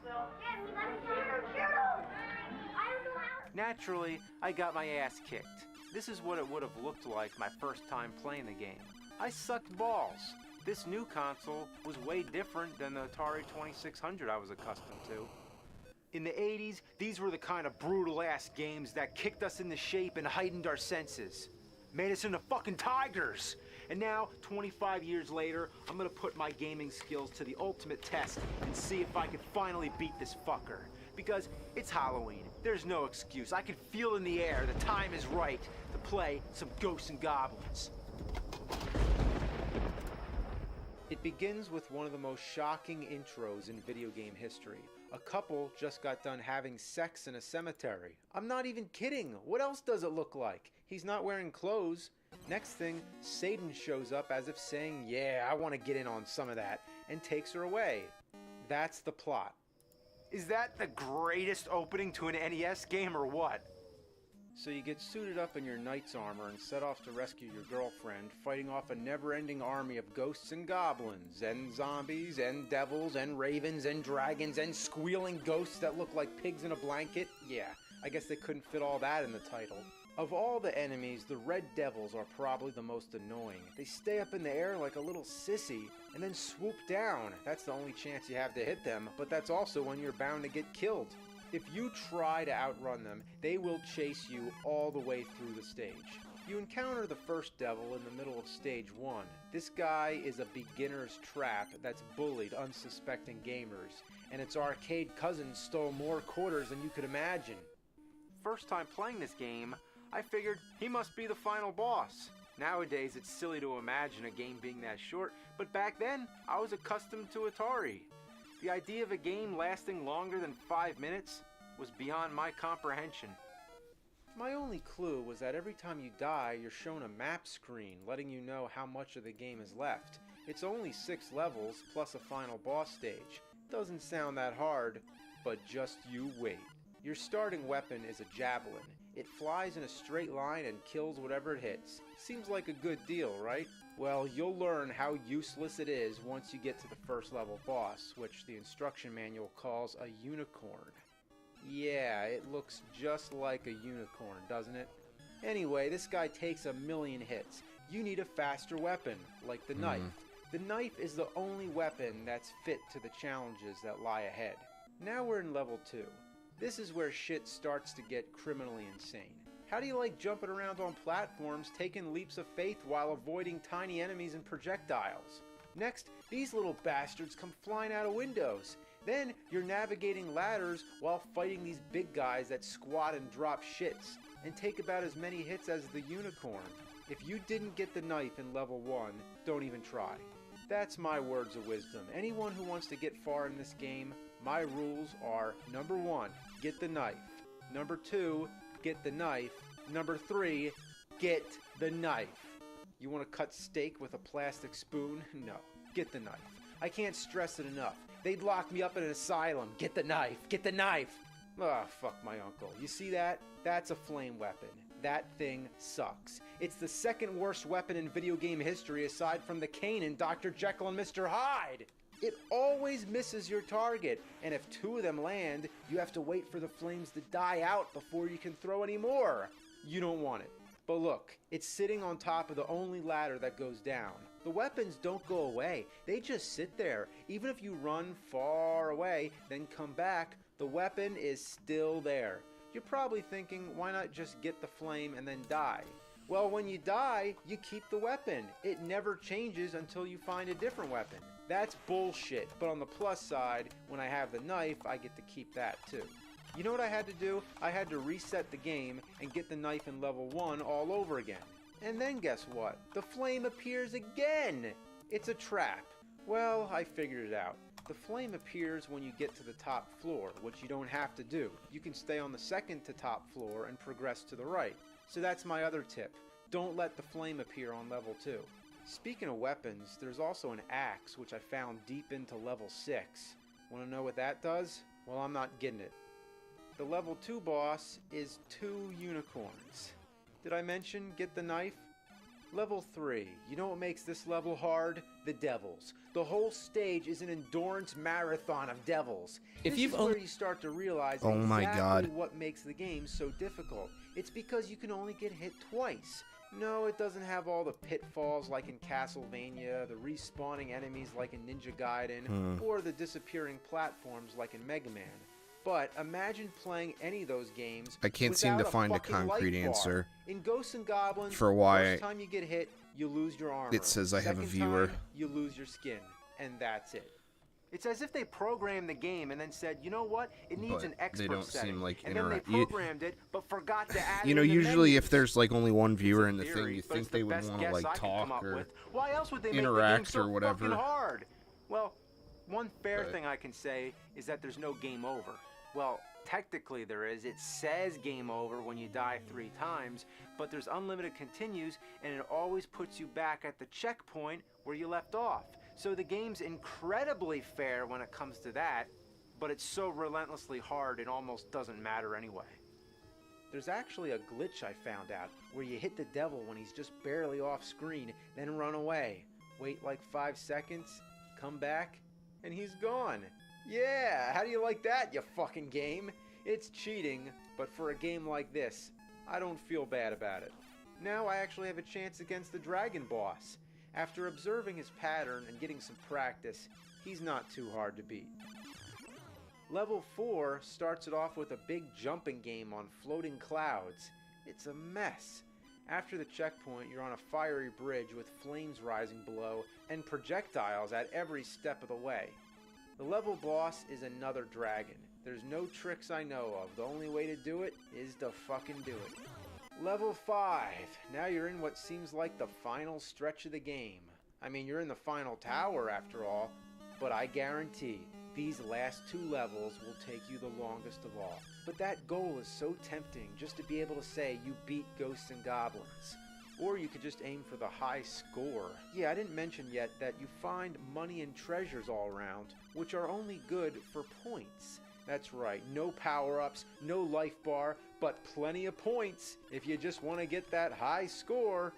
Naturally, I got my ass kicked. This is what it would have looked like my first time playing the game. I sucked balls. This new console was way different than the Atari 2600 I was accustomed to. In the 80s, these were the kind of brutal-ass games that kicked us into shape and heightened our senses. Made us into fucking tigers. And now, 25 years later, I'm gonna put my gaming skills to the ultimate test and see if I can finally beat this fucker. Because it's Halloween. There's no excuse. I can feel in the air the time is right to play some Ghosts and Goblins. It begins with one of the most shocking intros in video game history. A couple just got done having sex in a cemetery. I'm not even kidding. What else does it look like? He's not wearing clothes. Next thing, Satan shows up as if saying, yeah, I want to get in on some of that, and takes her away. That's the plot. Is that the greatest opening to an NES game or what? So you get suited up in your knight's armor and set off to rescue your girlfriend, fighting off a never-ending army of ghosts and goblins, and zombies, and devils, and ravens, and dragons, and squealing ghosts that look like pigs in a blanket. Yeah, I guess they couldn't fit all that in the title. Of all the enemies, the red devils are probably the most annoying. They stay up in the air like a little sissy, and then swoop down. That's the only chance you have to hit them, but that's also when you're bound to get killed. If you try to outrun them, they will chase you all the way through the stage. You encounter the first devil in the middle of stage 1. This guy is a beginner's trap that's bullied unsuspecting gamers, and its arcade cousin stole more quarters than you could imagine. First time playing this game, I figured he must be the final boss. Nowadays, it's silly to imagine a game being that short, but back then, I was accustomed to Atari. The idea of a game lasting longer than 5 minutes was beyond my comprehension. My only clue was that every time you die, you're shown a map screen letting you know how much of the game is left. It's only 6 levels plus a final boss stage. Doesn't sound that hard, but just you wait. Your starting weapon is a javelin. It flies in a straight line and kills whatever it hits. Seems like a good deal, right? Well, you'll learn how useless it is once you get to the first level boss, which the instruction manual calls a unicorn. Yeah, it looks just like a unicorn, doesn't it? Anyway, this guy takes a million hits. You need a faster weapon, like the knife. The knife is the only weapon that's fit to the challenges that lie ahead. Now we're in level 2. This is where shit starts to get criminally insane. How do you like jumping around on platforms, taking leaps of faith while avoiding tiny enemies and projectiles? Next, these little bastards come flying out of windows. Then you're navigating ladders while fighting these big guys that squat and drop shits, and take about as many hits as the unicorn. If you didn't get the knife in level 1, don't even try. That's my words of wisdom. Anyone who wants to get far in this game, my rules are: number 1, get the knife. Number 2, get the knife. Number 3, get the knife. You want to cut steak with a plastic spoon? No, get the knife. I can't stress it enough. They'd lock me up in an asylum. Get the knife. Get the knife. Ah, fuck my uncle. You see that? That's a flame weapon. That thing sucks. It's the second worst weapon in video game history aside from the cane in Dr. Jekyll and Mr. Hyde. It always misses your target, and if 2 of them land, you have to wait for the flames to die out before you can throw any more. You don't want it. But look, it's sitting on top of the only ladder that goes down. The weapons don't go away. They just sit there. Even if you run far away, then come back, the weapon is still there. You're probably thinking, why not just get the flame and then die? Well, when you die, you keep the weapon. It never changes until you find a different weapon. That's bullshit, but on the plus side, when I have the knife, I get to keep that too. You know what I had to do? I had to reset the game and get the knife in level 1 all over again. And then guess what? The flame appears again! It's a trap. Well, I figured it out. The flame appears when you get to the top floor, which you don't have to do. You can stay on the second to top floor and progress to the right. So that's my other tip. Don't let the flame appear on level 2. Speaking of weapons, there's also an axe, which I found deep into level 6. Want to know what that does? Well, I'm not getting it. The level 2 boss is 2 unicorns. Did I mention get the knife? Level 3. You know what makes this level hard? The devils. The whole stage is an endurance marathon of devils. If This you've is where you start to realize Oh my exactly God. what makes the game so difficult. It's because you can only get hit twice. No, it doesn't have all the pitfalls like in Castlevania, the respawning enemies like in Ninja Gaiden, or the disappearing platforms like in Mega Man. But imagine playing any of those games. I can't seem to without find a fucking life concrete bar. answer In Ghosts and Goblins, for why first time you get hit, you lose your armor. it says I have a Second viewer. time, you lose your skin, and that's it. It's as if they programmed the game and then said, you know what, it needs But an expert they don't setting. seem like and then they programmed it, but forgot to add You it know, in the usually menus. if there's like only one viewer in the Theory, thing, you but it's think they the would best want to guess like I can come talk up or with. Why else would they make the interact game so or whatever. fucking hard? Well, one fair But- thing I can say is that there's no game over. Well, technically there is. It says game over when you die 3 times, but there's unlimited continues, and it always puts you back at the checkpoint where you left off. So the game's incredibly fair when it comes to that, but it's so relentlessly hard it almost doesn't matter anyway. There's actually a glitch I found out where you hit the devil when he's just barely off screen, then run away. Wait like 5 seconds, come back, and he's gone. Yeah, how do you like that, you fucking game? It's cheating, but for a game like this, I don't feel bad about it. Now I actually have a chance against the dragon boss. After observing his pattern and getting some practice, he's not too hard to beat. Level 4 starts it off with a big jumping game on floating clouds. It's a mess. After the checkpoint, you're on a fiery bridge with flames rising below and projectiles at every step of the way. The level boss is another dragon. There's no tricks I know of. The only way to do it is to fucking do it. Level 5. Now you're in what seems like the final stretch of the game. I mean, you're in the final tower after all, but I guarantee these last 2 levels will take you the longest of all. But that goal is so tempting, just to be able to say you beat Ghosts and Goblins. Or you could just aim for the high score. Yeah, I didn't mention yet that you find money and treasures all around, which are only good for points. That's right, no power-ups, no life bar, but plenty of points if you just want to get that high score.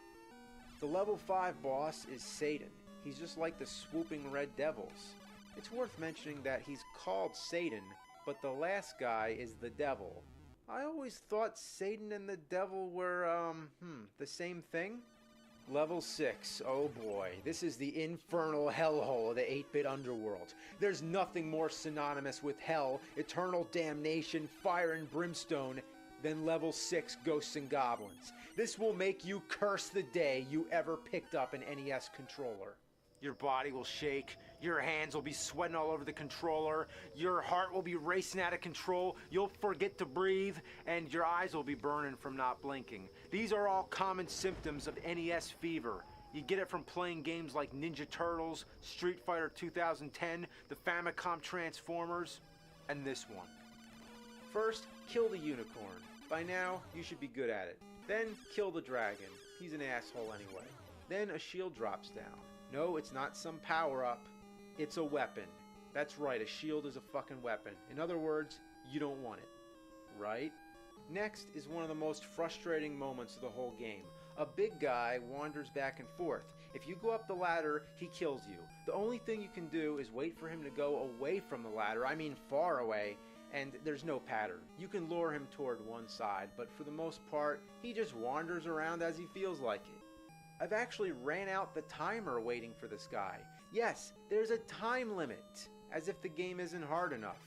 The level 5 boss is Satan. He's just like the swooping red devils. It's worth mentioning that he's called Satan, but the last guy is the devil. I always thought Satan and the devil were, the same thing? Level 6, oh boy, this is the infernal hellhole of the 8-bit underworld. There's nothing more synonymous with hell, eternal damnation, fire and brimstone than level 6 Ghosts and Goblins. This will make you curse the day you ever picked up an NES controller. Your body will shake, your hands will be sweating all over the controller, your heart will be racing out of control, you'll forget to breathe, and your eyes will be burning from not blinking. These are all common symptoms of NES fever. You get it from playing games like Ninja Turtles, Street Fighter 2010, the Famicom Transformers, and this one. First, kill the unicorn. By now, you should be good at it. Then, kill the dragon. He's an asshole anyway. Then a shield drops down. No, it's not some power-up. It's a weapon. That's right, a shield is a fucking weapon. In other words, you don't want it. Right? Next is one of the most frustrating moments of the whole game. A big guy wanders back and forth. If you go up the ladder, he kills you. The only thing you can do is wait for him to go away from the ladder, I mean far away, and there's no pattern. You can lure him toward one side, but for the most part, he just wanders around as he feels like it. I've actually ran out the timer waiting for this guy. Yes, there's a time limit, as if the game isn't hard enough.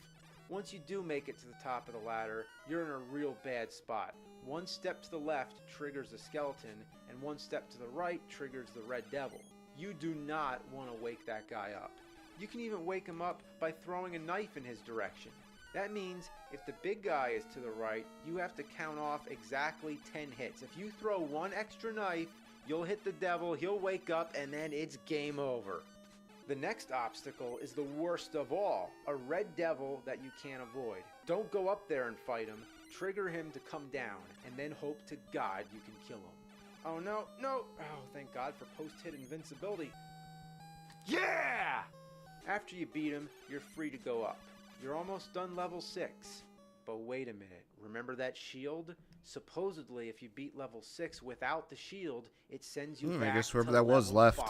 Once you do make it to the top of the ladder, you're in a real bad spot. One step to the left triggers a skeleton, and one step to the right triggers the red devil. You do not want to wake that guy up. You can even wake him up by throwing a knife in his direction. That means if the big guy is to the right, you have to count off exactly 10 hits. If you throw one extra knife, you'll hit the devil, he'll wake up, and then it's game over. The next obstacle is the worst of all, a red devil that you can't avoid. Don't go up there and fight him, trigger him to come down, and then hope to God you can kill him. Oh no, no! Oh, thank God for post-hit invincibility. Yeah! After you beat him, you're free to go up. You're almost done level 6. But wait a minute, remember that shield? Supposedly, if you beat level 6 without the shield, it sends you I back guess to wherever that was level left. 5.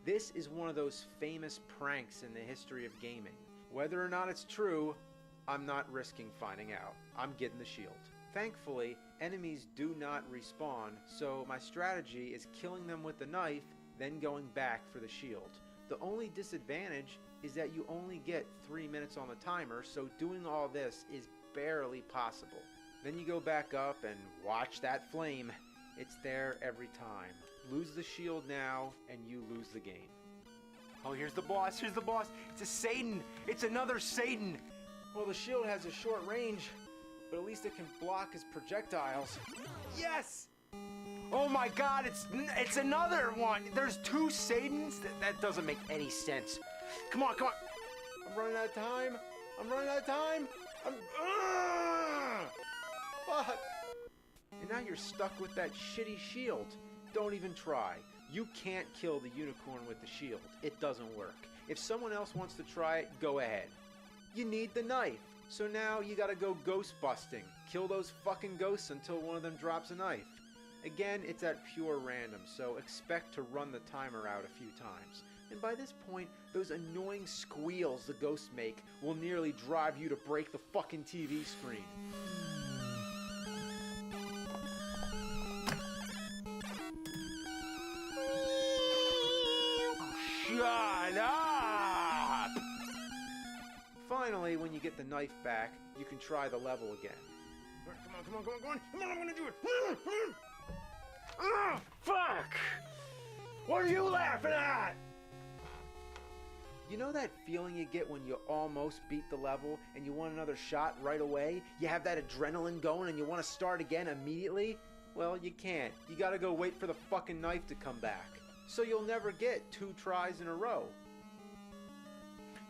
This is one of those famous pranks in the history of gaming. Whether or not it's true, I'm not risking finding out. I'm getting the shield. Thankfully, enemies do not respawn, so my strategy is killing them with the knife, then going back for the shield. The only disadvantage is that you only get 3 minutes on the timer, so doing all this is barely possible. Then you go back up and watch that flame. It's there every time. Lose the shield now, and you lose the game. Oh, here's the boss, here's the boss. It's a Satan. It's another Satan. Well, the shield has a short range, but at least it can block his projectiles. Yes! Oh my god, it's another one. There's 2 Satans? That doesn't make any sense. Come on, come on. I'm running out of time. I'm running out of time. Fuck. And now you're stuck with that shitty shield. Don't even try. You can't kill the unicorn with the shield. It doesn't work. If someone else wants to try it, go ahead. You need the knife. So now you gotta go ghost busting. Kill those fucking ghosts until one of them drops a knife. Again, it's at pure random, so expect to run the timer out a few times. And by this point, those annoying squeals the ghosts make will nearly drive you to break the fucking TV screen. Shut up! Finally, when you get the knife back, you can try the level again. Come on, I'm gonna do it! Fuck! What are you laughing at? You know that feeling you get when you almost beat the level and you want another shot right away? You have that adrenaline going and you want to start again immediately? Well, you can't. You gotta go wait for the fucking knife to come back. So you'll never get 2 tries in a row.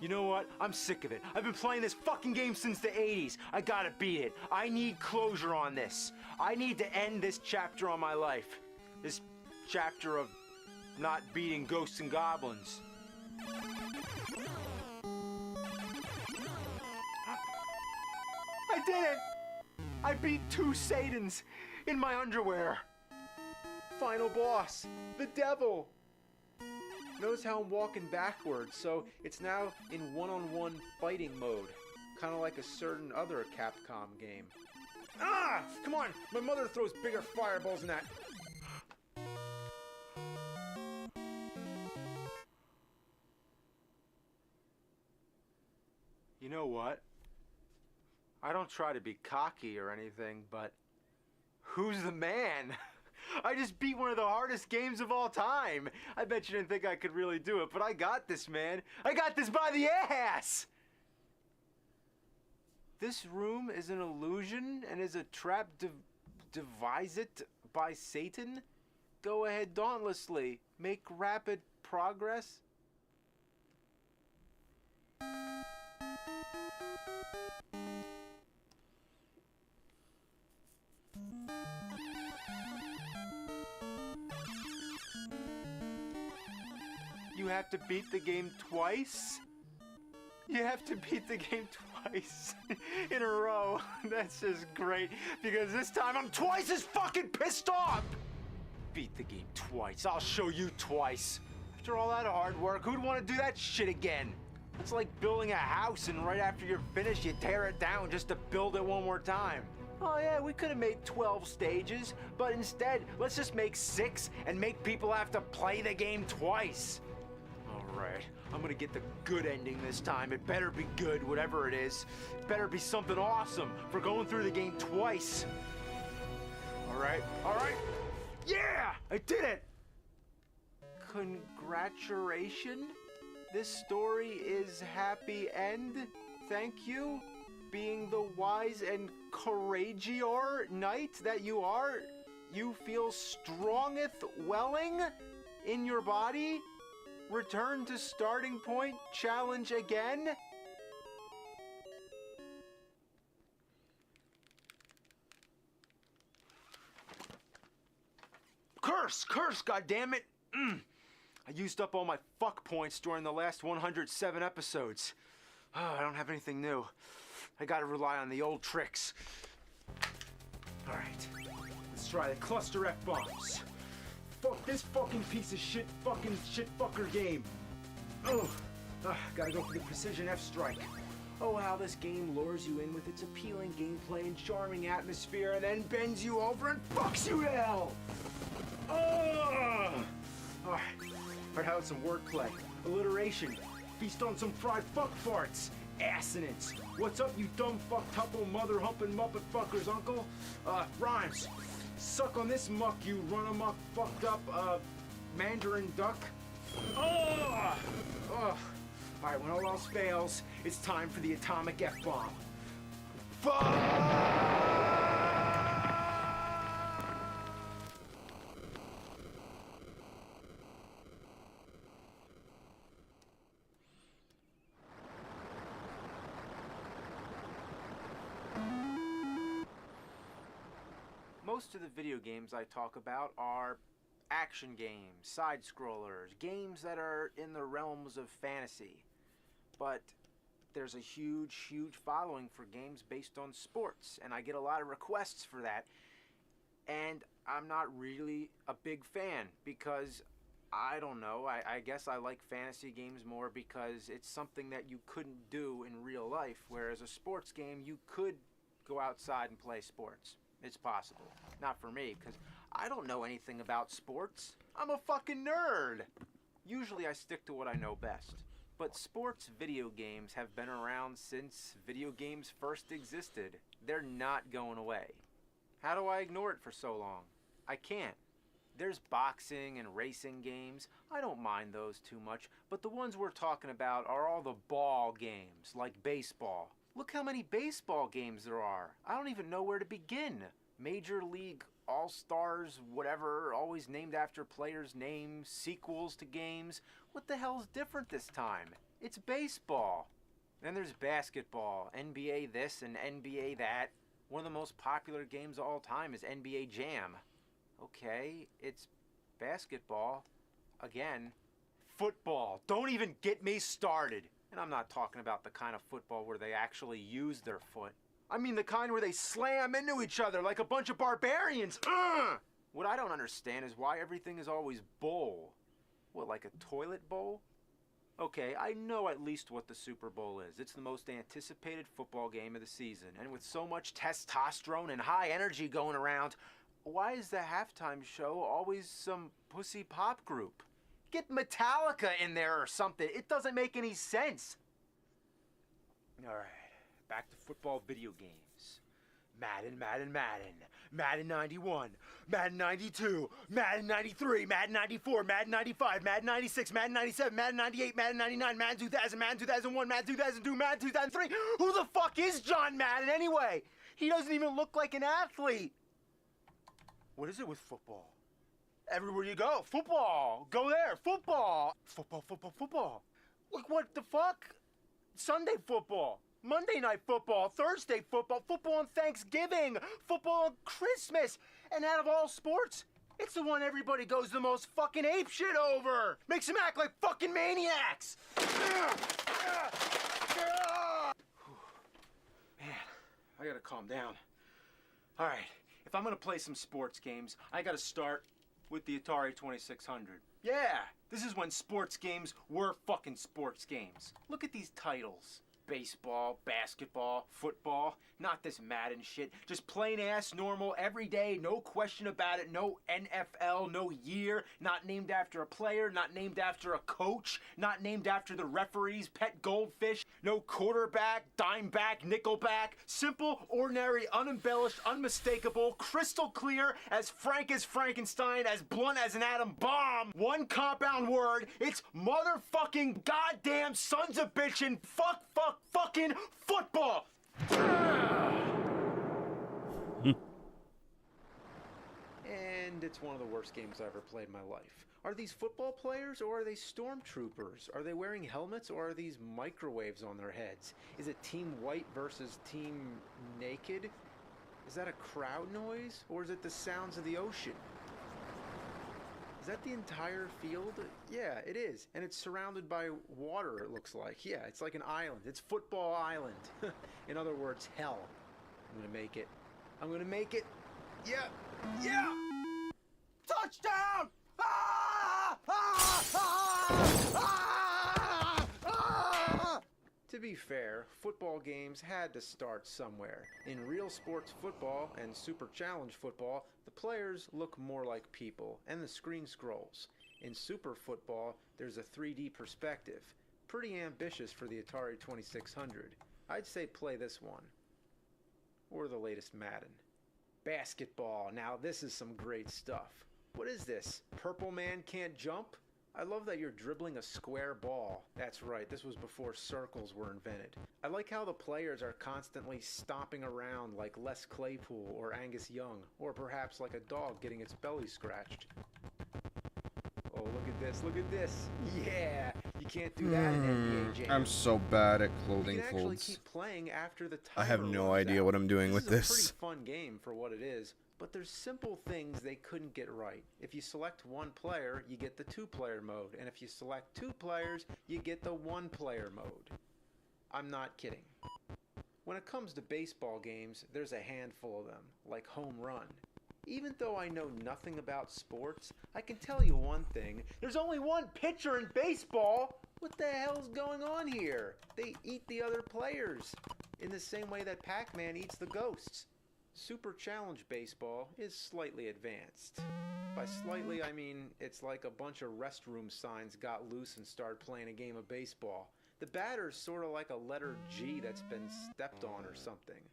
You know what? I'm sick of it. I've been playing this fucking game since the 80s. I gotta beat it. I need closure on this. I need to end this chapter on my life. This chapter of not beating ghosts and goblins. I did it! I beat 2 Satans in my underwear. Final boss, the devil. Notice how I'm walking backwards, so it's now in one-on-one fighting mode. Kind of like a certain other Capcom game. Ah! Come on! My mother throws bigger fireballs than that. You know what? I don't try to be cocky or anything, but who's the man? I just beat one of the hardest games of all time. I bet you didn't think I could really do it, but I got this, man. I got this by the ass! This room is an illusion and is a trap devised by Satan? Go ahead dauntlessly. Make rapid progress. You have to beat the game twice? You have to beat the game twice in a row. That's just great, because this time I'm twice as fucking pissed off! Beat the game twice. I'll show you twice. After all that hard work, who'd want to do that shit again? It's like building a house and right after you're finished, you tear it down just to build it one more time. Oh yeah, we could have made 12 stages, but instead, let's just make 6 and make people have to play the game twice. Alright, I'm gonna get the good ending this time. It better be good, whatever it is. It better be something awesome for going through the game twice. Alright, alright. Yeah! I did it! Congratulations. This story is happy end. Thank you. Being the wise and courageous knight that you are, you feel strongeth welling in your body. Return to starting point, challenge again. Curse, goddammit! I used up all my fuck points during the last 107 episodes. Oh, I don't have anything new. I gotta rely on the old tricks. Alright, let's try the cluster F bombs. Fuck this fucking piece of shit fucker game. Oh, gotta go for the precision F strike. Oh, how this game lures you in with its appealing gameplay and charming atmosphere and then bends you over and fucks you to hell. Oh! Alright, how about some wordplay, alliteration, feast on some fried fuck farts, assonance. What's up, you dumb fuck-tuple mother-humping muppet fuckers, uncle? Rhymes. Suck on this muck, you run-amok fucked up, mandarin duck. Oh! Oh! Alright, when all else fails, it's time for the atomic F-bomb. Most of the video games I talk about are action games, side-scrollers, games that are in the realms of fantasy. But there's a huge following for games based on sports, and I get a lot of requests for that. And I'm not really a big fan because, I don't know, I guess I like fantasy games more because it's something that you couldn't do in real life, whereas a sports game, you could go outside and play sports. It's possible. Not for me, because I don't know anything about sports. I'm a fucking nerd. Usually I stick to what I know best. But sports video games have been around since video games first existed. They're not going away. How do I ignore it for so long? I can't. There's boxing and racing games. I don't mind those too much, but the ones we're talking about are all the ball games, like baseball. Look how many baseball games there are. I don't even know where to begin. Major League All-Stars, whatever, always named after players' names, sequels to games. What the hell's different this time? It's baseball. Then there's basketball, NBA this and NBA that. One of the most popular games of all time is NBA Jam. Okay, it's basketball. Again. Football. Don't even get me started. And I'm not talking about the kind of football where they actually use their foot. I mean the kind where they slam into each other like a bunch of barbarians. What I don't understand is why everything is always bowl. What, like a toilet bowl? Okay, I know at least what the Super Bowl is. It's the most anticipated football game of the season. And with so much testosterone and high energy going around, why is the halftime show always some pussy pop group? Get Metallica in there or something. It doesn't make any sense. Alright, back to football video games. Madden. Madden 91, Madden 92, Madden 93, Madden 94, Madden 95, Madden 96, Madden 97, Madden 98, Madden 99, Madden 2000, Madden 2001, Madden 2002, Madden 2003. Who the fuck is John Madden anyway? He doesn't even look like an athlete. What is it with football? Everywhere you go, football. Go there, football. Football. Like what the fuck? Sunday football. Monday night football, Thursday football, football on Thanksgiving, football on Christmas, and out of all sports, it's the one everybody goes the most fucking apeshit over. Makes them act like fucking maniacs. Man, I gotta calm down. All right, if I'm gonna play some sports games, I gotta start with the Atari 2600. Yeah, this is when sports games were fucking sports games. Look at these titles. Baseball, basketball, football, not this Madden shit. Just plain ass, normal, everyday, no question about it, no NFL, no year, not named after a player, not named after a coach, not named after the referee's pet goldfish, no quarterback, dime back, nickelback. Simple, ordinary, unembellished, unmistakable, crystal clear, as frank as Frankenstein, as blunt as an atom bomb. One compound word, it's motherfucking goddamn sons of bitchin' fucking football! And it's one of the worst games I ever played in my life. Are these football players or are they stormtroopers? Are they wearing helmets or are these microwaves on their heads? Is it Team White versus Team Naked? Is that a crowd noise or is it the sounds of the ocean? Is that the entire field? Yeah, it is. And it's surrounded by water, it looks like. Yeah, it's like an island. It's Football Island. In other words, hell. I'm gonna make it. I'm gonna make it. Yeah. Yeah. Touchdown! To be fair, football games had to start somewhere. In real sports football and Super Challenge football, the players look more like people, and the screen scrolls. In Super Football, there's a 3D perspective. Pretty ambitious for the Atari 2600. I'd say play this one. Or the latest Madden. Basketball. Now this is some great stuff. What is this? Purple Man can't jump? I love that you're dribbling a square ball. That's right, this was before circles were invented. I like how the players are constantly stomping around like Les Claypool or Angus Young, or perhaps like a dog getting its belly scratched. Oh, look at this, look at this. Yeah, you can't do that in NBA Jam. I'm so bad at clothing You can actually folds. keep playing after the timer I have no runs idea out. what I'm doing with This this. is a pretty fun game for what it is, but there's simple things they couldn't get right. If you select one player, you get the two-player mode, and if you select two players, you get the one-player mode. I'm not kidding. When it comes to baseball games, there's a handful of them, like Home Run. Even though I know nothing about sports, I can tell you one thing. There's only one pitcher in baseball! What the hell's going on here? They eat the other players, in the same way that Pac-Man eats the ghosts. Super Challenge Baseball is slightly advanced. By slightly, I mean it's like a bunch of restroom signs got loose and started playing a game of baseball. The batter's sort of like a letter G that's been stepped on or something.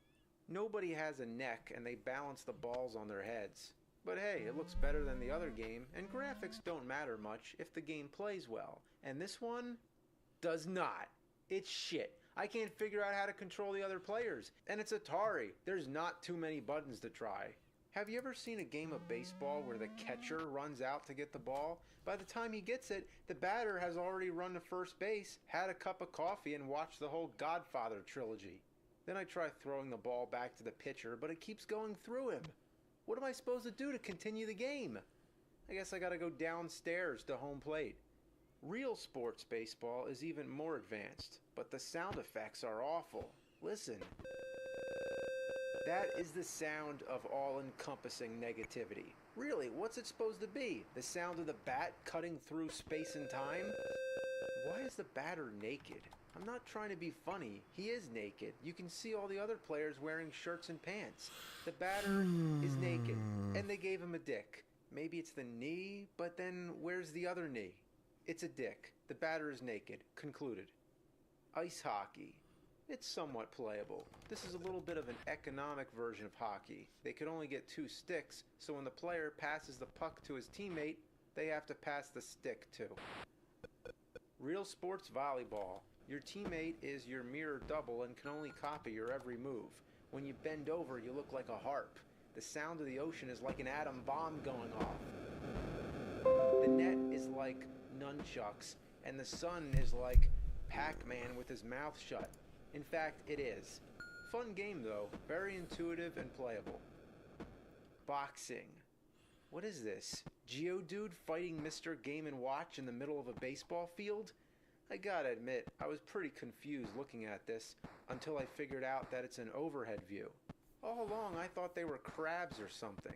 Nobody has a neck and they balance the balls on their heads. But hey, it looks better than the other game, and graphics don't matter much if the game plays well. And this one does not. It's shit. I can't figure out how to control the other players. And it's Atari. There's not too many buttons to try. Have you ever seen a game of baseball where the catcher runs out to get the ball? By the time he gets it, the batter has already run to first base, had a cup of coffee, and watched the whole Godfather trilogy. Then I try throwing the ball back to the pitcher, but it keeps going through him. What am I supposed to do to continue the game? I guess I gotta go downstairs to home plate. Real sports baseball is even more advanced, but the sound effects are awful. Listen. That is the sound of all-encompassing negativity. Really, what's it supposed to be? The sound of the bat cutting through space and time? Why is the batter naked? I'm not trying to be funny. He is naked. You can see all the other players wearing shirts and pants. The batter is naked, and they gave him a dick. Maybe it's the knee, but then where's the other knee? It's a dick. The batter is naked. Concluded. Ice hockey. It's somewhat playable. This is a little bit of an economic version of hockey. They could only get 2 sticks, so when the player passes the puck to his teammate, they have to pass the stick too. Real sports volleyball. Your teammate is your mirror double and can only copy your every move. When you bend over, you look like a harp. The sound of the ocean is like an atom bomb going off. The net is like nunchucks, and the sun is like Pac-Man with his mouth shut. In fact, it is. Fun game though, very intuitive and playable. Boxing. What is this? Geodude fighting Mr. Game & Watch in the middle of a baseball field? I gotta admit, I was pretty confused looking at this until I figured out that it's an overhead view. All along I thought they were crabs or something.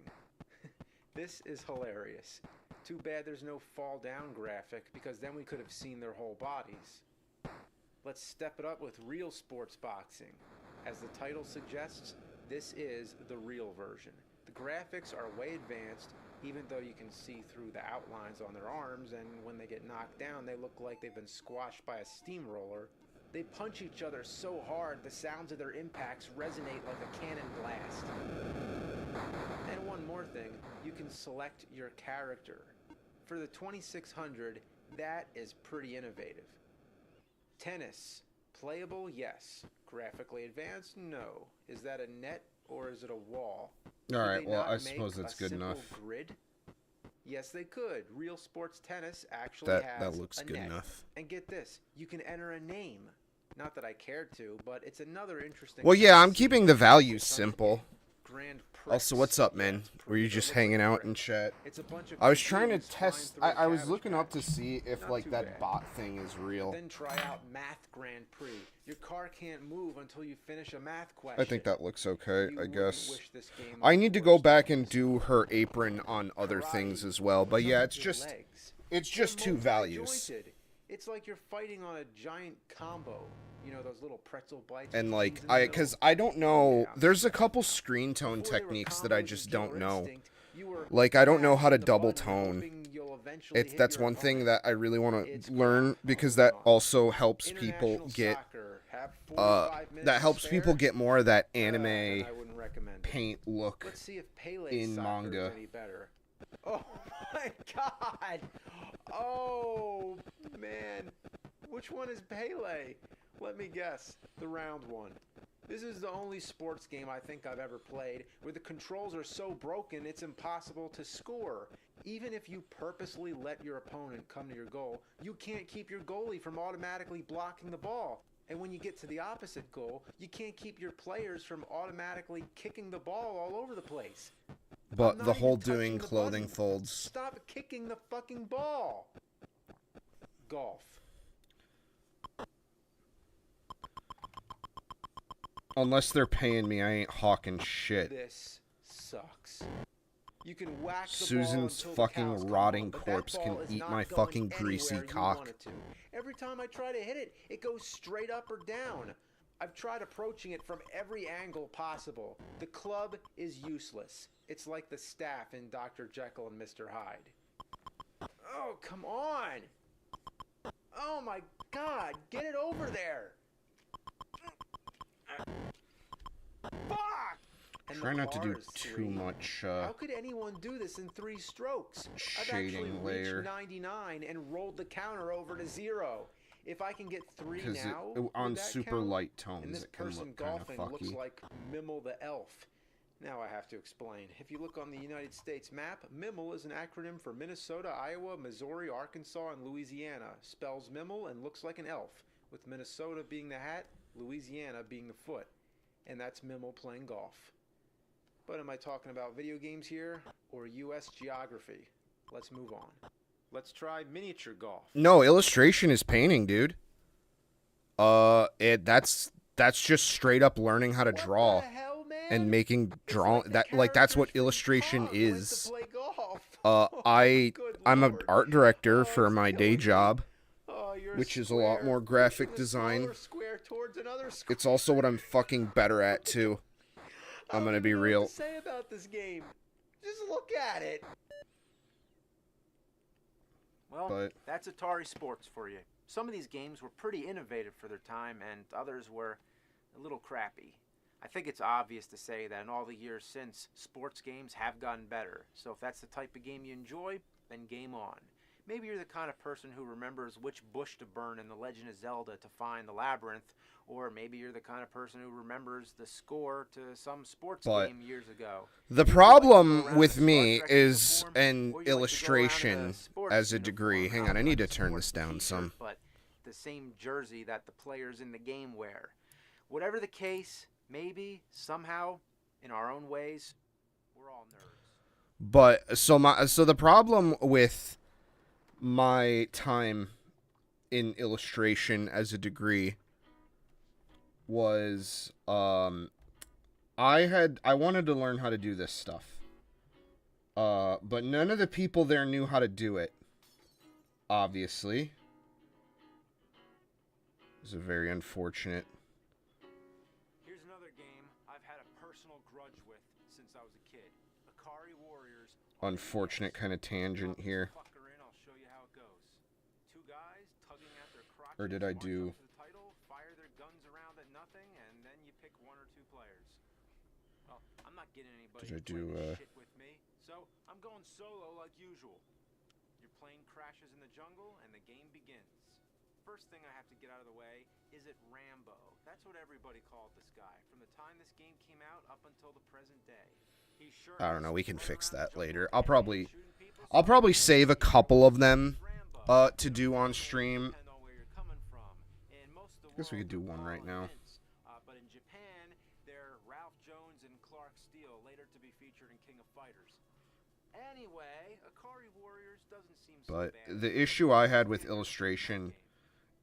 This is hilarious. Too bad there's no fall down graphic, because then we could have seen their whole bodies. Let's step it up with real sports boxing. As the title suggests, this is the real version. The graphics are way advanced, even though you can see through the outlines on their arms, and when they get knocked down, they look like they've been squashed by a steamroller. They punch each other so hard, the sounds of their impacts resonate like a cannon blast. And one more thing, you can select your character. For the 2600, that is pretty innovative. Tennis. Playable, yes. Graphically advanced, no. Is that a net or is it a wall? Alright, well, I suppose that's good enough. Grid? Yes, they could. Real sports tennis actually has That looks a good net. enough. And get this, you can enter a name. Not that I cared to, but it's another interesting... Well, yeah, I'm keeping the values simple. Grand Prix. Also, what's up, man? Were you just hanging out in chat? It's a bunch of I was trying to computers flying test. through a I was cabbage looking up to patch. see if Not like too that bad. bot thing is real. Then try out Math Grand Prix. Your car can't move until you finish a math question. I think that looks okay. You I wouldn't guess. wish this game I on need to the go worst back days. and do her apron on other things as well. But yeah, it's Your just legs. it's They're just two values. multi-jointed. It's like you're fighting on a giant combo. You know those little pretzel bites. And with like cheese in the middle? cause I don't know. Yeah. There's a couple screen tone Before they were techniques that I combos just and don't killer know. instinct, you were Like I don't know how to mashing the double button, tone. hoping you'll eventually hit That's your one thing opponent. that I really want It's to learn crap. because that Hold on. also helps people International get soccer, have 45 minutes that to helps spare? people get more of that Then anime I wouldn't recommend it. paint look. Let's see if Pele's in soccer manga. is any better. Oh my god! Oh man, which one is Pele? Let me guess. The round one. This is the only sports game I think I've ever played where the controls are so broken it's impossible to score. Even if you purposely let your opponent come to your goal, you can't keep your goalie from automatically blocking the ball. And when you get to the opposite goal, you can't keep your players from automatically kicking the ball all over the place. I'm But not the even whole touching doing the clothing button. folds. Stop kicking the fucking ball. Golf. Unless they're paying me, I ain't hawking shit. This sucks. You can whack the Susan's ball until the fucking cows come rotting home, but that corpse can ball is eat not my going fucking greasy anywhere you cock. want it to. Every time I try to hit it, it goes straight up or down. I've tried approaching it from every angle possible. The club is useless. It's like the staff in Dr. Jekyll and Mr. Hyde. Oh, come on! Oh my god, get it over there! Fuck! And Try the not to do par is too 3. much How could anyone do this in 3 strokes? I've actually shading reached layer. 99 and rolled the counter over to 0. If I can get 3 Because now, on would that super count? light And tones, this it can person look kind of golfing looks fucky. like Mimmel the elf. Now I have to explain. If you look on the United States map, Mimmel is an acronym for Minnesota, Iowa, Missouri, Arkansas, and Louisiana. Spells Mimmel and looks like an elf, with Minnesota being the hat, Louisiana being the foot. And that's Mimmel playing golf. But am I talking about video games here or U.S. geography? Let's move on. Let's try miniature golf. No, illustration is painting, dude. That's just straight up learning how to draw What the hell, man? and making It's draw the that like that's what characters from illustration Pong went to is. play golf. Good I'm an lord. art director Oh, for it's my day killing me. job, Oh, you're which is a lot square. more graphic Pushing a design. smaller square towards another square. It's also what I'm fucking better at too. I'm gonna be I don't even know real. what to say about this game. Just look at it. Well, But- that's Atari Sports for you. Some of these games were pretty innovative for their time, and others were a little crappy. I think it's obvious to say that in all the years since, sports games have gotten better. So if that's the type of game you enjoy, then game on. Maybe you're the kind of person who remembers which bush to burn in The Legend of Zelda to find the labyrinth, or maybe you're the kind of person who remembers the score to some sports But game years ago. The Maybe you like to go problem around with in a me Star Trek is uniform, an or you like to go around in a illustration sports as a uniform. degree. Hang Not on, I need like to a turn this sports down t-shirt, some. But the same jersey that the players in the game wear. Whatever the case, maybe, somehow, in our own ways, we're all nerds. But so the problem with my time in illustration as a degree was I wanted to learn how to do this stuff. But none of the people there knew how to do it. Obviously. It was a very unfortunate. Here's another game I've had a personal grudge with since I was a kid. Akari Warriors. Unfortunate kind of tangent here. Fucker in, I'll show you how it goes. 2 guys tugging at their crotches. Or did I march do- up to the title, fire their guns around at nothing, and then you pick 1 or 2 players. Well, I'm not getting anybody Did I to play do, this shit with me, so I'm going solo like usual. Your plane crashes in the jungle, and the game begins. First thing I have to get out of the way, is it Rambo? That's what everybody called this guy, from the time this game came out up until the present day. He sure I don't know, we has can run fix around the that jungle later. with I'll everything, probably shooting people, I'll probably save a couple of them Rambo. to do on stream. Depend on where you're coming from. In most of the Guess we world, could do they're one right Carl and now. Vince. But in Japan, they're Ralph Jones and Clark Steele. king of fighters. Anyway, Akari Warriors doesn't seem so But bad. the issue I had with illustration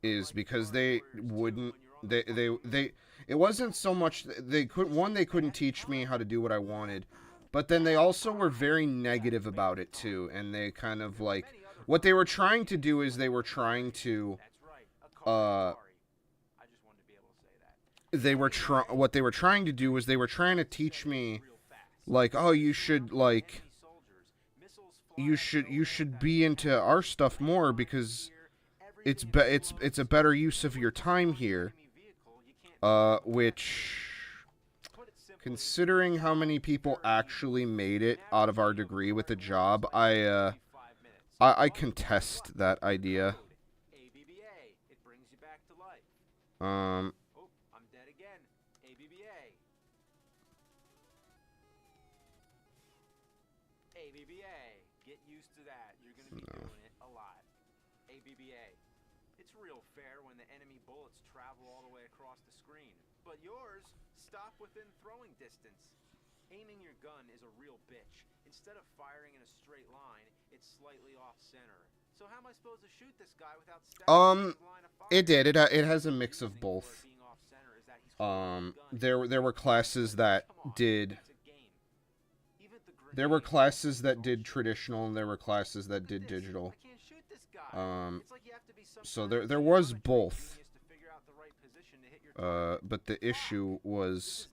is because they wouldn't, it wasn't so much, they couldn't teach me how to do what I wanted, but then they also were very negative about it too, and they kind of like, what they were trying to do is they were trying to, what they were trying to do was they were trying to teach me, like, oh, you should, like, you should be into our stuff more because it's a better use of your time here, which, considering how many people actually made it out of our degree with a job, I contest that idea. It's real fair when the enemy bullets travel all the way across the screen. But yours stop within throwing distance. Aiming your gun is a real bitch. Instead of firing in a straight line, it's slightly off center. So how am I supposed to shoot this guy without stacking his line of fire? It has a mix of both. There were classes that did traditional and there were classes that did digital. So there was both. But the issue was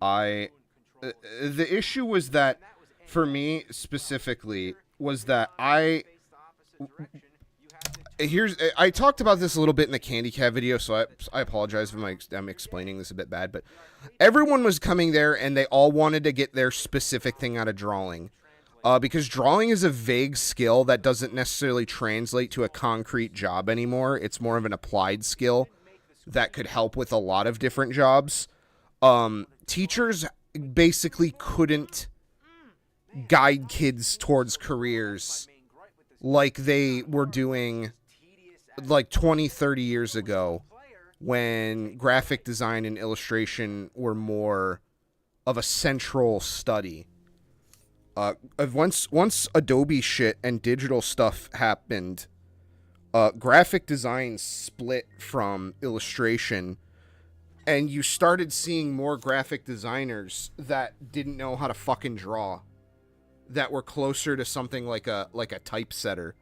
the issue was that for me specifically was that I talked about this a little bit in the Candy Cat video, so I apologize if I'm explaining this a bit bad, but everyone was coming there and they all wanted to get their specific thing out of drawing. Because drawing is a vague skill that doesn't necessarily translate to a concrete job anymore. It's more of an applied skill that could help with a lot of different jobs. Teachers basically couldn't guide kids towards careers like they were doing like 20, 30 years ago when graphic design and illustration were more of a central study. Once Adobe shit and digital stuff happened, graphic design split from illustration, and you started seeing more graphic designers that didn't know how to fucking draw, that were closer to something like a typesetter.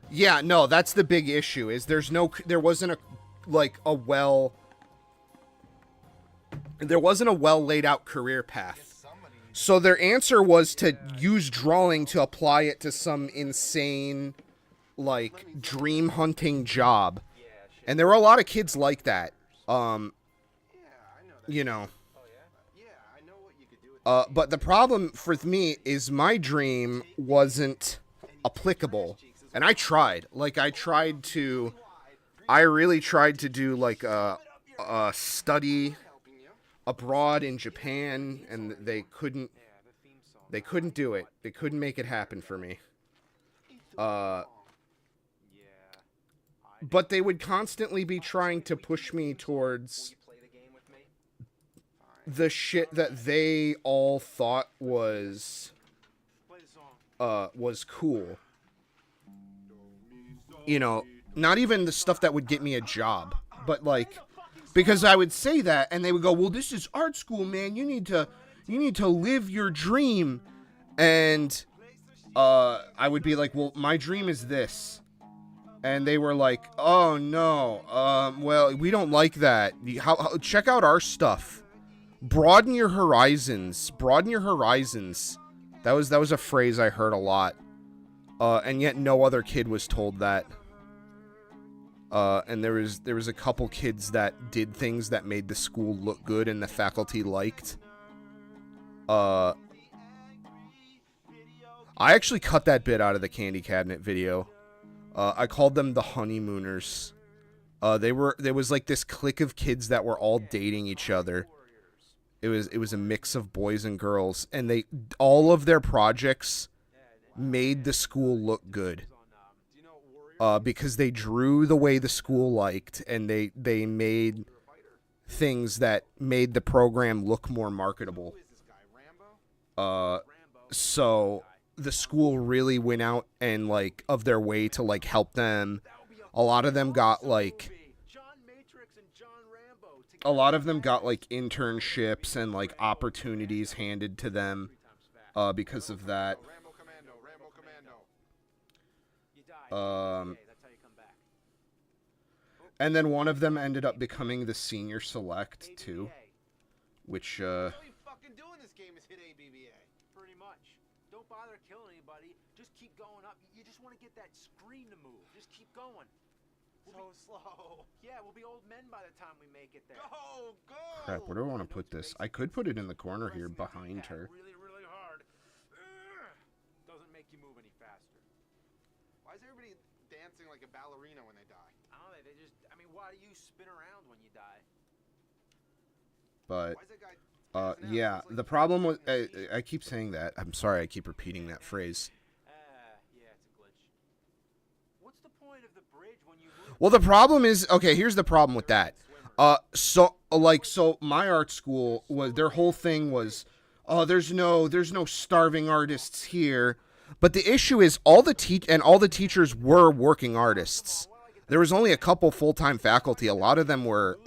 Yeah, no, that's the big issue, is there wasn't a well laid out career path. So their answer was to use drawing to apply it to some insane, like, dream hunting job. And there were a lot of kids like that. You know. But the problem for me is my dream wasn't applicable. And I tried. Like, I really tried to do, like, a study abroad in Japan, and they couldn't do it. They couldn't make it happen for me. But they would constantly be trying to push me towards the shit that they all thought was cool. You know, not even the stuff that would get me a job, but like, because I would say that and they would go, well, this is art school, man. You need to live your dream. And I would be like, well, my dream is this. And they were like, oh no, well, we don't like that. Check out our stuff. Broaden your horizons. Broaden your horizons. That was a phrase I heard a lot. And yet no other kid was told that. And there was a couple kids that did things that made the school look good and the faculty liked. I actually cut that bit out of the Candy Cabinet video. I called them the honeymooners. There was like this clique of kids that were all dating each other. It was a mix of boys and girls, and all of their projects made the school look good. because they drew the way the school liked, and they made things that made the program look more marketable. So the school really went out and like of their way to like help them. A lot of them got like internships and like opportunities handed to them because of that. And then one of them ended up becoming the senior select too, which All you fucking do in this game is hit ABBA. Pretty much. Don't bother killing anybody. Just keep going up. You just want to get that screen to move. Just keep going. So slow. Yeah, we'll be old men by the time we make it there. Go, go. crap. Where do I want to put this? I could put it in the corner here behind her. Really, really hard. Doesn't make you move any faster. Why is everybody dancing like a ballerina when they die? I don't know. They just. I mean, why do you spin around when you die? But Why is that guy dancing out? yeah, It's like the problem with I keep saying that. I'm sorry, I keep repeating that phrase. Yeah, it's a glitch. What's the point of the bridge when you move? Well, the problem is, okay, here's the problem with that. So my art school was, their whole thing was, oh, there's no starving artists here. But the issue is all the teachers were working artists. There was only a couple full-time faculty. A lot of them were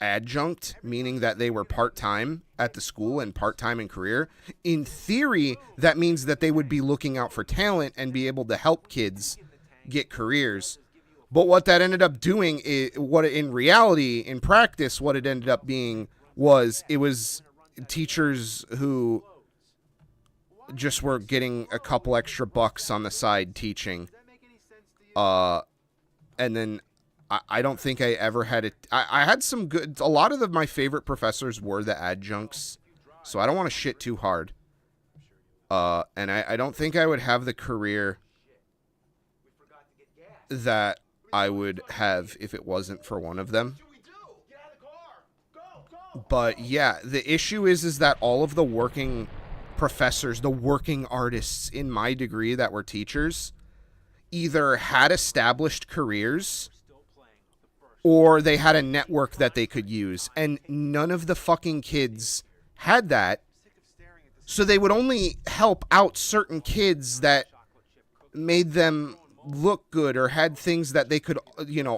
adjunct, meaning that they were part-time at the school and part-time in career. In theory, that means that they would be looking out for talent and be able to help kids get careers. But what that ended up doing is, what in reality, in practice, what it ended up being was, it was teachers who just were getting a couple extra bucks on the side teaching. And then I don't think I ever had it. I had some good, a lot of my favorite professors were the adjuncts, so I don't want to shit too hard. And I don't think I would have the career that I would have if it wasn't for one of them. But yeah, the issue is that all of the working professors, the working artists in my degree that were teachers, either had established careers or they had a network that they could use, and none of the fucking kids had that. So they would only help out certain kids that made them look good or had things that they could,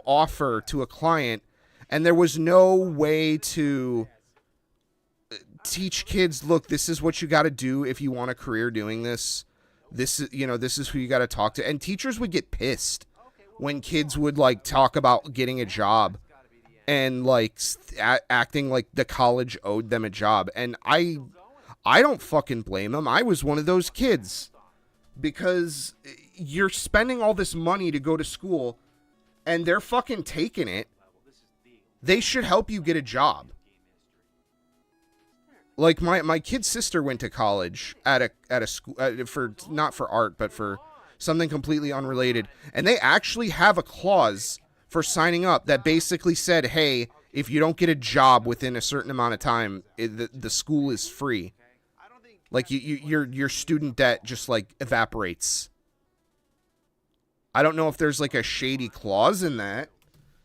offer to a client. And there was no way to teach kids, look, this is what you got to do if you want a career doing this. This is who you got to talk to. And teachers would get pissed when kids would like talk about getting a job and like acting like the college owed them a job. And I don't fucking blame them. I was one of those kids, because you're spending all this money to go to school and they're fucking taking it. They should help you get a job. Like my kid's sister went to college at a school for, not for art, but for something completely unrelated. And they actually have a clause for signing up that basically said, hey, if you don't get a job within a certain amount of time, the school is free. Like your student debt just like evaporates. I don't know if there's like a shady clause in that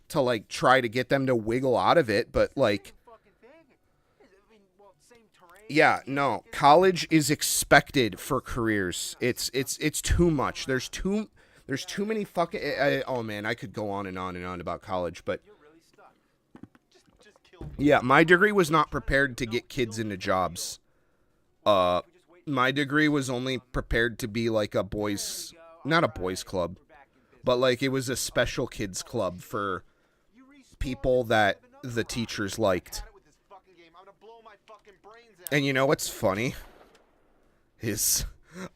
to like try to get them to wiggle out of it, but like, yeah, no, college is expected for careers. It's too much. There's too many fucking, oh man, I could go on and on and on about college, but yeah, my degree was not prepared to get kids into jobs. My degree was only prepared to be like not a boys club, but like it was a special kids club for people that the teachers liked. And you know what's funny is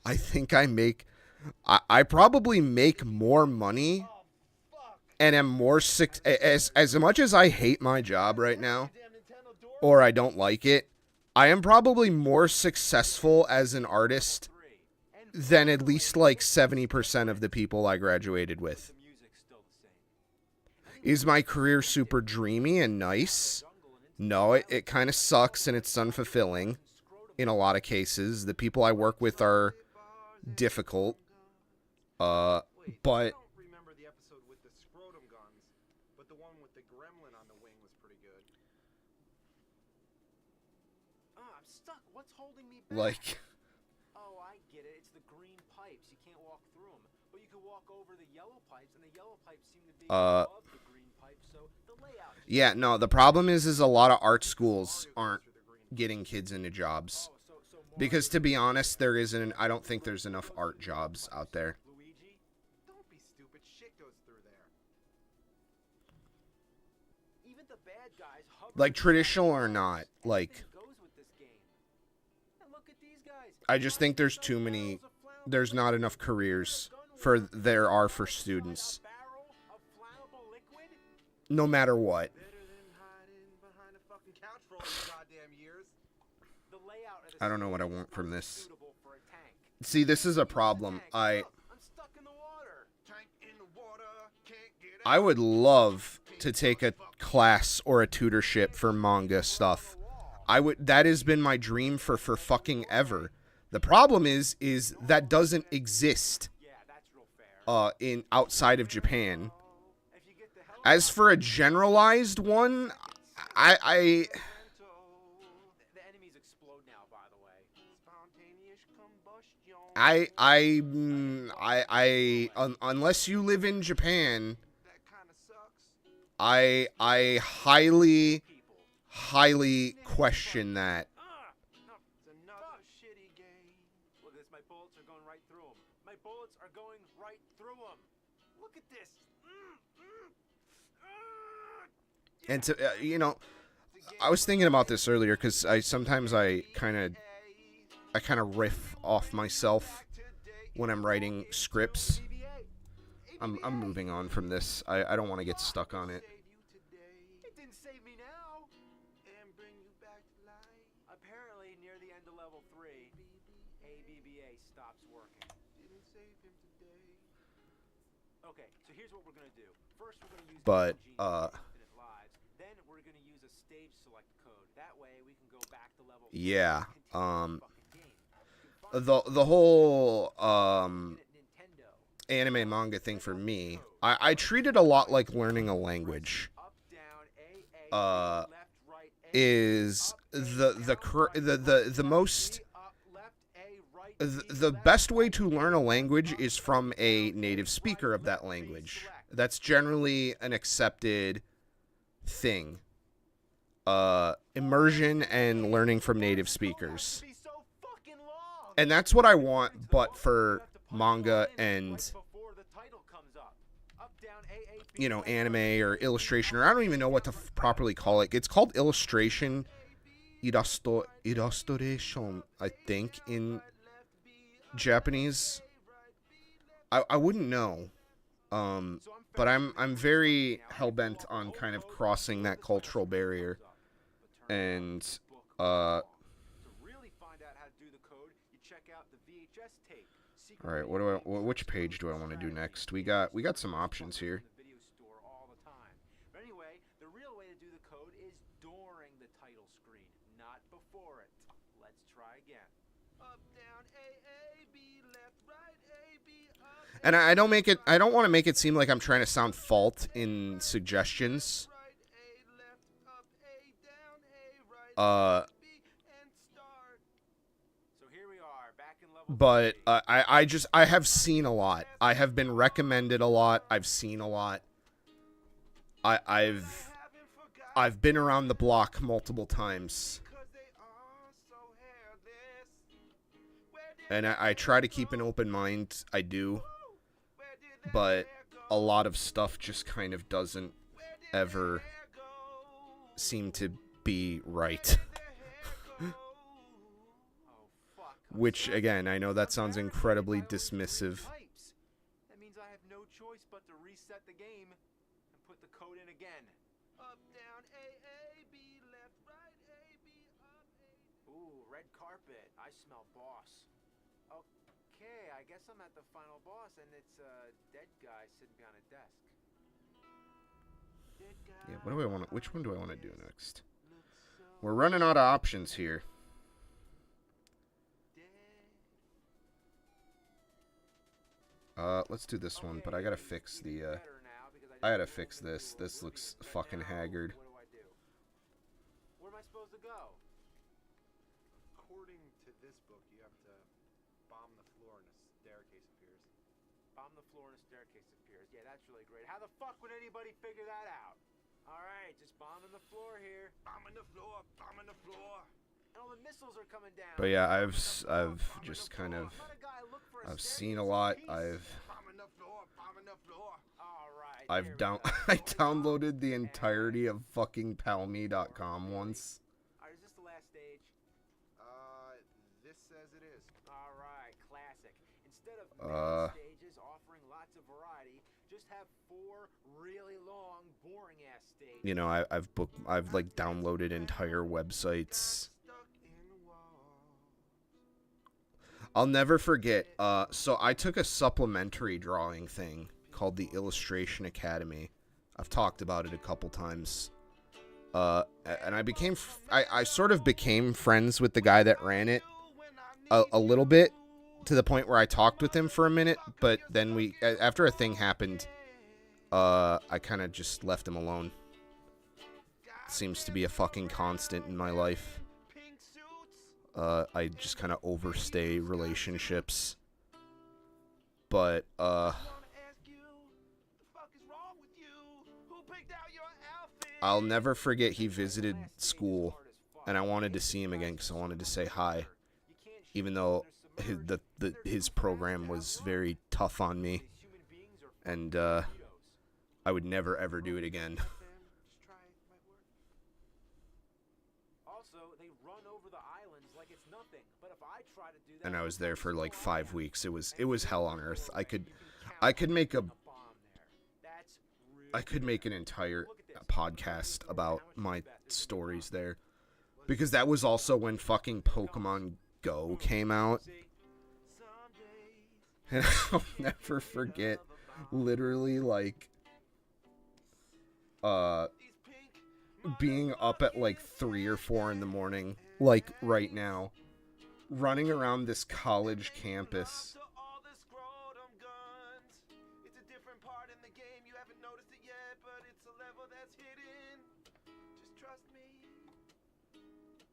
I think I probably make more money and am more as much as I hate my job right now, or I don't like it, I am probably more successful as an artist than at least like 70% of the people I graduated with. Is my career super dreamy and nice? No, it kind of sucks and it's unfulfilling in a lot of cases. The people I work with are difficult. Wait, But I don't remember the episode with the scrotum guns, but the one with the gremlin on the wing was pretty good. I'm stuck. What's holding me back? like, Oh, I get it. It's the green pipes. You can't walk through them. But you can walk over the yellow pipes, and the yellow pipes seem to be above the green pipes, so the layout... yeah, no, the problem is a lot of art schools aren't getting kids into jobs. Because to be honest, there isn't, I don't think there's enough art jobs out there. Luigi, don't be stupid. Shit goes through there. Even the bad guys hover Like, traditional or not, like, Anything goes with this game. And look at these guys. I just think there's too many, there's not enough careers for there are for students. Barrel of flammable liquid? No matter what. Better than hiding behind a fucking couch for all these goddamn years. The layout of the I don't know what I stage want is from not this. suitable for a tank. See, this is a problem. Look, I'm stuck in the water. Tank in the water, can't get I would love to take a class or a tutorship for manga stuff. That has been my dream for fucking ever. The problem is that doesn't exist Yeah, that's real fair. in outside of Japan. If you get the hell As for a generalized one, I the enemies explode now, by the way. spontaneous combustion. unless you live in Japan, That kind of sucks. I highly question that. It's another shitty game. Look at this, my bullets are going right through them. My bullets are going right through them. Look at this. And to you know, I was thinking about this earlier because sometimes I kind of riff off myself when I'm writing scripts. I'm moving on from this. I don't want to get stuck on it. It didn't save me now. And bring you back to life. Apparently, near the end of level 3, ABBA stops working. Didn't save him today. Okay, so here's what we're gonna do. First, we're gonna use But, infinite lives. Then we're gonna use a stage select code. That way, we can go back to level 4 Yeah, and continue the fucking game. the whole Nintendo. anime manga thing for me, I treat it a lot like learning a language. Up, down, A, left, right, A, Is up, A, the down, most B, up, left, A, right, the B, left, best way to learn a language is from a native speaker of that language. That's generally an accepted thing. Immersion and learning from native speakers. be so fucking long. And that's what I want, but for manga and, Before the title comes up. Up, down, A, B, you know, left, anime right, or illustration, or I don't even know what to properly call it. It's called illustration, illustration, I think, in Japanese. I wouldn't know. But I'm very hell-bent on kind of crossing that cultural barrier. And, To really find out how to do the code, you check out the VHS tape. alright, which page do I want to do next? We got some options here. The video store all the time. But anyway, the real way to do the code is during the title screen, not before it. Let's try again. Up, down, A, B, left, right, A, B, up, And I don't want to make it seem like I'm trying to sound fault in suggestions. right, A, left, up, A, down, A, right, B, and start. So here we are, back in level But 3. I have seen a lot. I have been recommended a lot. I've seen a lot. I've Haven't forgot I've been around the block multiple times, because they are so hairless. Where did and I try to keep an open mind. I do, where did that but hair a go? lot of stuff just kind of doesn't Where did ever that hair go? seem to be right. Their hair go? Oh, fuck. Which, again, I know that sounds incredibly dismissive. Pipes. That means I have no choice but to reset the game and put the code in again. Up, down, A, B, left, right, A, B, up, A. Ooh, red carpet. I smell boss. Okay, I guess I'm at the final boss, and it's a dead guy sitting behind a desk. Dead guy Yeah, what do I want? Which one do I want to do next? looks so We're running out of options here. dead. Let's do this one, but I gotta fix the, I gotta fix this. This looks fucking haggard. What do? Where am I supposed to go? According to this book, you have to bomb the floor and a staircase appears. Bomb the floor and a staircase appears. Yeah, that's really great. How the fuck would anybody figure that out? Alright, just bombing the floor here. Bombing the floor, bombing the floor. And all the missiles are coming down. But yeah, I've just kind of, I've seen a lot. Bombing the floor, bombing the floor. Alright. I downloaded the entirety of fucking palme.com once. Alright, is this the last stage? This says it is. Alright, classic. Instead of many stages offering lots of variety, just have 4 really long, boring ass stages. You know, I've like downloaded entire websites. Stuck in walls. I'll never forget. So I took a supplementary drawing thing called the Illustration Academy. I've talked about it a couple times. And I sort of became friends with the guy that ran it a little bit, to the point where I talked with him for a minute, but then after a thing happened, I kind of just left him alone. Seems to be a fucking constant in my life. Pink suits. I just kind of overstay relationships. But, Wanna ask you, the fuck is wrong with you? Who picked out your outfit? I'll never forget he visited school, and I wanted to see him again because I wanted to say hi, even though his program was very tough on me, and I would never ever do it again. Just try it, might work. Also, they run over the islands like it's nothing. But if I try to do that, And I was there for like 5 weeks. It was hell on earth. I could make bomb there. That's really an entire podcast about my stories there, because that was also when fucking Pokemon Go came out. And I'll never forget, literally, like, being up at like 3 or 4 in the morning, like right now, running around this college campus. To all the scrotum guns. It's a different part in the game. You haven't noticed it yet, but it's a level that's hidden. Just trust me.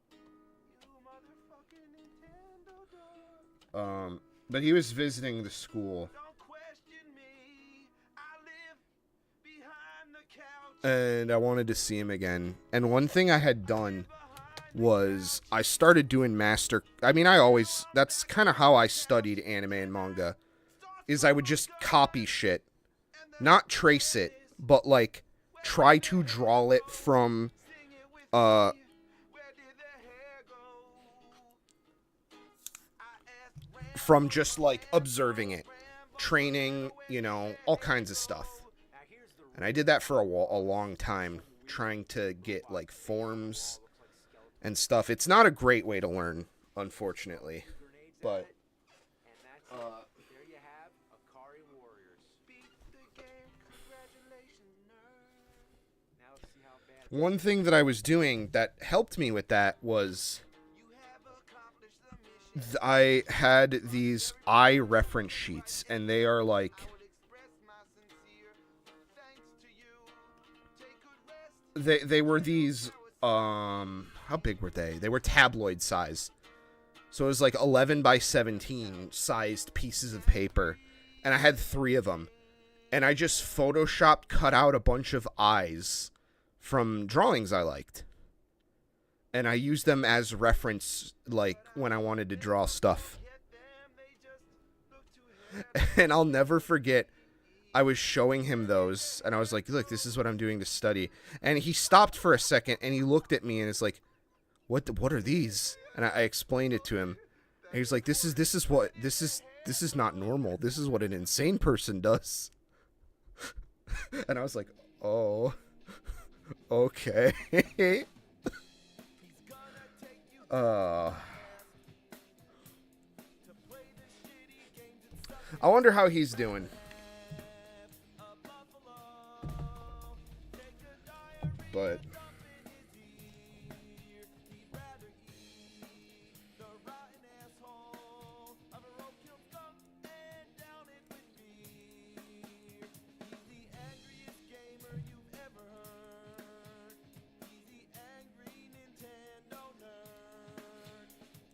You motherfucking Nintendo dog. But he was visiting the school, Don't question me. I live behind the couch. and I wanted to see him again. And one thing I had done was I started doing that's kind of how I studied anime and manga, is I would just copy shit, not trace it, but like try to draw it from Where did the hair go? I asked from just like observing it, training, all kinds of stuff. And I did that for a long time, trying to get like forms and stuff. It's not a great way to learn, unfortunately, but And that's it. There you have Akari Warriors. beat the game. Congratulations, nerd. Now let's see how bad. one thing that I was doing that helped me with that was You have accomplished the mission. I had these eye reference sheets, and they are like, I would express my sincere thanks to you. Take good rest. they were these, how big were they? They were tabloid size. So it was like 11 by 17 sized pieces of paper, and I had 3 of them. And I just photoshopped cut out a bunch of eyes from drawings I liked. And I used them as reference, like, when I wanted to draw stuff. Yet them, they just look too happy. And I'll never forget, I was showing him those, and I was like, look, this is what I'm doing to study. And he stopped for a second, and he looked at me, and is like, what are these? And I explained it to him. And he was like, this is not normal. This is what an insane person does. And I was like, oh, okay. I wonder how he's doing. But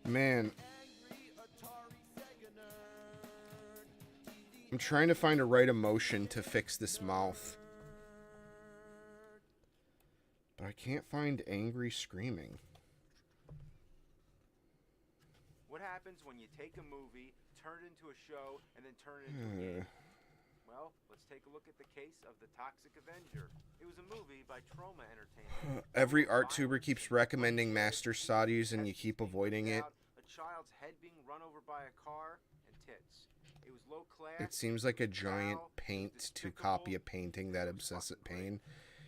Man. I'm trying to find a right emotion to fix this mouth. But I can't find angry screaming. What happens when you take a movie, turn it into a show, and then turn it into a game? Well, let's take a look at the case of The Toxic Avenger. It was a movie by Troma Entertainment. Every art tuber keeps recommending Master Studies and you keep avoiding it. A child's head being run over by a car and tits. It was low class. It seems like a giant paint to copy a painting that obsessive pain.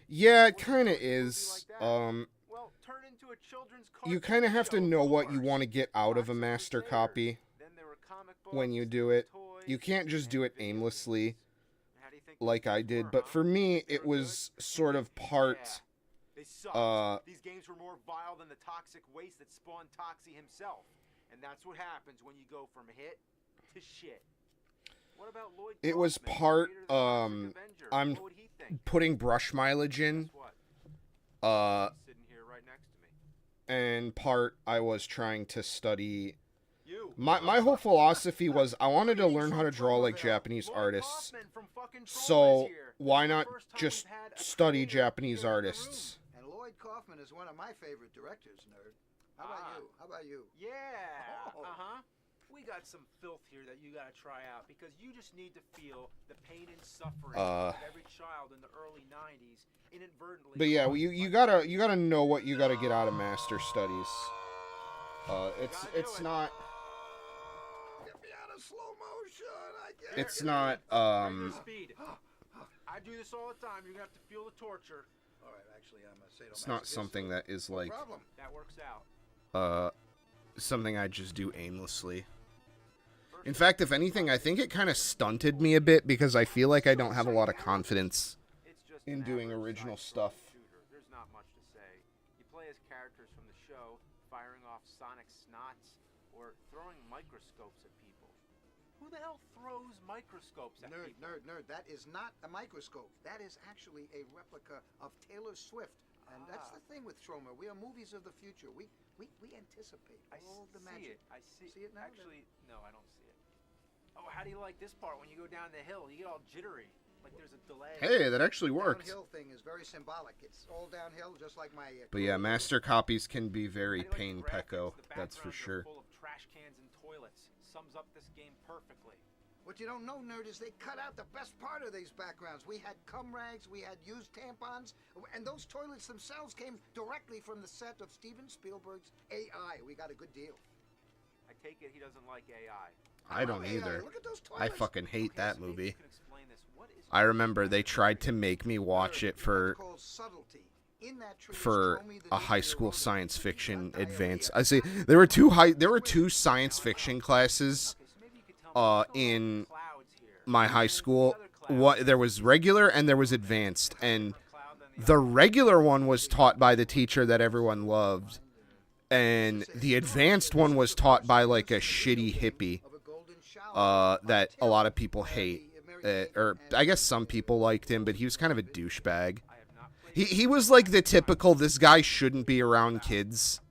Yeah, it kind of is. Well, turn into a children's You kind of have to know what you want to get out of a master copy when you do it. You can't just do it aimlessly like I did, but for me it was sort of part these games were more vile than the toxic waste that spawned Toxie himself. And that's what happens when you go from hit to shit. What about Lloyd it was Kaufman, part creator of The Toxic Avenger? I'm What would he think? putting brush mileage in Guess what? He's sitting here right next to me. and part I was trying to study. You. My whole philosophy was I wanted to learn how to draw like Japanese artists, so why not just study Japanese artists? And Lloyd Kaufman is one of my favorite directors, nerd. How about you? How about you? Yeah. Oh. We got some filth here that you gotta try out because you just need to feel the pain and suffering of every child in the early '90s inadvertently. But yeah, you gotta know what you gotta get out of Master Studies. It's not. Get me out of slow motion. I get It's not. Speed. I do this all the time. You're gonna have to feel the torture. All right, actually, I'm a sadomasochist. It's not something that is like Problem. That works out. something I just do aimlessly. In fact, if anything, I think it kind of stunted me a bit because I feel like I don't have a lot of confidence It's just in an doing average original side-scrolling stuff. shooter. There's not much to say. You play as characters from the show, firing off sonic snots or throwing microscopes at people. Who the hell throws microscopes at people? Nerd. That is not a microscope. That is actually a replica of Taylor Swift. And that's the thing with Troma. We are movies of the future. We anticipate all the magic. I see it. See it now? Actually, no, I don't see it. Oh, how do you like this part when you go down the hill? You get all jittery, like there's a delay. Hey, that actually worked. Downhill thing is very symbolic. It's all downhill, just like my. But yeah, master copies can be very I like the pain graphics. pecco. The That's for backgrounds are sure. Full of trash cans and toilets. Sums up this game perfectly. What you don't know, nerd, is they cut out the best part of these backgrounds. We had cum rags, we had used tampons, and those toilets themselves came directly from the set of Steven Spielberg's AI. We got a good deal. I take it he doesn't like AI. I don't AI, either. look at those I toilets. fucking hate that so maybe movie. you can explain this. What is I remember they tried to make me watch it for That's called subtlety. In that treatise, for show me the a high nuclear school robot. science fiction Diarrhea. advance. I see there were two science fiction classes Okay, so maybe you could tell me what's going on in with the clouds here? my high school. What there was regular and there was advanced, and Cloud than the the regular one was taught by the teacher that everyone loved, and the advanced one was taught by like a shitty hippie Of a golden shower. that a lot of people hate. Or I guess some people liked him, but he was kind of a douchebag. He was like the typical this guy shouldn't be around kids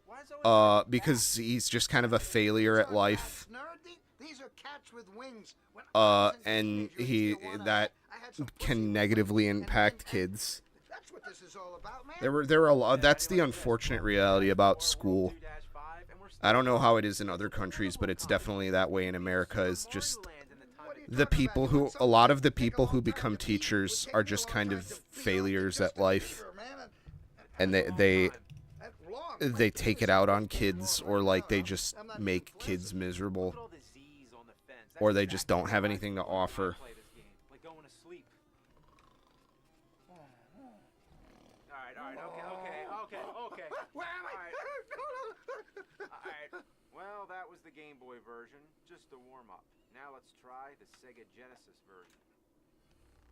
Why is it always because he's just kind of a failure at life. Nerd, these are cats with wings. When I was a And teenager, he used to wanna- that I had some pussy can with negatively wings, and- impact and- kids. That's what this is all about, man. There were a lot. That's the unfortunate reality about school. 2-5 and we're I don't know how it is in other countries, but it's definitely that way in America. Is just the people who a lot of the people who become teachers are just kind of failures at life, and they take it out on kids, or like they just make kids miserable, or they just don't have anything to offer. Like going to sleep. Okay. Where am I? Alright. Well, that was the Game Boy version, just a warm-up. Now let's try the Sega Genesis version.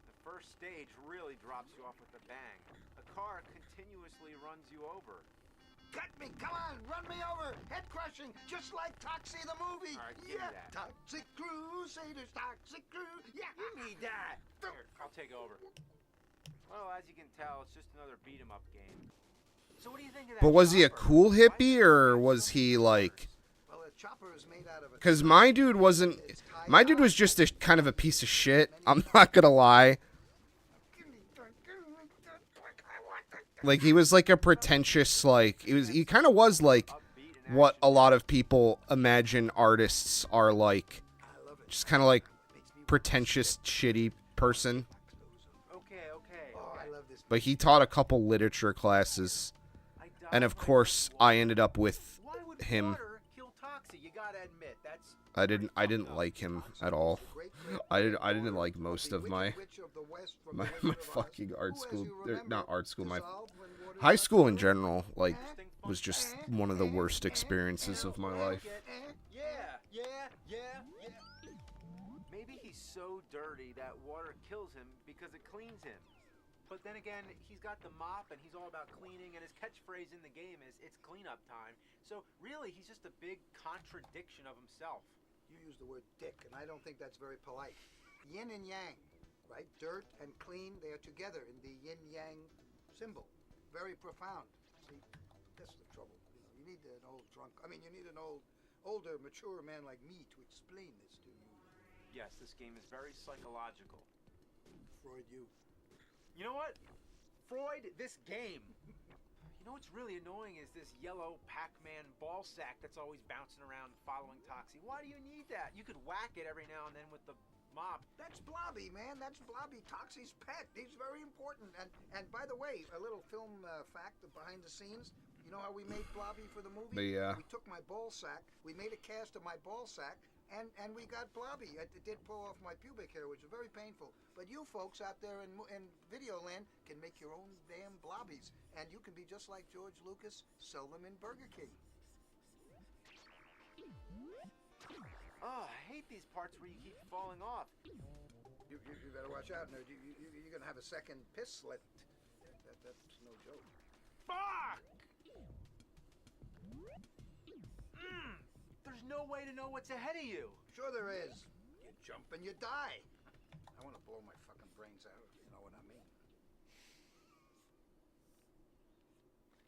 The first stage really drops you off with a bang. The car continuously runs you over. Cut me, come on, run me over. Head crushing, just like Toxie the movie. All right, give me Yeah, that. Toxic Crusaders, Toxic Crew. Yeah, You need that! Here, I'll take over. Well, as you can tell, it's just another beat-em-up game. So what do you think of that? But was he a chopper? cool hippie, or was he like... Well, a chopper is made out of a... Because my dude wasn't... My dude was just a kind of a piece of shit. I'm not gonna lie. Like, he was like a pretentious, like... He kind of was like what a lot of people imagine artists are like. Just kind of like pretentious, shitty person. Okay. Oh, I love this. But he taught a couple literature classes. And of course, I ended up with Why would him. water kill Toxie? You gotta admit, that's I didn't like him at all. I didn't like most of my fucking art school, not art school, my high school in general, like, was just one of the worst experiences of my life. Yeah. Maybe he's so dirty that water kills him because it cleans him. But then again, he's got the mop and he's all about cleaning, and his catchphrase in the game is, "It's cleanup time." So really, he's just a big contradiction of himself. You use the word dick, and I don't think that's very polite. Yin and yang, right? Dirt and clean, they are together in the yin-yang symbol. Very profound. See, that's the trouble. You need an old drunk. I mean, you need an older, mature man like me to explain this to you. Yes, this game is very psychological. Freud, you. You know what? Freud, this game. You know what's really annoying is this yellow Pac-Man ball sack that's always bouncing around following Toxie. Why do you need that? You could whack it every now and then with the mop. That's Blobby, man. That's Blobby, Toxie's pet. He's very important. And by the way, a little film fact behind the scenes. You know how we made Blobby for the movie? We took my ball sack, we made a cast of my ball sack, and we got Blobby. It did pull off my pubic hair, which was very painful. But you folks out there in Videoland can make your own damn Blobbies. And you can be just like George Lucas, sell them in Burger King. Oh, I hate these parts where you keep falling off. You better watch out, nerd. You're going to have a second piss slit. That's no joke. Fuck! There's no way to know what's ahead of you. Sure there is. You jump and you die. I want to blow my fucking brains out, if you know what I mean.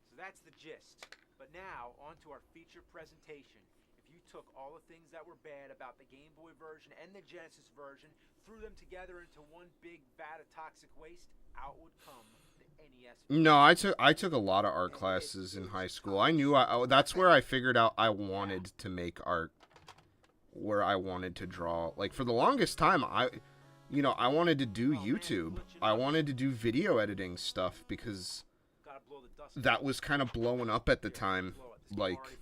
So that's the gist. But now, on to our feature presentation. If you took all the things that were bad about the Game Boy version and the Genesis version, threw them together into one big vat of toxic waste, out would come the NES version. No, I took a lot of art classes in high school. I knew that's where I figured out I wanted to make art, where I wanted to draw. Like, for the longest time, I wanted to do YouTube. I wanted to do video editing stuff because that was kind of blowing up at the time. Like,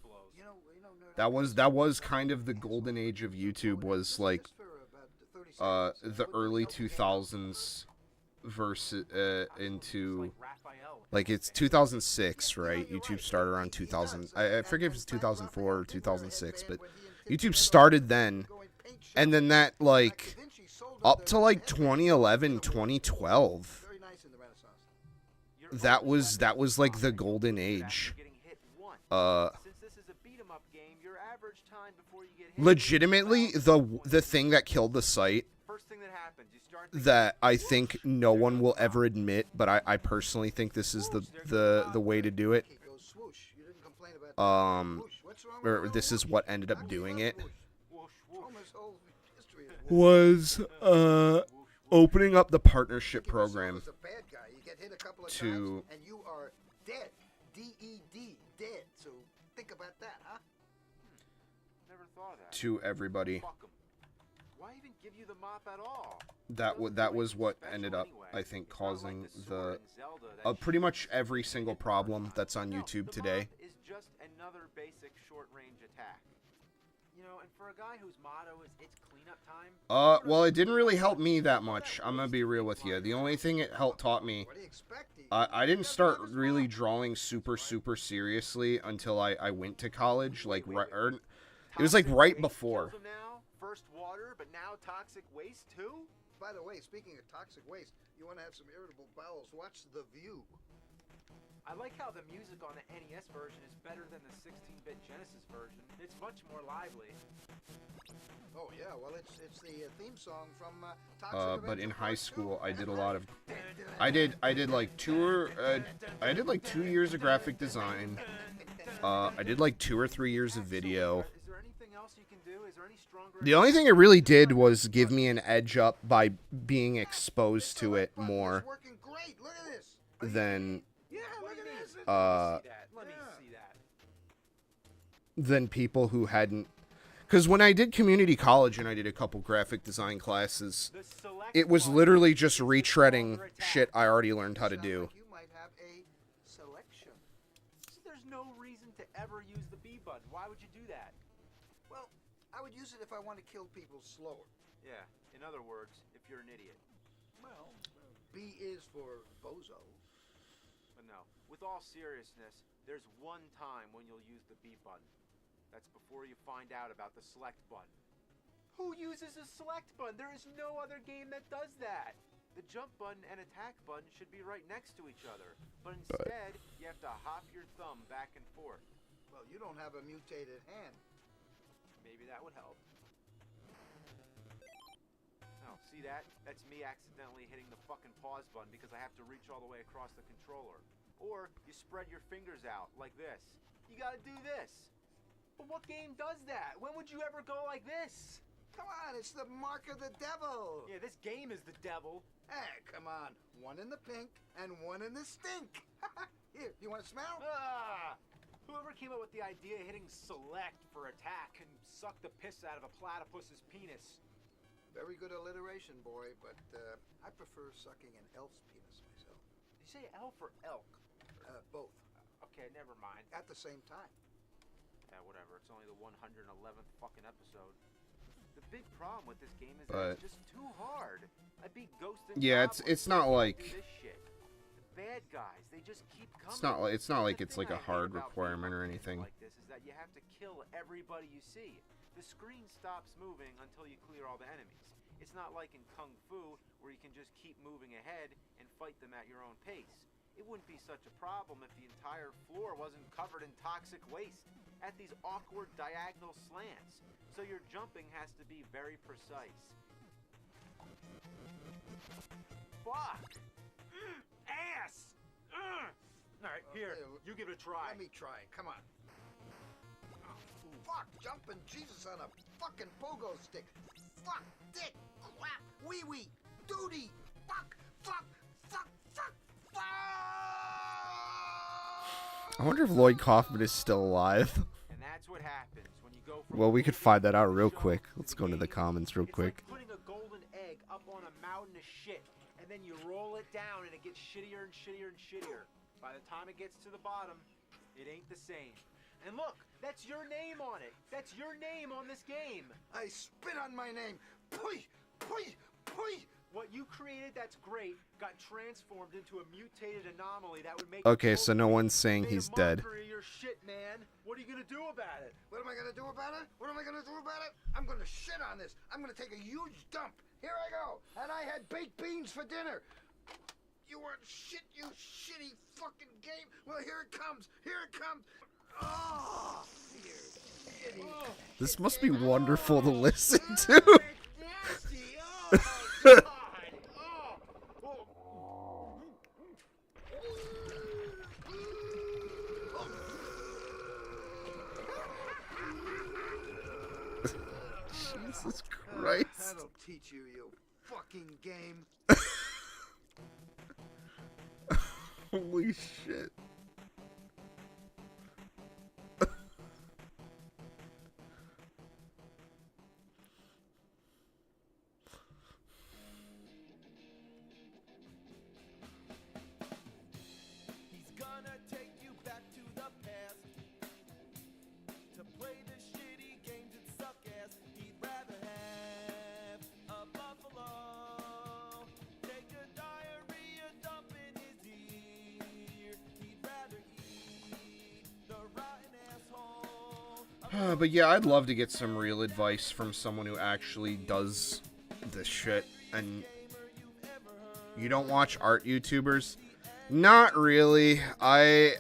that was kind of the golden age of YouTube, was like the early 2000s versus into, like, it's 2006, right? YouTube started around 2000. I forget if it's 2004 or 2006, but YouTube started then, and then that, like, up to like 2011, 2012, that was like the golden age. Legitimately, the thing that killed the site, that I think no one will ever admit, but I personally think this is the way to do it. Or this is what ended up doing it. Was opening up the partnership program to and you are dead. D-E-D, dead. So think about that, huh? Never thought of that. To everybody. Why even give you the mop at all? That was what ended up, I think, causing the pretty much every single problem that's on YouTube today. Is just another basic short-range attack. You know, and for a guy whose motto is "it's cleanup time." Well, it didn't really help me that much. I'm gonna be real with you. The only thing it taught me, I didn't start really drawing super seriously until I went to college. Like, it was like right before. First water, but now toxic waste too. By the way, speaking of toxic waste, you want to have some irritable bowels? Watch The View. I like how the music on the NES version is better than the 16-bit Genesis version. It's much more lively. Oh yeah, well it's the theme song from Toxic But in Avenger high Part school, 2. I did a lot of. I did like I did like 2 years of graphic design. I did like 2 or 3 years of video. Is there anything else you can do? Is there any stronger? The only thing it really did was give me an edge up by being exposed to it Button is more working great. Look at this. than Yeah, look at this. Let me see that. than people who hadn't. Because when I did community college and I did a couple graphic design classes, The select it was button literally is just the retreading stronger attack. shit I already learned how to Sounds do. like you might have a selection. There's no reason to ever use the B button. Why would you do that? Well, I would use it if I want to kill people slower. Yeah. In other words, if you're an idiot. Well, B is for bozo. But no. With all seriousness, there's one time when you'll use the B button. That's before you find out about the select button. Who uses a select button? There is no other game that does that. The jump button and attack button should be right next to each other. But instead, you have to hop your thumb back and forth. Well, you don't have a mutated hand. Maybe that would help. Oh, see that? That's me accidentally hitting the fucking pause button because I have to reach all the way across the controller. Or you spread your fingers out like this. You gotta do this. But what game does that? When would you ever go like this? Come on, it's the mark of the devil. Yeah, this game is the devil. Hey, come on. One in the pink and one in the stink. Here, you want to smell? Ah! Whoever came up with the idea of hitting select for attack can suck the piss out of a platypus's penis. Very good alliteration, boy, but I prefer sucking an elf's penis myself. Did you say elf or elk? Both. Okay, never mind. At the same time. Yeah, whatever. It's only the 111th fucking episode. The big problem with this game is But- that it's just too hard. I beat Ghost and Yeah, Goblins, it's not they don't like- do this shit. The bad guys, they just keep coming. It's not like The it's like thing a I hate hard about requirement or games anything. like this is that you have to kill everybody you see. The screen stops moving until you clear all the enemies. It's not like in Kung Fu where you can just keep moving ahead and fight them at your own pace. It wouldn't be such a problem if the entire floor wasn't covered in toxic waste at these awkward diagonal slants. So your jumping has to be very precise. Fuck! Ass! Alright, here, Okay, you give it a try. Let me try it. Come on. Oh, fuck, jumping Jesus on a fucking pogo stick. Fuck, dick, crap, wee-wee, duty, fuck, fuck, fuck, fuck, fuck! I wonder if Lloyd Kaufman is still alive. And that's what happens when you go from Well, we could movie find that out to real show quick. to Let's the go into the game. comments real It's quick. like putting a golden egg up on a mountain of shit, and then you roll it down, and it gets shittier and shittier and shittier. By the time it gets to the bottom, it ain't the same. And look, that's your name on it. That's your name on this game. I spit on my name. Pui, pui, pui. What you created that's great got transformed into a mutated anomaly that would make Okay, so no one's saying he's dead. Your shit, man. What are you gonna do about it? What am I gonna do about it? What am I gonna do about it? I'm gonna shit on this. I'm gonna take a huge dump. Here I go. And I had baked beans for dinner. You want shit, you shitty fucking game? Well, here it comes. Here it comes. Oh, you shitty. This must be wonderful to listen to. It's nasty. Oh my god. Jesus Christ. That'll teach you, you fucking game. Holy shit. He's gonna take you back to the past to play the shitty games that suck ass. He'd rather have a buffalo take a diarrhea dump in his ear. He'd rather eat the rotten asshole. But yeah, I'd love to get some real advice from someone who actually does this shit. And you don't watch art YouTubers? Not really. I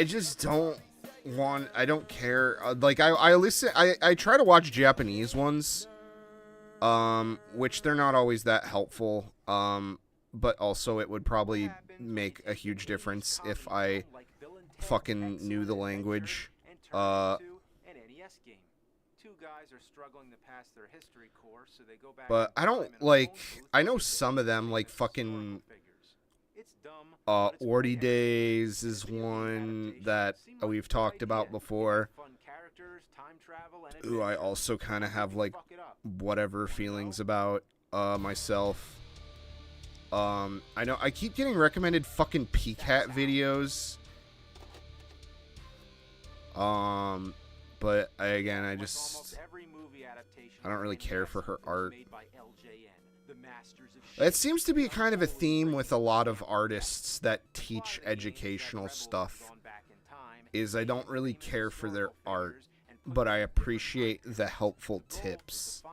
just don't. want. I don't care. Like I listen. I try to watch Japanese ones, which they're not always that helpful. But also it would probably make a huge difference if I fucking knew the language. But I don't like. I know some of them, like fucking. Orty Days is one that we've talked about before. Ooh, I also kind of have like whatever feelings about myself. I know I keep getting recommended fucking PCAT videos. But I don't really care for her art. It seems to be kind of a theme with a lot of artists that teach educational stuff, is I don't really care for their art, but I appreciate the helpful tips.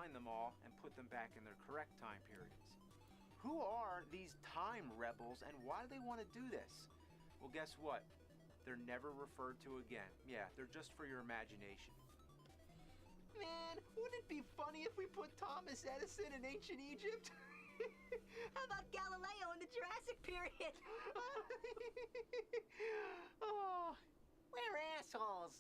Who are these time rebels and why do they want to do this? Well, guess what? They're never referred to again. Yeah, they're just for your imagination. Man, wouldn't it be funny if we put Thomas Edison in ancient Egypt? How about Galileo in the Jurassic period? Oh, we're assholes.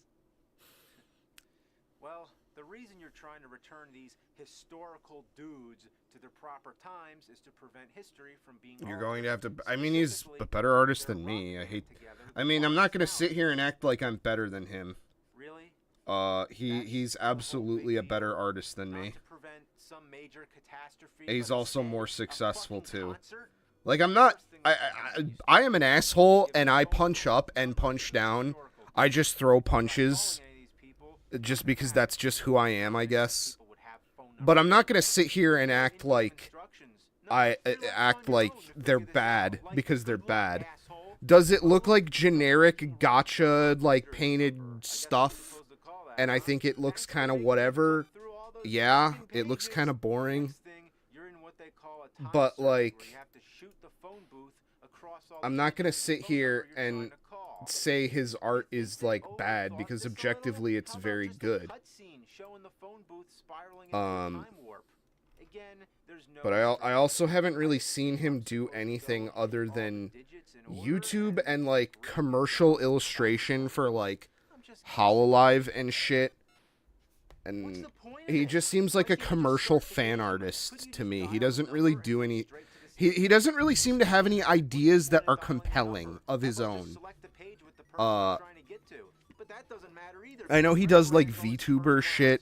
Well, the reason you're trying to return these historical dudes to their proper times is to prevent history from being... You're going to have to... I mean, he's a better artist than me. I'm not going to sit here and act like I'm better than him. Really? He's absolutely a better artist than me. He's also more successful, too. Like, I'm not... I am an asshole, and I punch up and punch down. I just throw punches... just because that's just who I am, I guess. But I'm not gonna sit here and act like they're bad because they're bad. Does it look like generic gotcha, like, painted stuff? And I think it looks kind of whatever. Yeah, it looks kind of boring. But, like, I'm not gonna sit here and say his art is, like, bad, because objectively it's very good. But I also haven't really seen him do anything other than YouTube and, like, commercial illustration for, like, Hololive and shit. And he just seems like a commercial fan artist to me. He doesn't really do any... He doesn't really seem to have any ideas that are compelling of his own. I know he does, like, VTuber shit,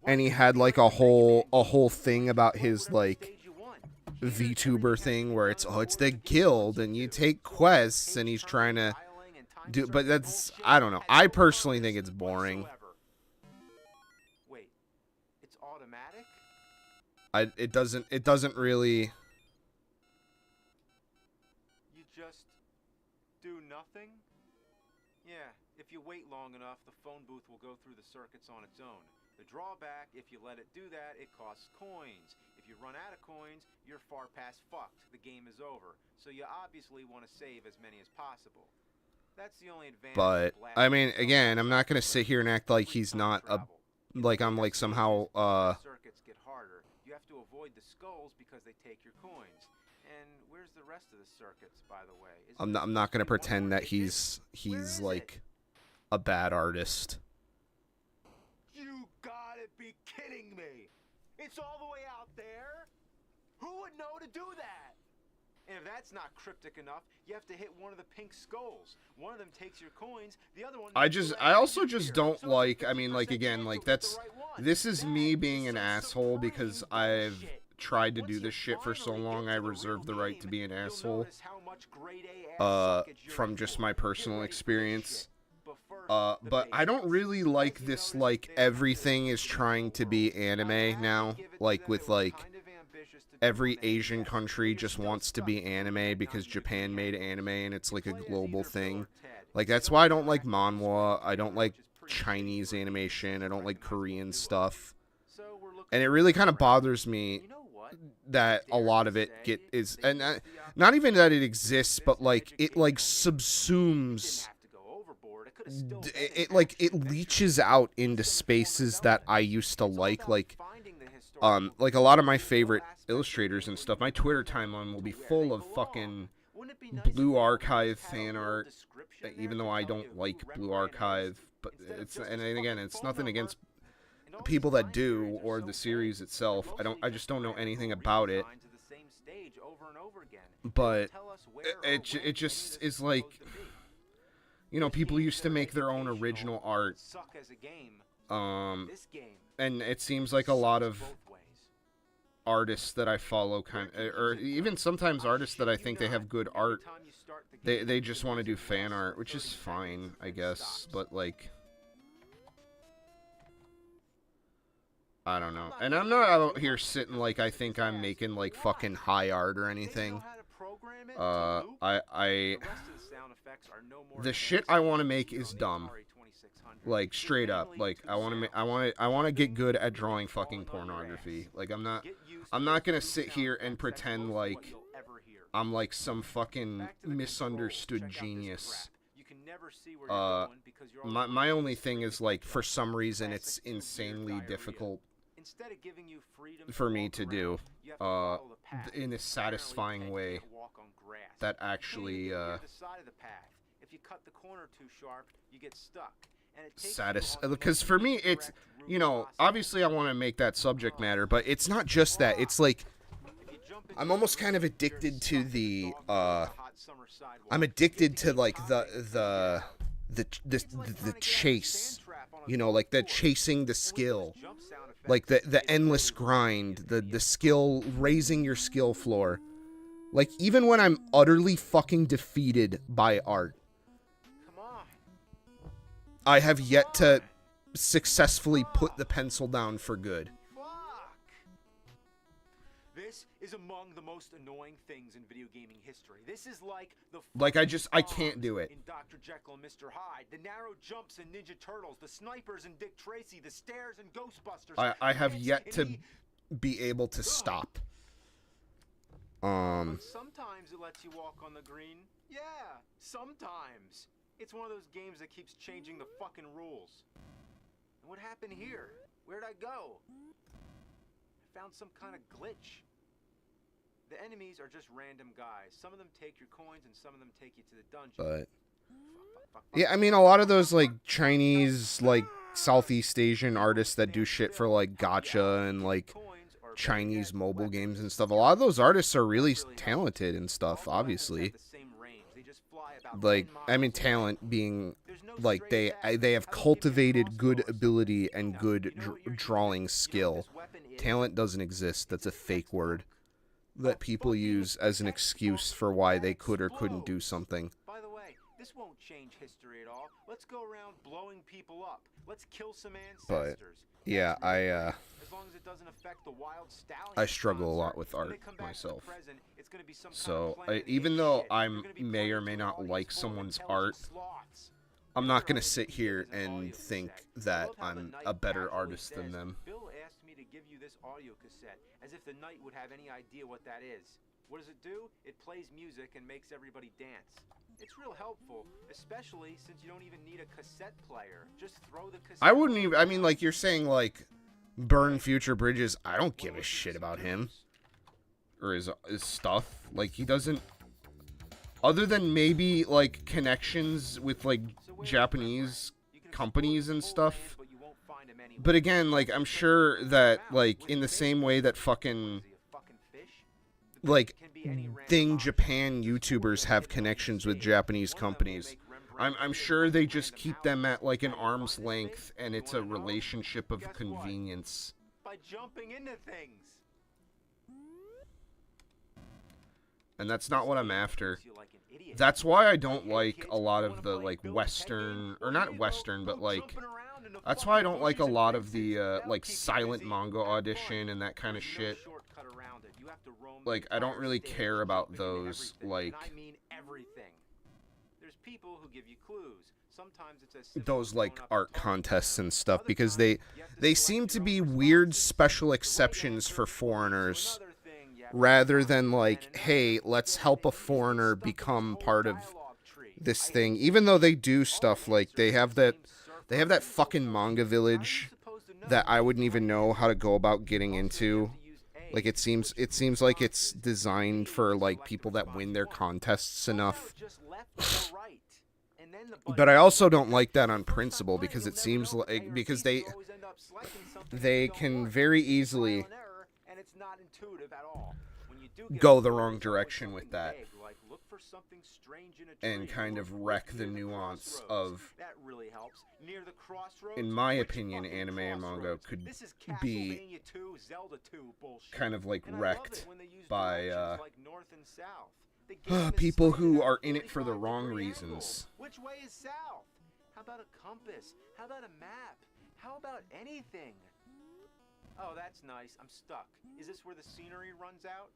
and he had, like, a whole thing about his, like, VTuber thing where it's the guild and you take quests and he's trying to do, but that's, I don't know. I personally think it's boring. Wait, it's automatic? It doesn't really. You just do nothing? Yeah, if you wait long enough, the phone booth will go through the circuits on its own. The drawback, if you let it do that, it costs coins. If you run out of coins, you're far past fucked. The game is over. So you obviously want to save as many as possible. That's the only advantage. But I mean, again, I'm not gonna sit here and act like he's not a, like I'm like somehow circuits get harder. You have to avoid the skulls because they take your coins. And where's the rest of the circuits, by the way? I'm not gonna pretend that he's like a bad artist. You gotta be kidding me! It's all the way out there? Who would know to do that? And if that's not cryptic enough, you have to hit one of the pink skulls. One of them takes your coins, the other one... I also just don't like, I mean, like, again, like, this is me being an asshole because I've tried to do this shit for so long. I reserve the right to be an asshole, from just my personal experience. But I don't really like this, like, everything is trying to be anime now, like, with, like, every Asian country just wants to be anime because Japan made anime and it's, like, a global thing. Like, that's why I don't like manhwa, I don't like Chinese animation, I don't like Korean stuff. And it really kind of bothers me that a lot of it is, and not even that it exists, but, like, it, like, subsumes it leaches out into spaces that I used to like a lot of my favorite illustrators and stuff. My Twitter timeline will be full of fucking Blue Archive fan art, even though I don't like Blue Archive. But and again, it's nothing against people that do or the series itself. I just don't know anything about it. But it just is like, you know, people used to make their own original art. And it seems like a lot of artists that I follow or even sometimes artists that I think they have good art, they just want to do fan art, which is fine, I guess, but like, I don't know. And I'm not out here sitting like I think I'm making like fucking high art or anything. The shit I want to make is dumb. Like, straight up. Like, I want to get good at drawing fucking pornography. Like, I'm not gonna sit here and pretend like I'm like some fucking misunderstood genius. My only thing is, like, for some reason it's insanely difficult for me to do in a satisfying way that actually because for me it's, you know, obviously I want to make that subject matter, but it's not just that. It's like I'm almost kind of addicted to the I'm addicted to like the chase, you know, like the chasing the skill, like the endless grind, the skill, raising your skill floor. Like, even when I'm utterly fucking defeated by art, I have yet to successfully put the pencil down for good. This is among the most annoying things in video gaming history. This is like the I can't do it. In Dr. Jekyll and Mr. Hyde, the narrow jumps in Ninja Turtles, the snipers in Dick Tracy, the stairs in Ghostbusters. I have yet to be able to stop. Sometimes it lets you walk on the green. Yeah, sometimes. It's one of those games that keeps changing the fucking rules. And what happened here? Where'd I go? I found some kind of glitch. The enemies are just random guys. Some of them take your coins and some of them take you to the dungeon. But yeah, I mean, a lot of those like Chinese, like Southeast Asian artists that do shit for like gacha and like Chinese mobile games and stuff, a lot of those artists are really talented and stuff, obviously. Like, I mean, talent being like they have cultivated good ability and good drawing skill. Talent doesn't exist. That's a fake word that people use as an excuse for why they could or couldn't do something. By the way, this won't change history at all. Let's go around blowing people up. Let's kill some ancestors. But yeah, as long as it doesn't affect the wild stallion. I struggle a lot with art myself. So even though I may or may not like someone's art, I'm not gonna sit here and think that I'm a better artist than them. Bill asked me to give you this audio cassette, as if the knight would have any idea what that is. What does it do? It plays music and makes everybody dance. It's real helpful, especially since you don't even need a cassette player. Just throw the cassette. I wouldn't even. I mean, like, you're saying, like, burn Future Bridges. I don't give a shit about him or his stuff. Like, he doesn't. Other than maybe like connections with like Japanese companies and stuff. But again, like, I'm sure that like in the same way that fucking like Thing Japan YouTubers have connections with Japanese companies, I'm sure they just keep them at like an arm's length, and it's a relationship of convenience. By jumping into things. And that's not what I'm after. That's why I don't like a lot of the like Western, or not Western, but like, that's why I don't like a lot of the like silent manga audition and that kind of shit. Like, I don't really care about those, like, those like art contests and stuff, because they seem to be weird special exceptions for foreigners, rather than like, hey, let's help a foreigner become part of this thing, even though they do stuff like they have that fucking manga village that I wouldn't even know how to go about getting into. Like it seems like it's designed for like people that win their contests enough. But I also don't like that on principle because it seems like they can very easily go the wrong direction with that and kind of wreck the nuance of, in my opinion, anime and manga could be kind of like wrecked by people who are in it for the wrong reasons. Which way is south? How about a compass? How about a map? How about anything? Oh, that's nice. I'm stuck. Is this where the scenery runs out?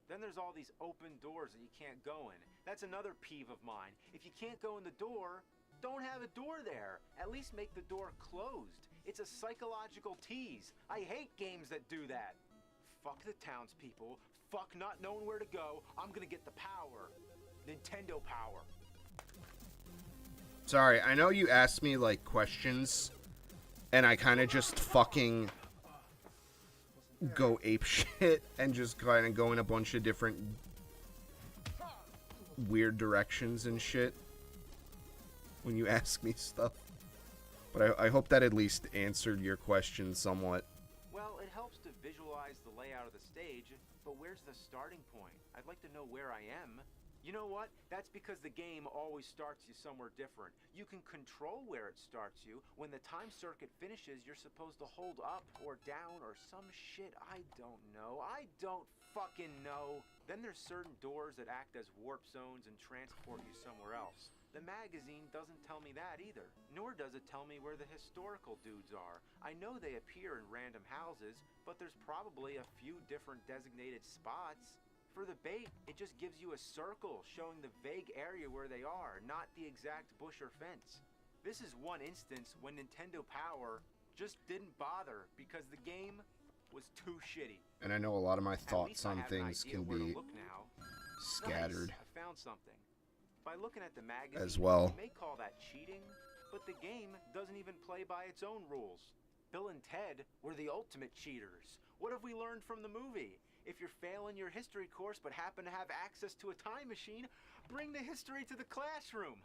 Then there's all these open doors that you can't go in. That's another peeve of mine. If you can't go in the door, don't have a door there. At least make the door closed. It's a psychological tease. I hate games that do that. Fuck the townspeople. Fuck not knowing where to go. I'm gonna get the power. Nintendo power. Sorry, I know you asked me like questions, and I kind of just fucking go ape shit and just kind of go in a bunch of different weird directions and shit when you ask me stuff. But I hope that at least answered your question somewhat. Well, it helps to visualize the layout of the stage, but where's the starting point? I'd like to know where I am. You know what? That's because the game always starts you somewhere different. You can control where it starts you. When the time circuit finishes, you're supposed to hold up or down or some shit. I don't know. I don't fucking know. Then there's certain doors that act as warp zones and transport you somewhere else. The magazine doesn't tell me that either, nor does it tell me where the historical dudes are. I know they appear in random houses, but there's probably a few different designated spots. For the bait, it just gives you a circle showing the vague area where they are, not the exact bush or fence. This is one instance when Nintendo Power just didn't bother because the game was too shitty. And I know a lot of my thoughts on things can be scattered. Nice, I found something. By looking at the magazine, as well. You may call that cheating, but the game doesn't even play by its own rules. Bill and Ted were the ultimate cheaters. What have we learned from the movie? If you're failing your history course but happen to have access to a time machine, bring the history to the classroom.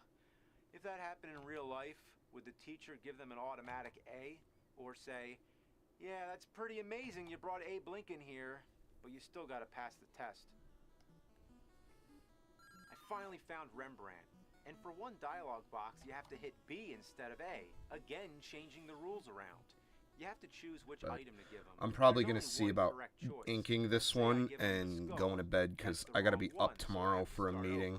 If that happened in real life, would the teacher give them an automatic A? Or say, yeah, that's pretty amazing you brought Abe Lincoln here, but you still gotta pass the test. I finally found Rembrandt, and for one dialogue box you have to hit B instead of A, again changing the rules around. You have to choose which item to give them. I'm probably going to see about inking this one and going to bed because I got to be up tomorrow for a meeting.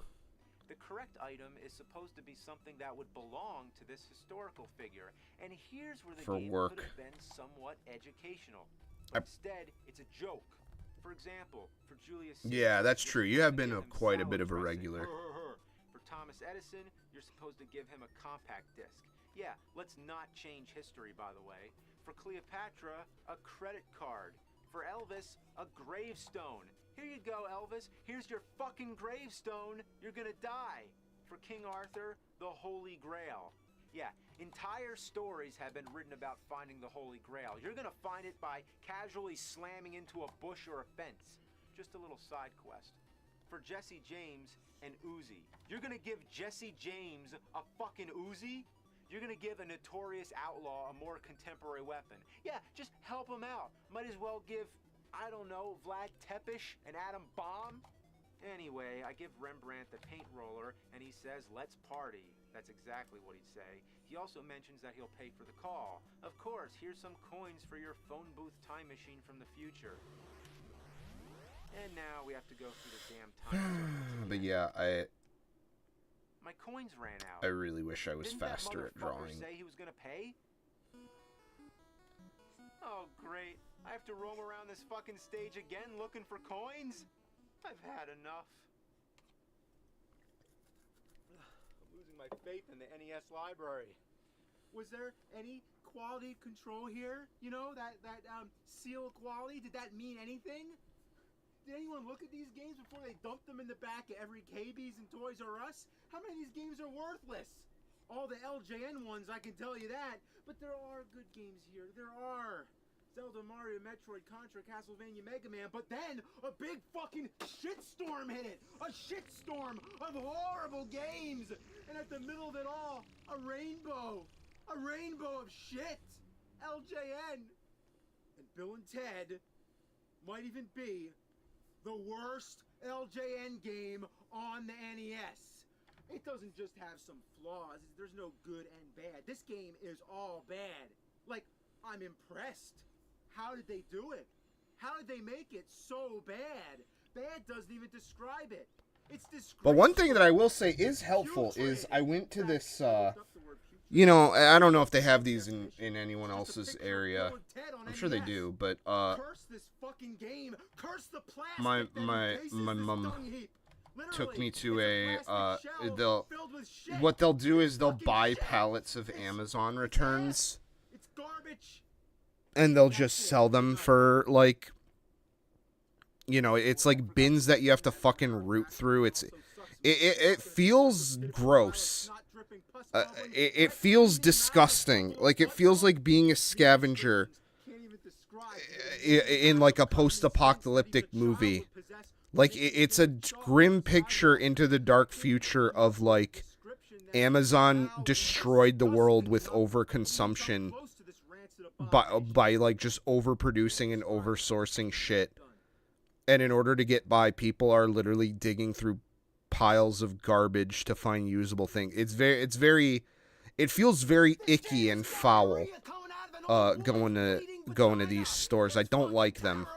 The correct item is supposed to be something that would belong to this historical figure, and here's where the game could have been somewhat educational. Instead, it's a joke. For example, for Julius Caesar, yeah, that's true. You have been quite a bit of a regular. For Thomas Edison, you're supposed to give him a compact disc. Yeah, let's not change history, by the way. For Cleopatra, a credit card. For Elvis, a gravestone. Here you go, Elvis. Here's your fucking gravestone. You're gonna die. For King Arthur, the Holy Grail. Yeah, entire stories have been written about finding the Holy Grail. You're gonna find it by casually slamming into a bush or a fence. Just a little side quest. For Jesse James, an Uzi. You're gonna give Jesse James a fucking Uzi? You're gonna give a notorious outlaw a more contemporary weapon. Yeah, just help him out. Might as well give, I don't know, Vlad Tepes an atom bomb? Anyway, I give Rembrandt the paint roller, and he says, let's party. That's exactly what he'd say. He also mentions that he'll pay for the call. Of course, here's some coins for your phone booth time machine from the future. And now we have to go through the damn time. But yeah, my coins ran out. I really wish I was faster at drawing. Didn't that motherfucker say he was gonna pay? Oh, great. I have to roam around this fucking stage again looking for coins? I've had enough. I'm losing my faith in the NES library. Was there any quality control here? You know, that seal of quality? Did that mean anything? Did anyone look at these games before they dumped them in the back of every KB's and Toys R Us? How many of these games are worthless? All the LJN ones, I can tell you that. But there are good games here. There are. Zelda, Mario, Metroid, Contra, Castlevania, Mega Man. But then a big fucking shitstorm hit it. A shitstorm of horrible games. And at the middle of it all, a rainbow. A rainbow of shit. LJN. And Bill and Ted might even be the worst LJN game on the NES. It doesn't just have some flaws. There's no good and bad. This game is all bad. Like, I'm impressed. How did they do it? How did they make it so bad? Bad doesn't even describe it. It's disgraceful. But one thing that I will say is helpful is I went to this, you know, I don't know if they have these in anyone else's area. I'm sure they do, but Curse this fucking game. Curse the plastic my mom took me to what they'll do is they'll buy pallets of Amazon returns. It's garbage. And they'll just sell them for, like, you know, it's like bins that you have to fucking root through. It feels gross. It feels disgusting. Like, it feels like being a scavenger in like a post-apocalyptic movie. Like, it's a grim picture into the dark future of, like, Amazon destroyed the world with overconsumption by like just overproducing and oversourcing shit, and in order to get by, people are literally digging through piles of garbage to find usable things. It feels very icky and foul going to these stores. I don't like them,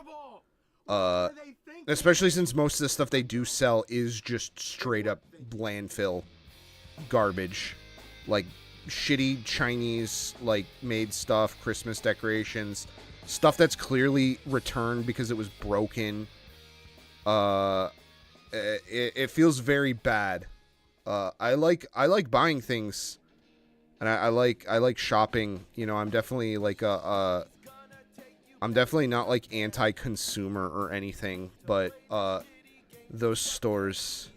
especially since most of the stuff they do sell is just straight up landfill garbage, like shitty Chinese, like, made stuff, Christmas decorations, stuff that's clearly returned because it was broken. It feels very bad. I like buying things, and I like shopping. You know, I'm definitely like I'm definitely not like anti-consumer or anything, but those stores,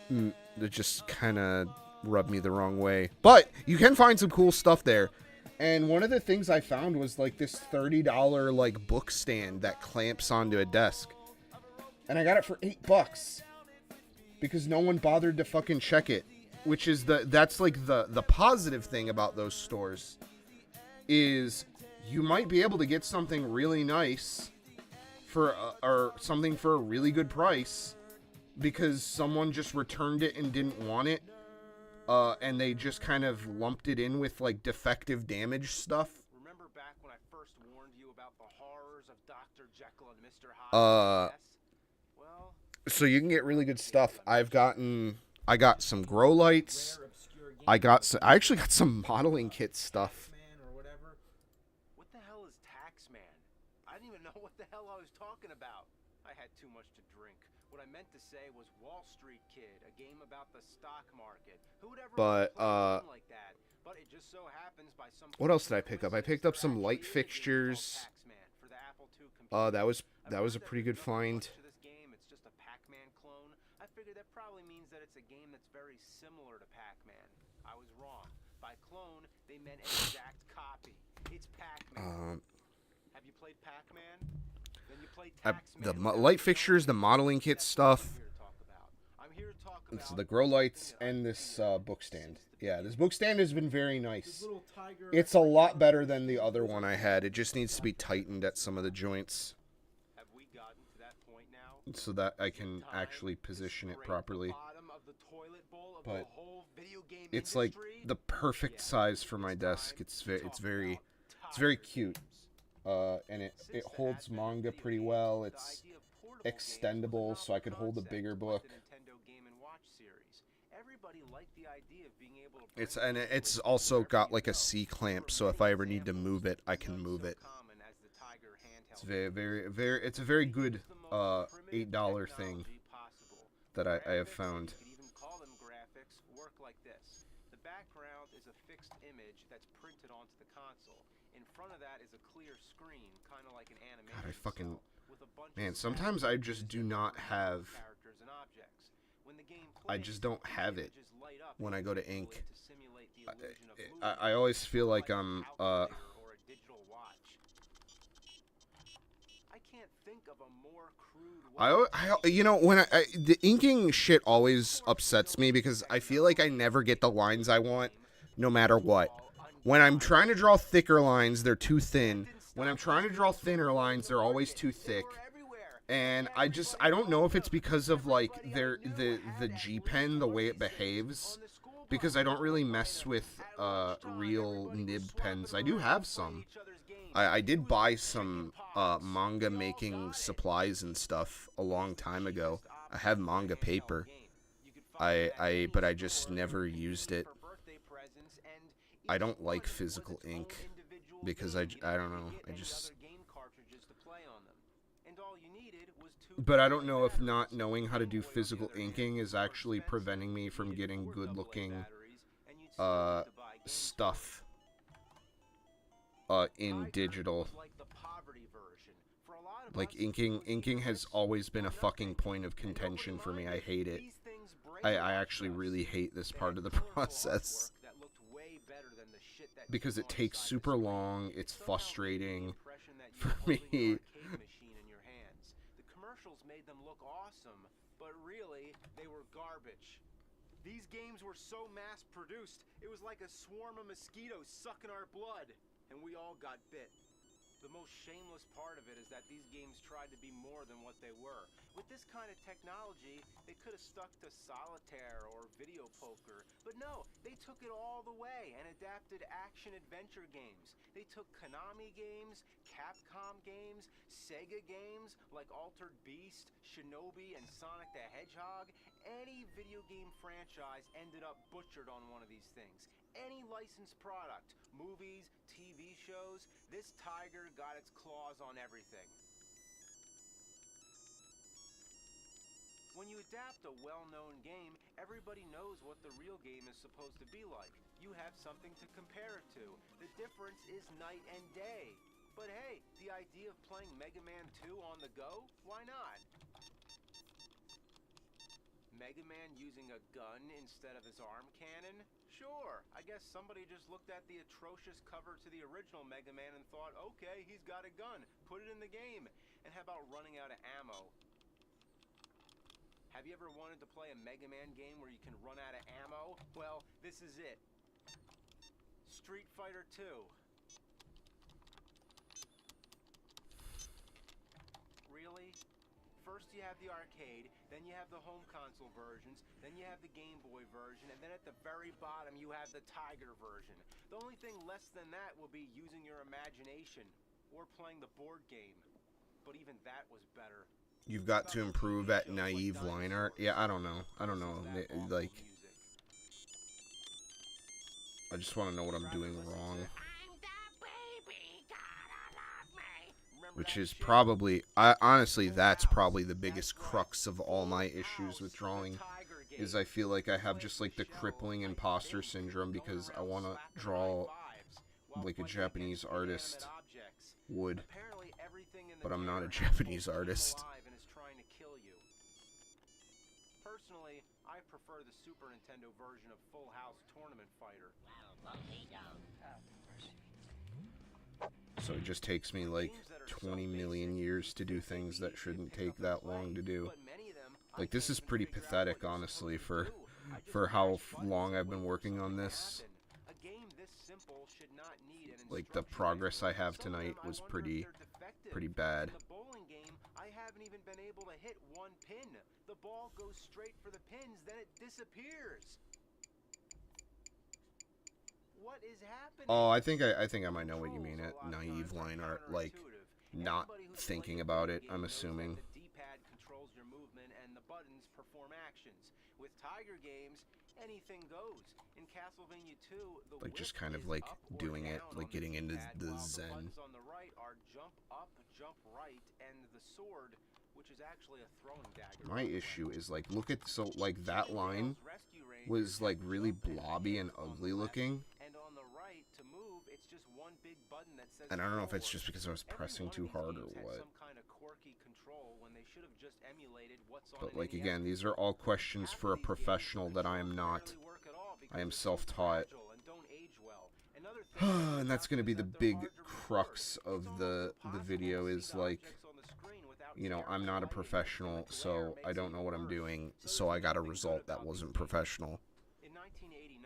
they just kind of rub me the wrong way. But you can find some cool stuff there. And one of the things I found was like this $30 like book stand that clamps onto a desk. And I got it for $8 because no one bothered to fucking check it, which is that's like the positive thing about those stores is you might be able to get something really nice for or something for a really good price because someone just returned it and didn't want it. And they just kind of lumped it in with, like, defective damage stuff. Remember back when I first warned you about the horrors of Dr. Jekyll and Mr. Hyde? Well, so you can get really good stuff. I got some grow lights. I actually got some modeling kit stuff. what the hell is Taxman? I didn't even know what the hell I was talking about. I had too much to drink. What I meant to say was Wall Street Kid, a game about the stock market. Who would ever play a game like that? But it just so happens by some what else did I pick up? I picked up some light fixtures. That was a pretty good find. This game, it's just a Pac-Man clone. I figured that probably means that it's a game that's very similar to Pac-Man. I was wrong. By clone, they meant an exact copy. It's Pac-Man. Have you played Pac-Man? Then you play The light fixtures, the modeling kit stuff. It's the grow lights and this book stand. Yeah, this book stand has been very nice. It's a lot better than the other one I had. It just needs to be tightened at some of the joints so that I can actually position it properly. But it's like the perfect size for my desk. It's very cute. And it holds manga pretty well. It's extendable, so I could hold a bigger book. It's also got like a C clamp, so if I ever need to move it, I can move it. It's it's a very good $8 thing that I have found. The background is a fixed image that's printed onto the console. In front of that is a clear screen, kind of like an animation. God, Man, sometimes I just do not have... I just don't have it when I go to ink. I always feel like I'm, I can't think of a more crude you know, when the inking shit always upsets me because I feel like I never get the lines I want, no matter what. When I'm trying to draw thicker lines, they're too thin. When I'm trying to draw thinner lines, they're always too thick. And I don't know if it's because of, like, the G pen, the way it behaves. Because I don't really mess with real nibbed pens. I do have some. I did buy some manga making supplies and stuff a long time ago. I have manga paper. But I just never used it. I don't like physical ink because I don't know. But I don't know if not knowing how to do physical inking is actually preventing me from getting good looking stuff in digital. Like inking has always been a fucking point of contention for me. I hate it. I actually really hate this part of the process. Because it takes super long, it's frustrating for me. Made them look awesome, but really, they were garbage. These games were so mass-produced, it was like a swarm of mosquitoes sucking our blood, and we all got bit. The most shameless part of it is that these games tried to be more than what they were. With this kind of technology, they could have stuck to solitaire or video poker, but no, they took it all the way and adapted action-adventure games. They took Konami games, Capcom games, Sega games like Altered Beast, Shinobi, and Sonic the Hedgehog. Any video game franchise ended up butchered on one of these things. Any licensed product, movies, TV shows, this tiger got its claws on everything. When you adapt a well-known game, everybody knows what the real game is supposed to be like. You have something to compare it to. The difference is night and day. But hey, the idea of playing Mega Man 2 on the go? Why not? Mega Man using a gun instead of his arm cannon? Sure, I guess somebody just looked at the atrocious cover to the original Mega Man and thought, okay, he's got a gun, put it in the game. And how about running out of ammo? Have you ever wanted to play a Mega Man game where you can run out of ammo? Well, this is it. Street Fighter 2. Really? First you have the arcade, then you have the home console versions, then you have the Game Boy version, and then at the very bottom you have the Tiger version. The only thing less than that will be using your imagination, or playing the board game. But even that was better. You've got to improve at naive line art. Yeah, I don't know. Like, I just want to know what I'm doing wrong. Which is probably, honestly, that's probably the biggest crux of all my issues with drawing, is I feel like I have just, like, the crippling imposter syndrome because I want to draw like a Japanese artist would, but I'm not a Japanese artist. Personally, I prefer the Super Nintendo version of Full House Tournament Fighter. So it just takes me like 20 million years to do things that shouldn't take that long to do. Like, this is pretty pathetic, honestly, for how long I've been working on this. Like, the progress I have tonight was pretty bad. In the bowling game, I haven't even been able to hit one pin. The ball goes straight for the pins, then it disappears. What is happening? Oh, I think I might know what you mean at naive line art, like not thinking about it, I'm assuming. The D-pad controls your movement and the buttons perform actions. With Tiger games, anything goes. In Castlevania 2, the like just kind of like doing it, like getting into the zen. The buttons on the right are jump up, jump right, and the sword, which is actually a throwing dagger. My issue is like, look at, so like that line was like really blobby and ugly looking. And I don't know if it's just because I was pressing too hard or what. should have just emulated what's on But an like NES again, these are all questions for a professional that I am not. I am self-taught. And that's going to be the big crux of the video is like, you know, I'm not a professional, so I don't know what I'm doing, so I got a result that wasn't professional. In 1989,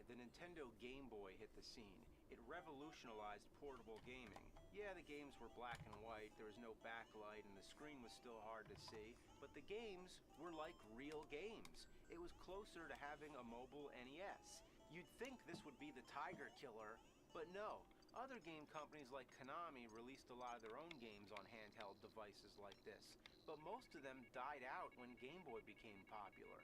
the Nintendo Game Boy hit the scene. It revolutionized portable gaming. Yeah, the games were black and white, there was no backlight, and the screen was still hard to see, but the games were like real games. It was closer to having a mobile NES. You'd think this would be the Tiger Killer, but no. Other game companies like Konami released a lot of their own games on handheld devices like this, but most of them died out when Game Boy became popular.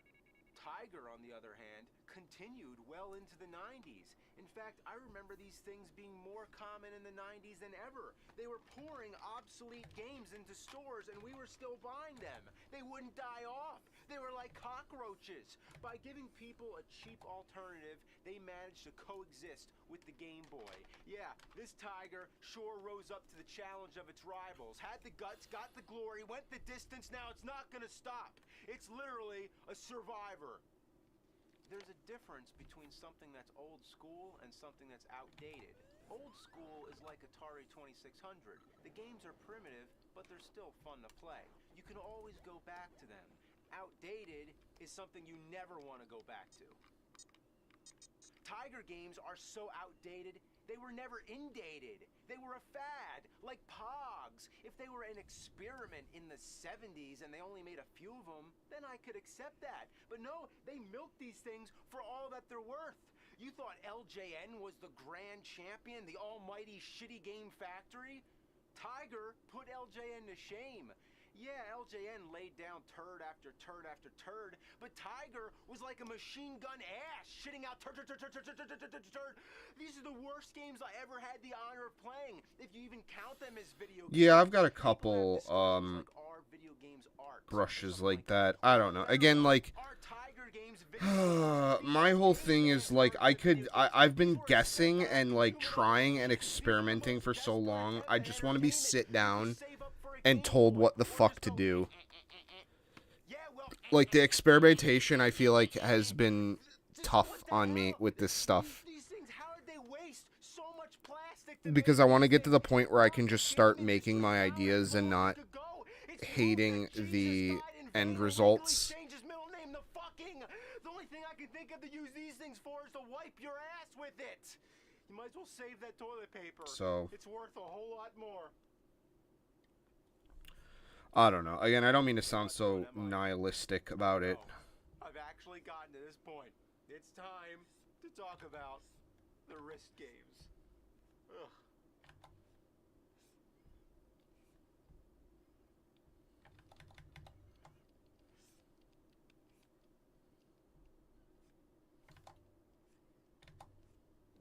Tiger, on the other hand, continued well into the 90s. In fact, I remember these things being more common in the 90s than ever. They were pouring obsolete games into stores and we were still buying them. They wouldn't die off. They were like cockroaches. By giving people a cheap alternative, they managed to coexist with the Game Boy. Yeah, this Tiger sure rose up to the challenge of its rivals. Had the guts, got the glory, went the distance, now it's not gonna stop. It's literally a survivor. There's a difference between something that's old school and something that's outdated. Old school is like Atari 2600. The games are primitive, but they're still fun to play. You can always go back to them. Outdated is something you never want to go back to. Tiger games are so outdated, they were never indated. They were a fad, like Pogs. If they were an experiment in the 70s and they only made a few of them, then I could accept that. But no, they milked these things for all that they're worth. You thought LJN was the grand champion, the almighty shitty game factory? Tiger put LJN to shame. Yeah, LJN laid down turd after turd after turd, but Tiger was like a machine gun ass, shitting out turd. These are the worst games I ever had the honor of playing, if you even count them as video games. Yeah, I've got a couple brushes like that. I don't know. Again, like my whole thing is like I've been guessing and like trying and experimenting for so long. I just want to be sit down and told what the fuck to do. Like, the experimentation, I feel like, has been tough on me with this stuff. Because I want to get to the point where I can just start making my ideas and not hating the end results. The only thing I can think of to use these things for is to wipe your ass with it. You might as well save that toilet paper. So it's worth a whole lot more. I don't know. Again, I don't mean to sound so nihilistic about it. I've actually gotten to this point. It's time to talk about the wrist games. Ugh.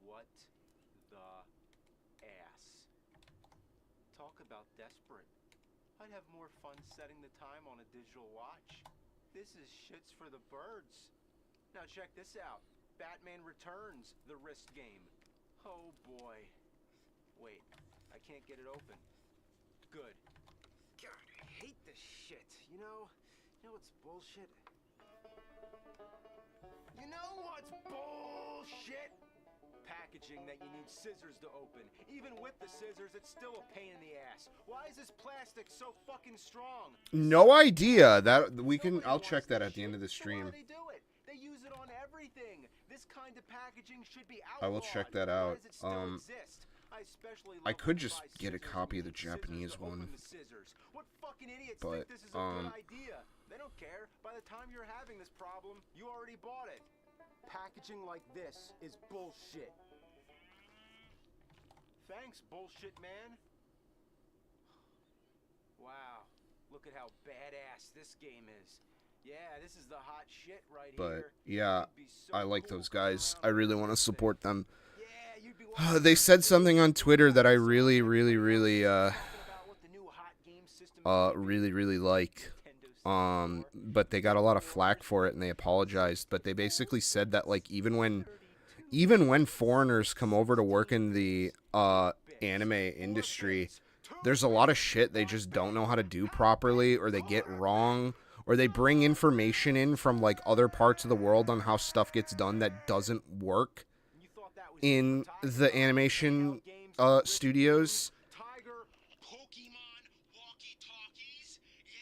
What the ass? Talk about desperate. I'd have more fun setting the time on a digital watch. This is shits for the birds. Now check this out. Batman Returns, the wrist game. Oh boy. Wait, I can't get it open. Good. God, I hate this shit. You know what's bullshit? You know what's bullshit? Packaging that you need scissors to open. Even with the scissors, it's still a pain in the ass. Why is this plastic so fucking strong? No idea. That we can. I'll check that at the end of the stream. Why do they do it? They use it on everything. This kind of packaging should be outlawed. I will check that out. I could just get a copy of the Japanese one. What fucking idiots but think this is a good idea? They don't care. By the time you're having this problem, you already bought it. Packaging like this is bullshit. Thanks, bullshit man. Wow, look at how badass this game is. Yeah, this is the hot shit right here. But yeah, I like those guys. I really want to support them. They said something on Twitter that I really like. But they got a lot of flack for it and they apologized. But they basically said that like even when foreigners come over to work in the anime industry, there's a lot of shit they just don't know how to do properly, or they get wrong, or they bring information in from like other parts of the world on how stuff gets done that doesn't work in the animation studios.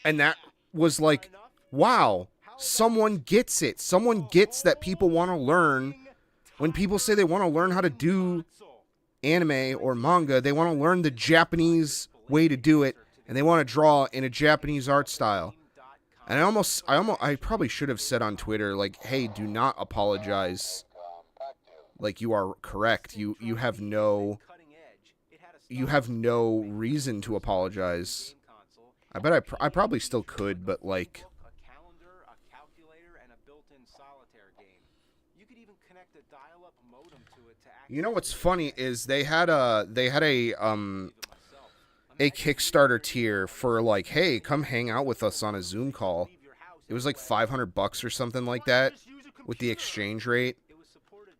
And that was like, wow, someone gets it. Someone gets that people want to learn. When people say they want to learn how to do anime or manga, they want to learn the Japanese way to do it, and they want to draw in a Japanese art style. And I probably should have said on Twitter, like, hey, do not apologize. Like, you are correct. You have no reason to apologize. I bet I probably still could, but like, you know what's funny is they had a Kickstarter tier for like, hey, come hang out with us on a Zoom call. It was like $500 or something like that with the exchange rate.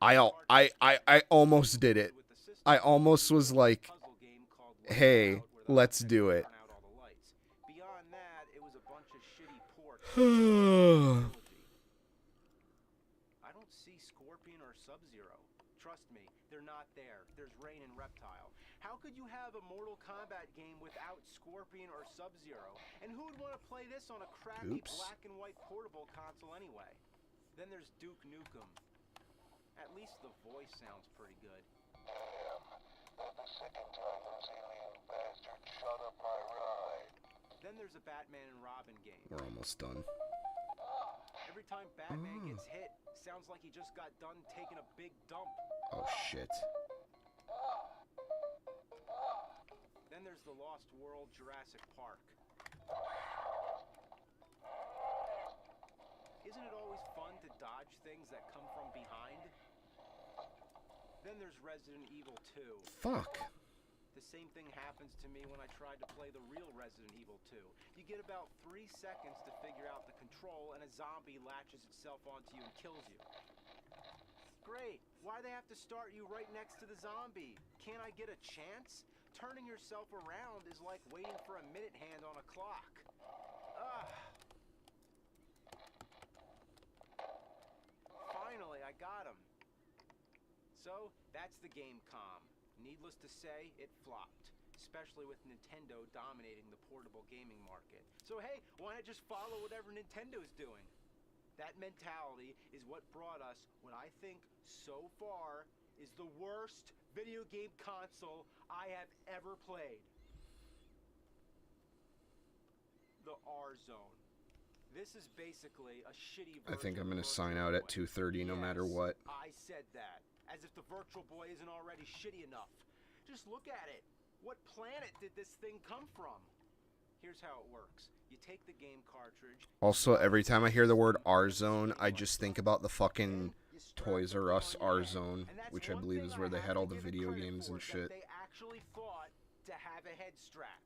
I almost did it. I almost was like, hey, let's do it. I don't see Scorpion or Sub-Zero. Trust me, they're not there. There's Rain and Reptile. How could you have a Mortal Kombat game without Scorpion or Sub-Zero? And who would want to play this on a crappy black and white portable console anyway? Then there's Duke Nukem. At least the voice sounds pretty good. Damn, the second time those alien bastards shut up my ride. Then there's a Batman and Robin game. We're almost done. Every time Batman gets hit, sounds like he just got done taking a big dump. Oh shit. Then there's the Lost World Jurassic Park. Isn't it always fun to dodge things that come from behind? Then there's Resident Evil 2. Fuck. The same thing happens to me when I tried to play the real Resident Evil 2. You get about 3 seconds to figure out the control, and a zombie latches itself onto you and kills you. Great. Why they have to start you right next to the zombie? Can't I get a chance? Turning yourself around is like waiting for a minute hand on a clock. Ugh. Finally, I got him. So, that's the Gamecom. Needless to say, it flopped, especially with Nintendo dominating the portable gaming market. So hey, why not just follow whatever Nintendo's doing? That mentality is what brought us what I think so far is the worst video game console I have ever played. The R-Zone. This is basically a shitty version. I think I'm gonna sign out at 2:30 no matter what. I said that. As if the Virtual Boy isn't already shitty enough. Just look at it. What planet did this thing come from? Here's how it works. You take the game cartridge. Also, every time I hear the word R-Zone, I just think about the fucking Toys R Us R-Zone, which I believe is where they had all the video games and shit. They actually thought to have a head strap.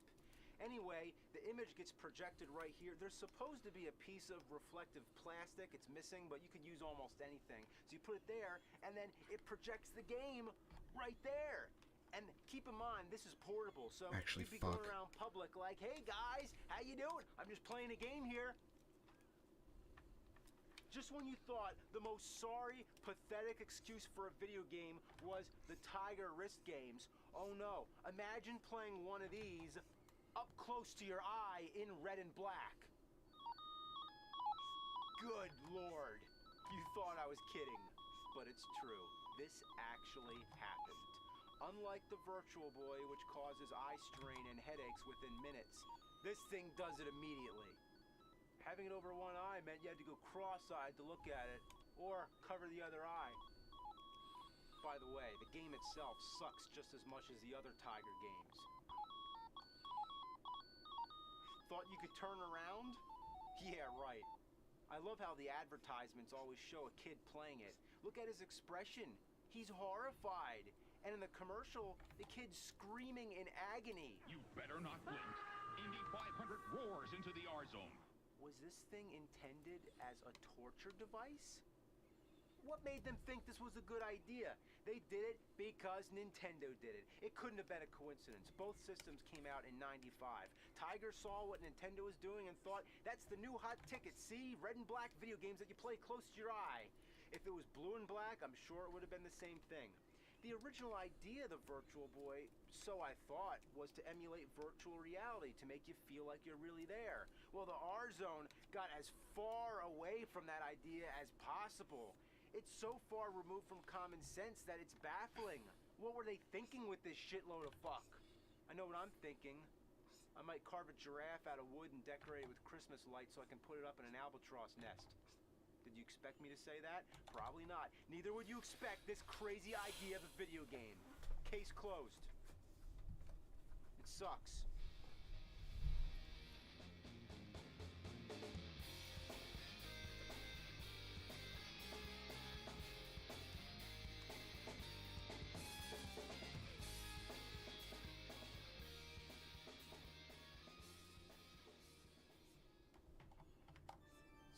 Anyway, the image gets projected right here. There's supposed to be a piece of reflective plastic. It's missing, but you could use almost anything. So you put it there, and then it projects the game right there. And keep in mind, this is portable, so you'd be going around public like, hey guys, how you doing? I'm just playing a game here. Just when you thought the most sorry, pathetic excuse for a video game was the Tiger wrist games, oh no, imagine playing one of these up close to your eye in red and black. Good lord. You thought I was kidding, but it's true. This actually happened. Unlike the Virtual Boy, which causes eye strain and headaches within minutes, this thing does it immediately. Having it over one eye meant you had to go cross-eyed to look at it, or cover the other eye. By the way, the game itself sucks just as much as the other Tiger games. Thought you could turn around? Yeah, right. I love how the advertisements always show a kid playing it. Look at his expression. He's horrified. And in the commercial, the kid's screaming in agony. You better not blink. Indy 500 roars into the R-Zone. Was this thing intended as a torture device? What made them think this was a good idea? They did it because Nintendo did it. It couldn't have been a coincidence. Both systems came out in '95. Tiger saw what Nintendo was doing and thought, that's the new hot ticket, see? Red and black video games that you play close to your eye. If it was blue and black, I'm sure it would have been the same thing. The original idea of the Virtual Boy, so I thought, was to emulate virtual reality to make you feel like you're really there. Well, the R-Zone got as far away from that idea as possible. It's so far removed from common sense that it's baffling. What were they thinking with this shitload of fuck? I know what I'm thinking. I might carve a giraffe out of wood and decorate it with Christmas lights so I can put it up in an albatross nest. Did you expect me to say that? Probably not. Neither would you expect this crazy idea of a video game. Case closed. It sucks.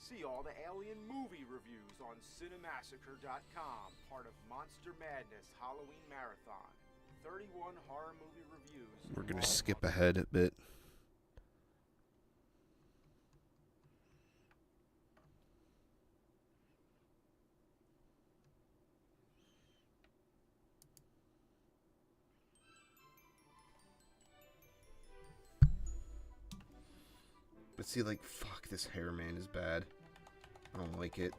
See all the Alien movie reviews on Cinemassacre.com, part of Monster Madness Halloween Marathon. 31 horror movie reviews. We're gonna skip ahead a bit. But see, like, fuck, this hair man is bad. I don't like it.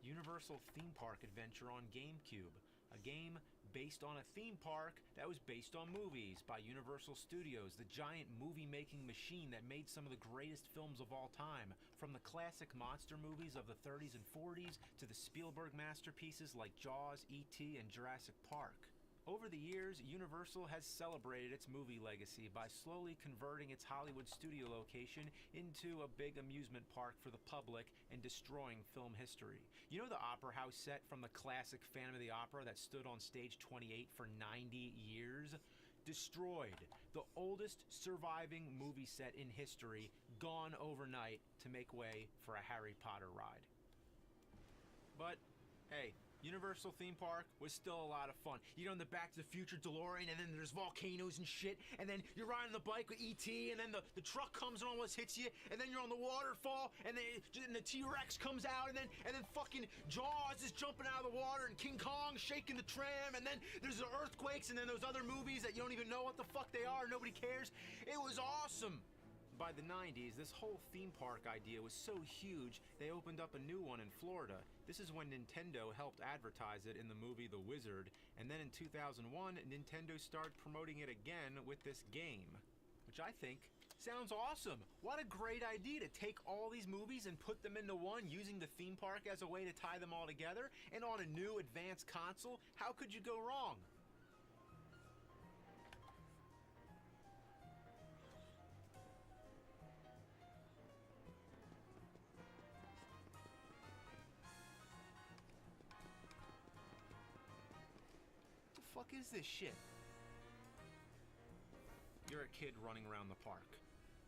Universal Theme Park Adventure on GameCube, a game based on a theme park that was based on movies by Universal Studios, the giant movie-making machine that made some of the greatest films of all time, from the classic monster movies of the 30s and 40s to the Spielberg masterpieces like Jaws, E.T., and Jurassic Park. Over the years, Universal has celebrated its movie legacy by slowly converting its Hollywood studio location into a big amusement park for the public and destroying film history. You know the Opera House set from the classic Phantom of the Opera that stood on stage 28 for 90 years? Destroyed. The oldest surviving movie set in history, gone overnight to make way for a Harry Potter ride. But, hey, Universal Theme Park was still a lot of fun. You know, in the Back to the Future DeLorean, and then there's volcanoes and shit, and then you're riding the bike with E.T., and then the truck comes and almost hits you, and then you're on the waterfall, and then the T-Rex comes out, and then fucking Jaws is jumping out of the water, and King Kong shaking the tram, and then there's the earthquakes, and then those other movies that you don't even know what the fuck they are, nobody cares. It was awesome. By the 90s, this whole theme park idea was so huge, they opened up a new one in Florida. This is when Nintendo helped advertise it in the movie The Wizard, and then in 2001, Nintendo started promoting it again with this game, which I think sounds awesome. What a great idea to take all these movies and put them into one, using the theme park as a way to tie them all together, and on a new advanced console. How could you go wrong? Fuck is this shit? You're a kid running around the park.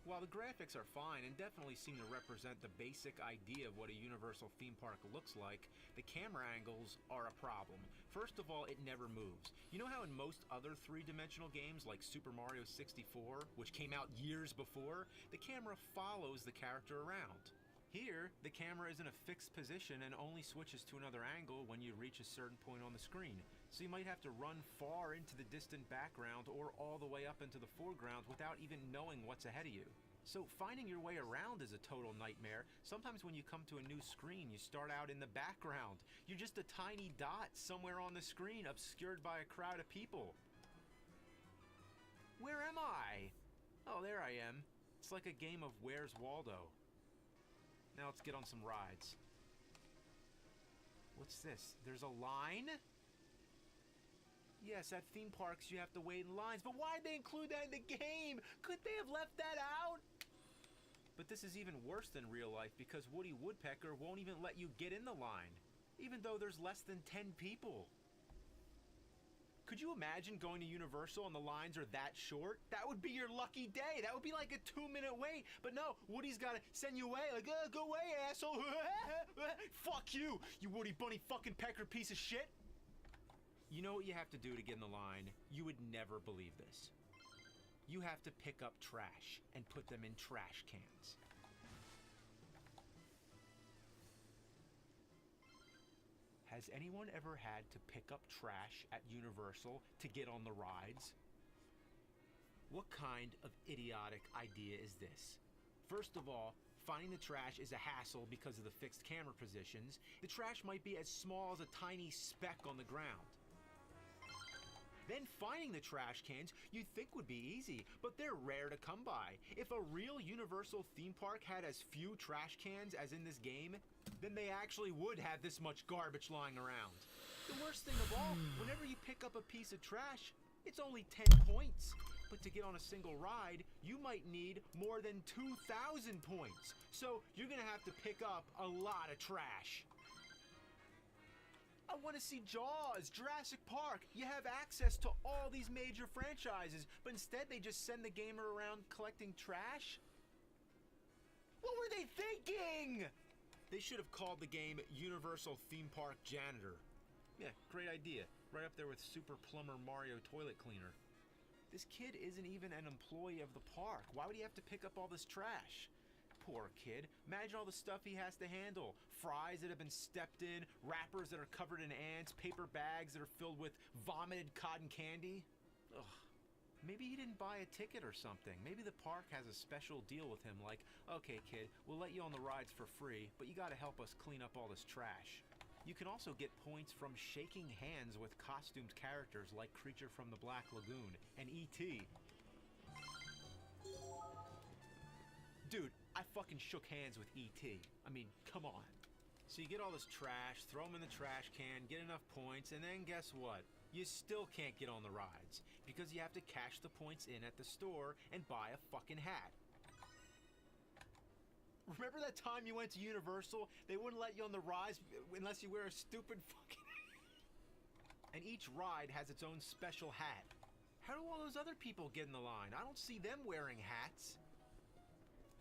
While the graphics are fine and definitely seem to represent the basic idea of what a Universal theme park looks like, the camera angles are a problem. First of all, it never moves. You know how in most other three-dimensional games like Super Mario 64, which came out years before, the camera follows the character around. Here, the camera is in a fixed position and only switches to another angle when you reach a certain point on the screen. So you might have to run far into the distant background or all the way up into the foreground without even knowing what's ahead of you. So finding your way around is a total nightmare. Sometimes when you come to a new screen, you start out in the background. You're just a tiny dot somewhere on the screen, obscured by a crowd of people. Where am I? Oh, there I am. It's like a game of Where's Waldo. Now let's get on some rides. What's this? There's a line? Yes, at theme parks you have to wait in lines, but why'd they include that in the game? Could they have left that out? But this is even worse than real life because Woody Woodpecker won't even let you get in the line, even though there's less than 10 people. Could you imagine going to Universal and the lines are that short? That would be your lucky day. That would be like a 2-minute wait. But no, Woody's got to send you away. Like, go away, asshole. Fuck you, you Woody Bunny fucking pecker piece of shit. You know what you have to do to get in the line? You would never believe this. You have to pick up trash and put them in trash cans. Has anyone ever had to pick up trash at Universal to get on the rides? What kind of idiotic idea is this? First of all, finding the trash is a hassle because of the fixed camera positions. The trash might be as small as a tiny speck on the ground. Then finding the trash cans you'd think would be easy, but they're rare to come by. If a real Universal theme park had as few trash cans as in this game, then they actually would have this much garbage lying around. The worst thing of all, whenever you pick up a piece of trash, it's only 10 points. But to get on a single ride, you might need more than 2,000 points. So you're gonna have to pick up a lot of trash. I want to see Jaws, Jurassic Park. You have access to all these major franchises, but instead they just send the gamer around collecting trash? What were they thinking? They should have called the game Universal Theme Park Janitor. Yeah, great idea. Right up there with Super Plumber Mario Toilet Cleaner. This kid isn't even an employee of the park. Why would he have to pick up all this trash? Poor kid. Imagine all the stuff he has to handle. Fries that have been stepped in, wrappers that are covered in ants, paper bags that are filled with vomited cotton candy. Ugh. Maybe he didn't buy a ticket or something. Maybe the park has a special deal with him like, okay kid, we'll let you on the rides for free, but you gotta help us clean up all this trash. You can also get points from shaking hands with costumed characters like Creature from the Black Lagoon and E.T. Dude, I fucking shook hands with E.T. I mean, come on. So you get all this trash, throw them in the trash can, get enough points, and then guess what? You still can't get on the rides because you have to cash the points in at the store and buy a fucking hat. Remember that time you went to Universal? They wouldn't let you on the rides unless you wear a stupid fucking And each ride has its own special hat. How do all those other people get in the line? I don't see them wearing hats.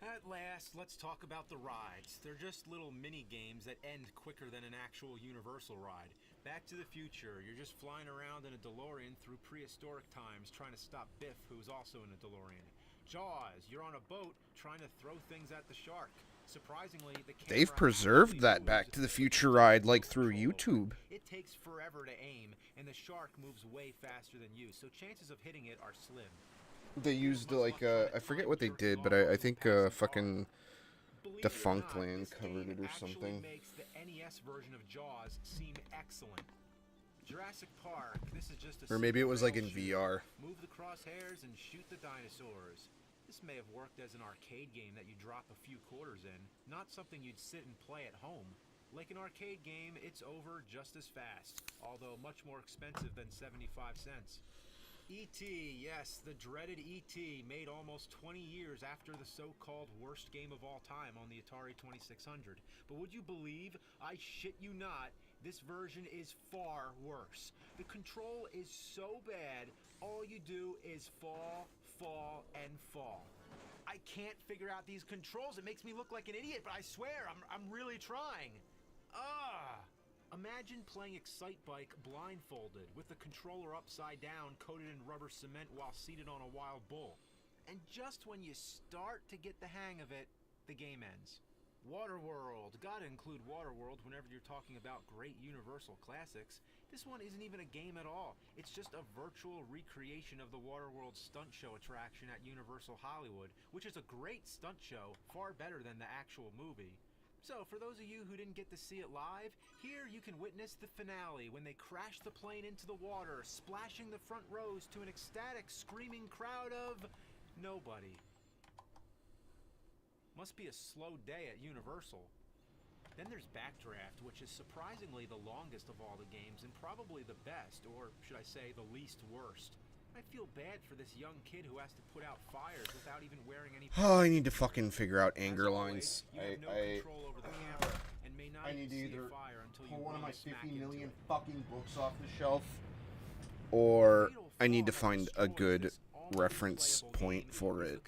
At last, let's talk about the rides. They're just little mini games that end quicker than an actual Universal ride. Back to the Future, you're just flying around in a DeLorean through prehistoric times trying to stop Biff, who's also in a DeLorean. Jaws, you're on a boat trying to throw things at the shark. Surprisingly, the camera They've preserved that Back to the Future ride like through YouTube. It takes forever to aim, and the shark moves way faster than you, so chances of hitting it are slim. They used like I forget what they did, but I think fucking Defunct Land covered it or something. Makes the NES version of Jaws seem excellent. Jurassic Park, this is just a Or maybe it was like in VR. Move the crosshairs and shoot the dinosaurs. This may have worked as an arcade game that you drop a few quarters in, not something you'd sit and play at home. Like an arcade game, it's over just as fast, although much more expensive than 75 cents. E.T., yes, the dreaded E.T., made almost 20 years after the so-called worst game of all time on the Atari 2600. But would you believe, I shit you not, this version is far worse. The control is so bad, all you do is fall, fall, and fall. I can't figure out these controls. It makes me look like an idiot, but I swear, I'm really trying. Imagine playing Excite Bike blindfolded with the controller upside down coated in rubber cement while seated on a wild bull. And just when you start to get the hang of it, the game ends. Waterworld. Gotta include Waterworld whenever you're talking about great Universal classics. This one isn't even a game at all. It's just a virtual recreation of the Waterworld stunt show attraction at Universal Hollywood, which is a great stunt show, far better than the actual movie. So, for those of you who didn't get to see it live, here you can witness the finale when they crash the plane into the water, splashing the front rows to an ecstatic, screaming crowd of nobody. Must be a slow day at Universal. Then there's Backdraft, which is surprisingly the longest of all the games and probably the best, or should I say the least worst. I feel bad for this young kid who has to put out fires without even wearing any... Oh, I need to fucking figure out anger lines. I need to either pull one of my 50 million fucking books off the shelf or I need to find a good reference point for it,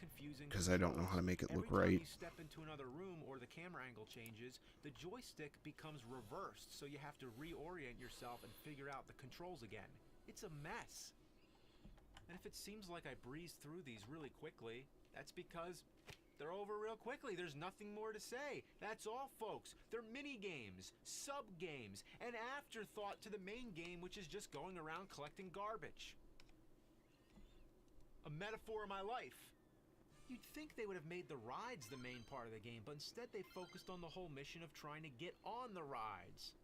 because I don't know how to make it look right. Every time you step into another room or the camera angle changes, the joystick becomes reversed, so you have to reorient yourself and figure out the controls again. It's a mess. And if it seems like I breeze through these really quickly, that's because they're over real quickly. There's nothing more to say. That's all, folks. They're mini-games, sub-games, an afterthought to the main game, which is just going around collecting garbage. A metaphor of my life. You'd think they would have made the rides the main part of the game, but instead they focused on the whole mission of trying to get on the rides.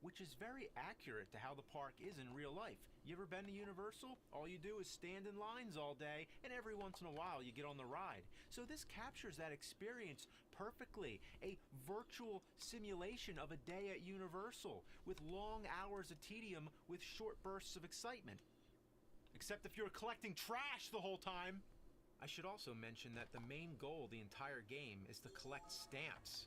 Which is very accurate to how the park is in real life. You ever been to Universal? All you do is stand in lines all day, and every once in a while you get on the ride. So this captures that experience perfectly. A virtual simulation of a day at Universal, with long hours of tedium with short bursts of excitement. Except if you're collecting trash the whole time. I should also mention that the main goal of the entire game is to collect stamps.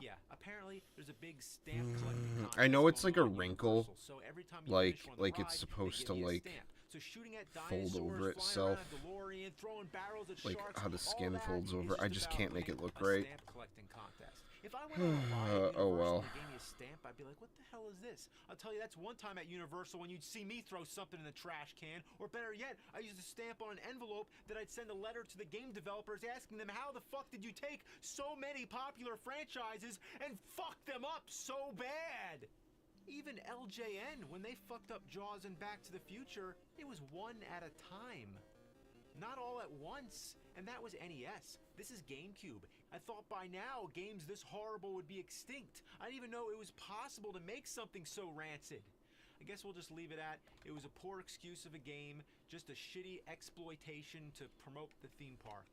Yeah, apparently there's a big stamp collecting contest. I know it's like a going on at wrinkle, Universal, so every time you like finish one of the it's rides, supposed they to give you a like stamp. So shooting at fold dinosaurs, over flying itself, around a DeLorean, throwing barrels at like sharks, how the all skin that folds is over. I just about can't make it winning look a right. stamp collecting contest. If I went on a ride at Oh Universal well. and they gave me a stamp, I'd be like, what the hell is this? I'll tell you, that's one time at Universal when you'd see me throw something in the trash can, or better yet, I used a stamp on an envelope that I'd send a letter to the game developers asking them how the fuck did you take so many popular franchises and fuck them up so bad? Even LJN, when they fucked up Jaws and Back to the Future, it was one at a time. Not all at once. And that was NES. This is GameCube. I thought by now games this horrible would be extinct. I didn't even know it was possible to make something so rancid. I guess we'll just leave it at, it was a poor excuse of a game, just a shitty exploitation to promote the theme park.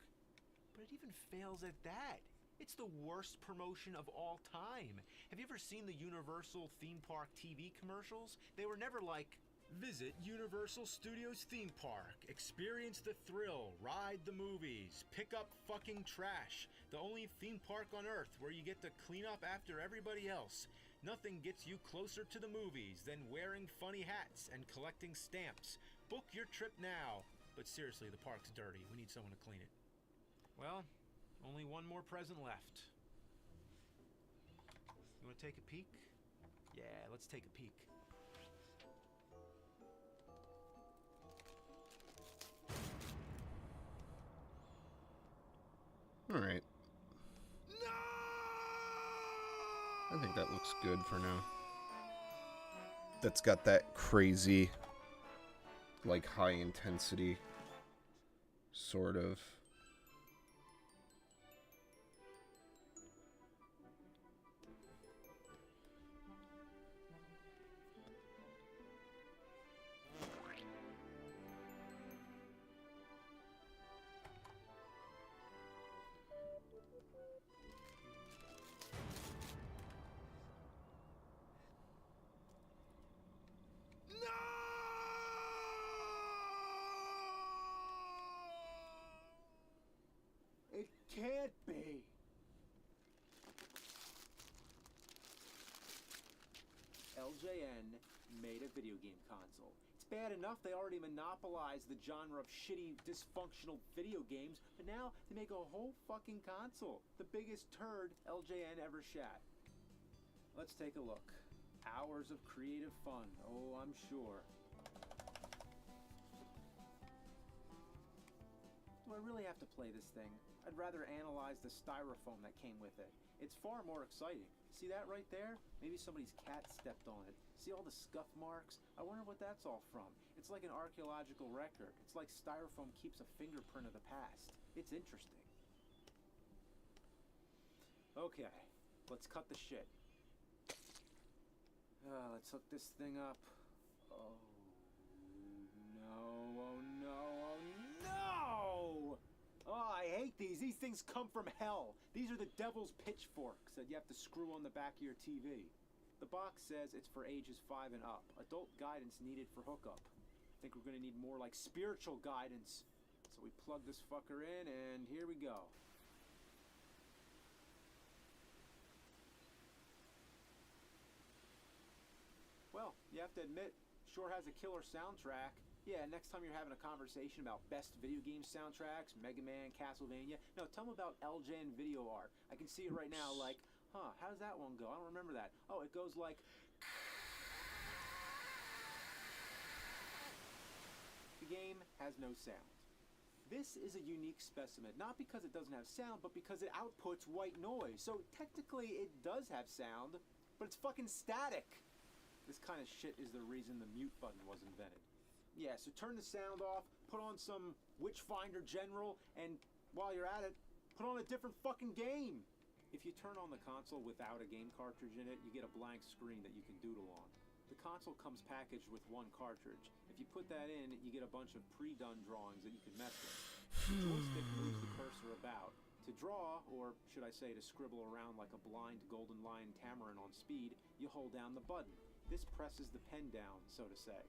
But it even fails at that. It's the worst promotion of all time. Have you ever seen the Universal theme park TV commercials? They were never like, visit Universal Studios theme park, experience the thrill, ride the movies, pick up fucking trash. The only theme park on earth where you get to clean up after everybody else. Nothing gets you closer to the movies than wearing funny hats and collecting stamps. Book your trip now. But seriously, the park's dirty. We need someone to clean it. Well, only one more present left. You want to take a peek? Yeah, let's take a peek. Alright. I think that looks good for now. That's got that crazy, like, high intensity, sort of. It can't be. LJN made a video game console. It's bad enough they already monopolized the genre of shitty, dysfunctional video games, but now they make a whole fucking console. The biggest turd LJN ever shat. Let's take a look. Hours of creative fun. Oh, I'm sure. Do I really have to play this thing? I'd rather analyze the styrofoam that came with it. It's far more exciting. See that right there? Maybe somebody's cat stepped on it. See all the scuff marks? I wonder what that's all from. It's like an archaeological record. It's like styrofoam keeps a fingerprint of the past. It's interesting. Okay, let's cut the shit. Let's hook this thing up. Oh no, oh no, oh no! Oh, I hate these. These things come from hell. These are the devil's pitchforks that you have to screw on the back of your TV. The box says it's for ages 5 and up. Adult guidance needed for hookup. I think we're gonna need more like spiritual guidance. So we plug this fucker in and here we go. Well, you have to admit, Sure has a killer soundtrack. Yeah, next time you're having a conversation about best video game soundtracks, Mega Man, Castlevania, no, tell them about LJN Video Art. I can see it right now, like, huh, how does that one go? I don't remember that. Oh, it goes like... The game has no sound. This is a unique specimen, not because it doesn't have sound, but because it outputs white noise. So technically it does have sound, but it's fucking static. This kind of shit is the reason the mute button was invented. Yeah, so turn the sound off, put on some Witchfinder General, and while you're at it, put on a different fucking game. If you turn on the console without a game cartridge in it, you get a blank screen that you can doodle on. The console comes packaged with one cartridge. If you put that in, you get a bunch of pre-done drawings that you can mess with. The joystick moves the cursor about. To draw, or should I say to scribble around like a blind Golden Lion Tamarin on speed, you hold down the button. This presses the pen down, so to say.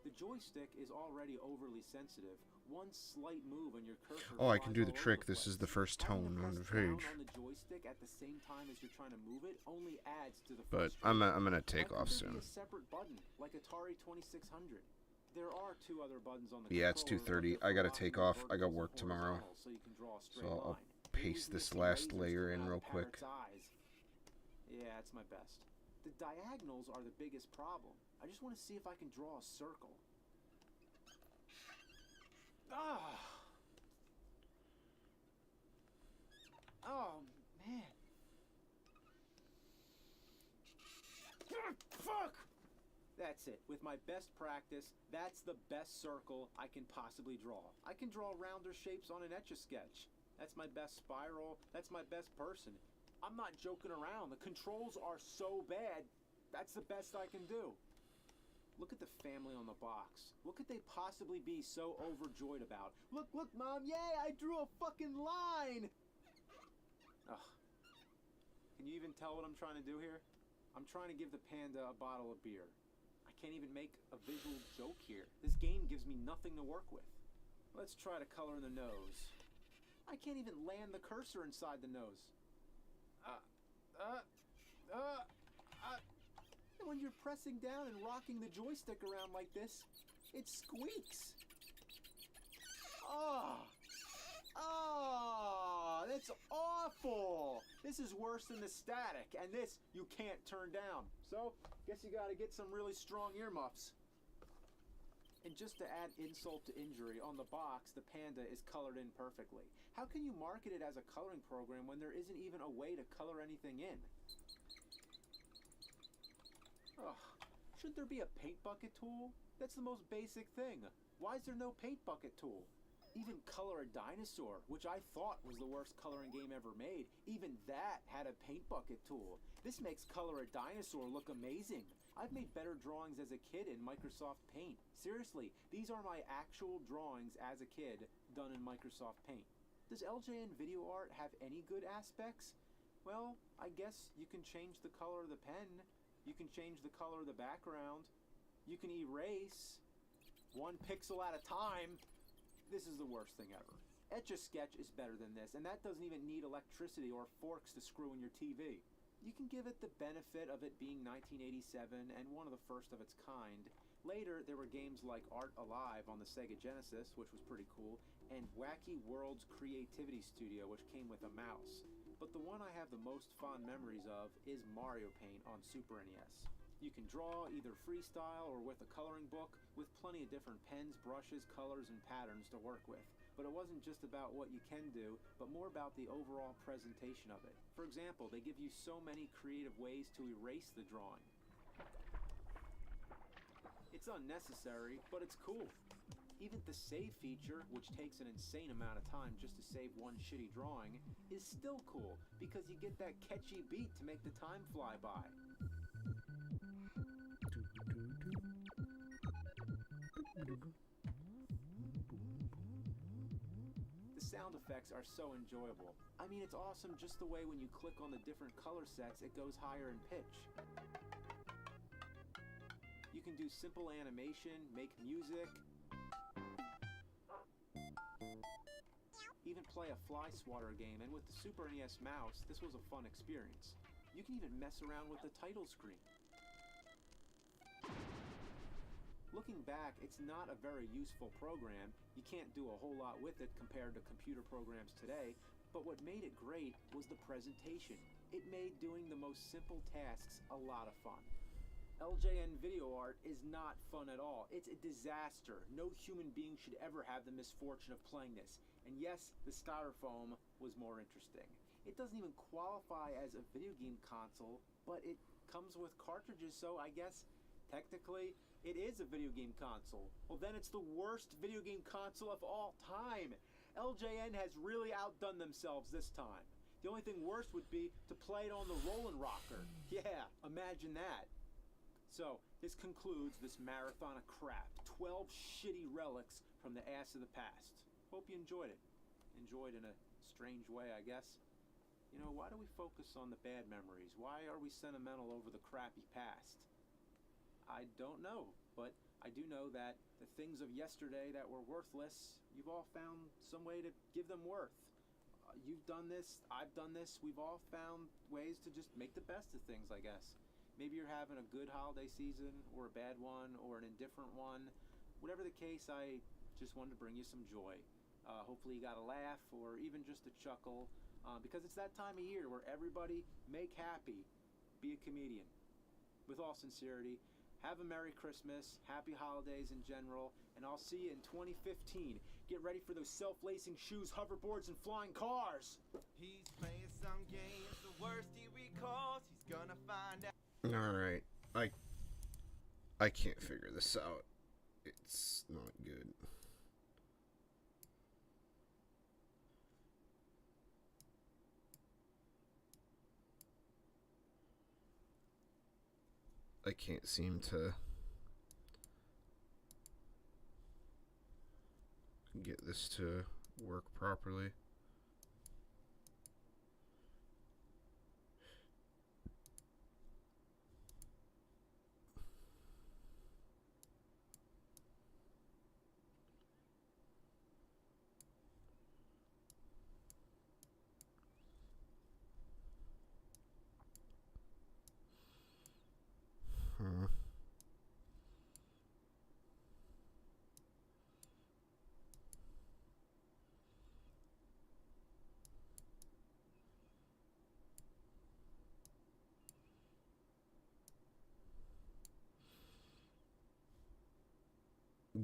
The joystick is already overly sensitive. One slight move on your cursor. Oh, I can do the trick. This is the first tone on the page. On the joystick at the same time as you're trying to move it only adds to the But frustration. I'm gonna take off soon. A separate button like Atari 2600. There are two other buttons on the Yeah, it's controller, 2:30. but I gotta they're take for off. I got work tomorrow. horizontal, so you can draw a straight So I'll line. paste this last layer in real quick. Yeah, that's my best. The diagonals are the biggest problem. I just want to see if I can draw a circle. Ah! Oh, man. Fuck! That's it. With my best practice, that's the best circle I can possibly draw. I can draw rounder shapes on an Etch-a-Sketch. That's my best spiral. That's my best person. I'm not joking around. The controls are so bad. That's the best I can do. Look at the family on the box. What could they possibly be so overjoyed about? Look, Mom, yay, I drew a fucking line! Ugh. Can you even tell what I'm trying to do here? I'm trying to give the panda a bottle of beer. I can't even make a visual joke here. This game gives me nothing to work with. Let's try to color in the nose. I can't even land the cursor inside the nose. And when you're pressing down and rocking the joystick around like this, it squeaks. That's awful. This is worse than the static, and this you can't turn down. So, guess you gotta get some really strong earmuffs. And just to add insult to injury, on the box, the panda is colored in perfectly. How can you market it as a coloring program when there isn't even a way to color anything in? Ugh. Shouldn't there be a paint bucket tool? That's the most basic thing. Why is there no paint bucket tool? Even Color a Dinosaur, which I thought was the worst coloring game ever made, even that had a paint bucket tool. This makes Color a Dinosaur look amazing. I've made better drawings as a kid in Microsoft Paint. Seriously, these are my actual drawings as a kid done in Microsoft Paint. Does LJN Video Art have any good aspects? Well, I guess you can change the color of the pen. You can change the color of the background. You can erase 1 pixel at a time. This is the worst thing ever. Etch-a-Sketch is better than this, and that doesn't even need electricity or forks to screw in your TV. You can give it the benefit of it being 1987 and one of the first of its kind. Later, there were games like ARTLAB on the Sega Genesis, which was pretty cool, and Wacky World's Creativity Studio, which came with a mouse. But the one I have the most fond memories of is Mario Paint on Super NES. You can draw either freestyle or with a coloring book, with plenty of different pens, brushes, colors, and patterns to work with. But it wasn't just about what you can do, but more about the overall presentation of it. For example, they give you so many creative ways to erase the drawing. It's unnecessary, but it's cool. Even the save feature, which takes an insane amount of time just to save one shitty drawing, is still cool, because you get that catchy beat to make the time fly by. The sound effects are so enjoyable. I mean, it's awesome just the way when you click on the different color sets, it goes higher in pitch. You can do simple animation, make music, even play a fly swatter game, and with the Super NES mouse, this was a fun experience. You can even mess around with the title screen. Looking back, it's not a very useful program. You can't do a whole lot with it compared to computer programs today, but what made it great was the presentation. It made doing the most simple tasks a lot of fun. LJN video art is not fun at all. It's a disaster. No human being should ever have the misfortune of playing this. And yes, the styrofoam was more interesting. It doesn't even qualify as a video game console, but it comes with cartridges, so I guess technically it is a video game console. Well, then it's the worst video game console of all time. LJN has really outdone themselves this time. The only thing worse would be to play it on the Rollin' Rocker. Yeah, imagine that. So, this concludes this marathon of crap. 12 shitty relics from the ass of the past. Hope you enjoyed it. Enjoyed in a strange way, I guess. You know, why do we focus on the bad memories? Why are we sentimental over the crappy past? I don't know, but I do know that the things of yesterday that were worthless, you've all found some way to give them worth. You've done this, I've done this, we've all found ways to just make the best of things, I guess. Maybe you're having a good holiday season, or a bad one, or an indifferent one. Whatever the case, I just wanted to bring you some joy. Hopefully you got a laugh, or even just a chuckle, because it's that time of year where everybody make happy, be a comedian. With all sincerity, have a Merry Christmas, Happy Holidays in general, and I'll see you in 2015. Get ready for those self-lacing shoes, hoverboards, and flying cars! He's playing some games, the worst he recalls. He's gonna find out. Alright. I can't figure this out. It's not good. I can't seem to get this to work properly.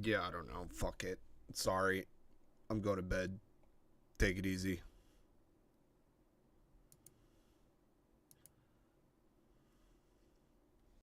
Yeah, I don't know. Fuck it. Sorry. I'm going to bed. Take it easy.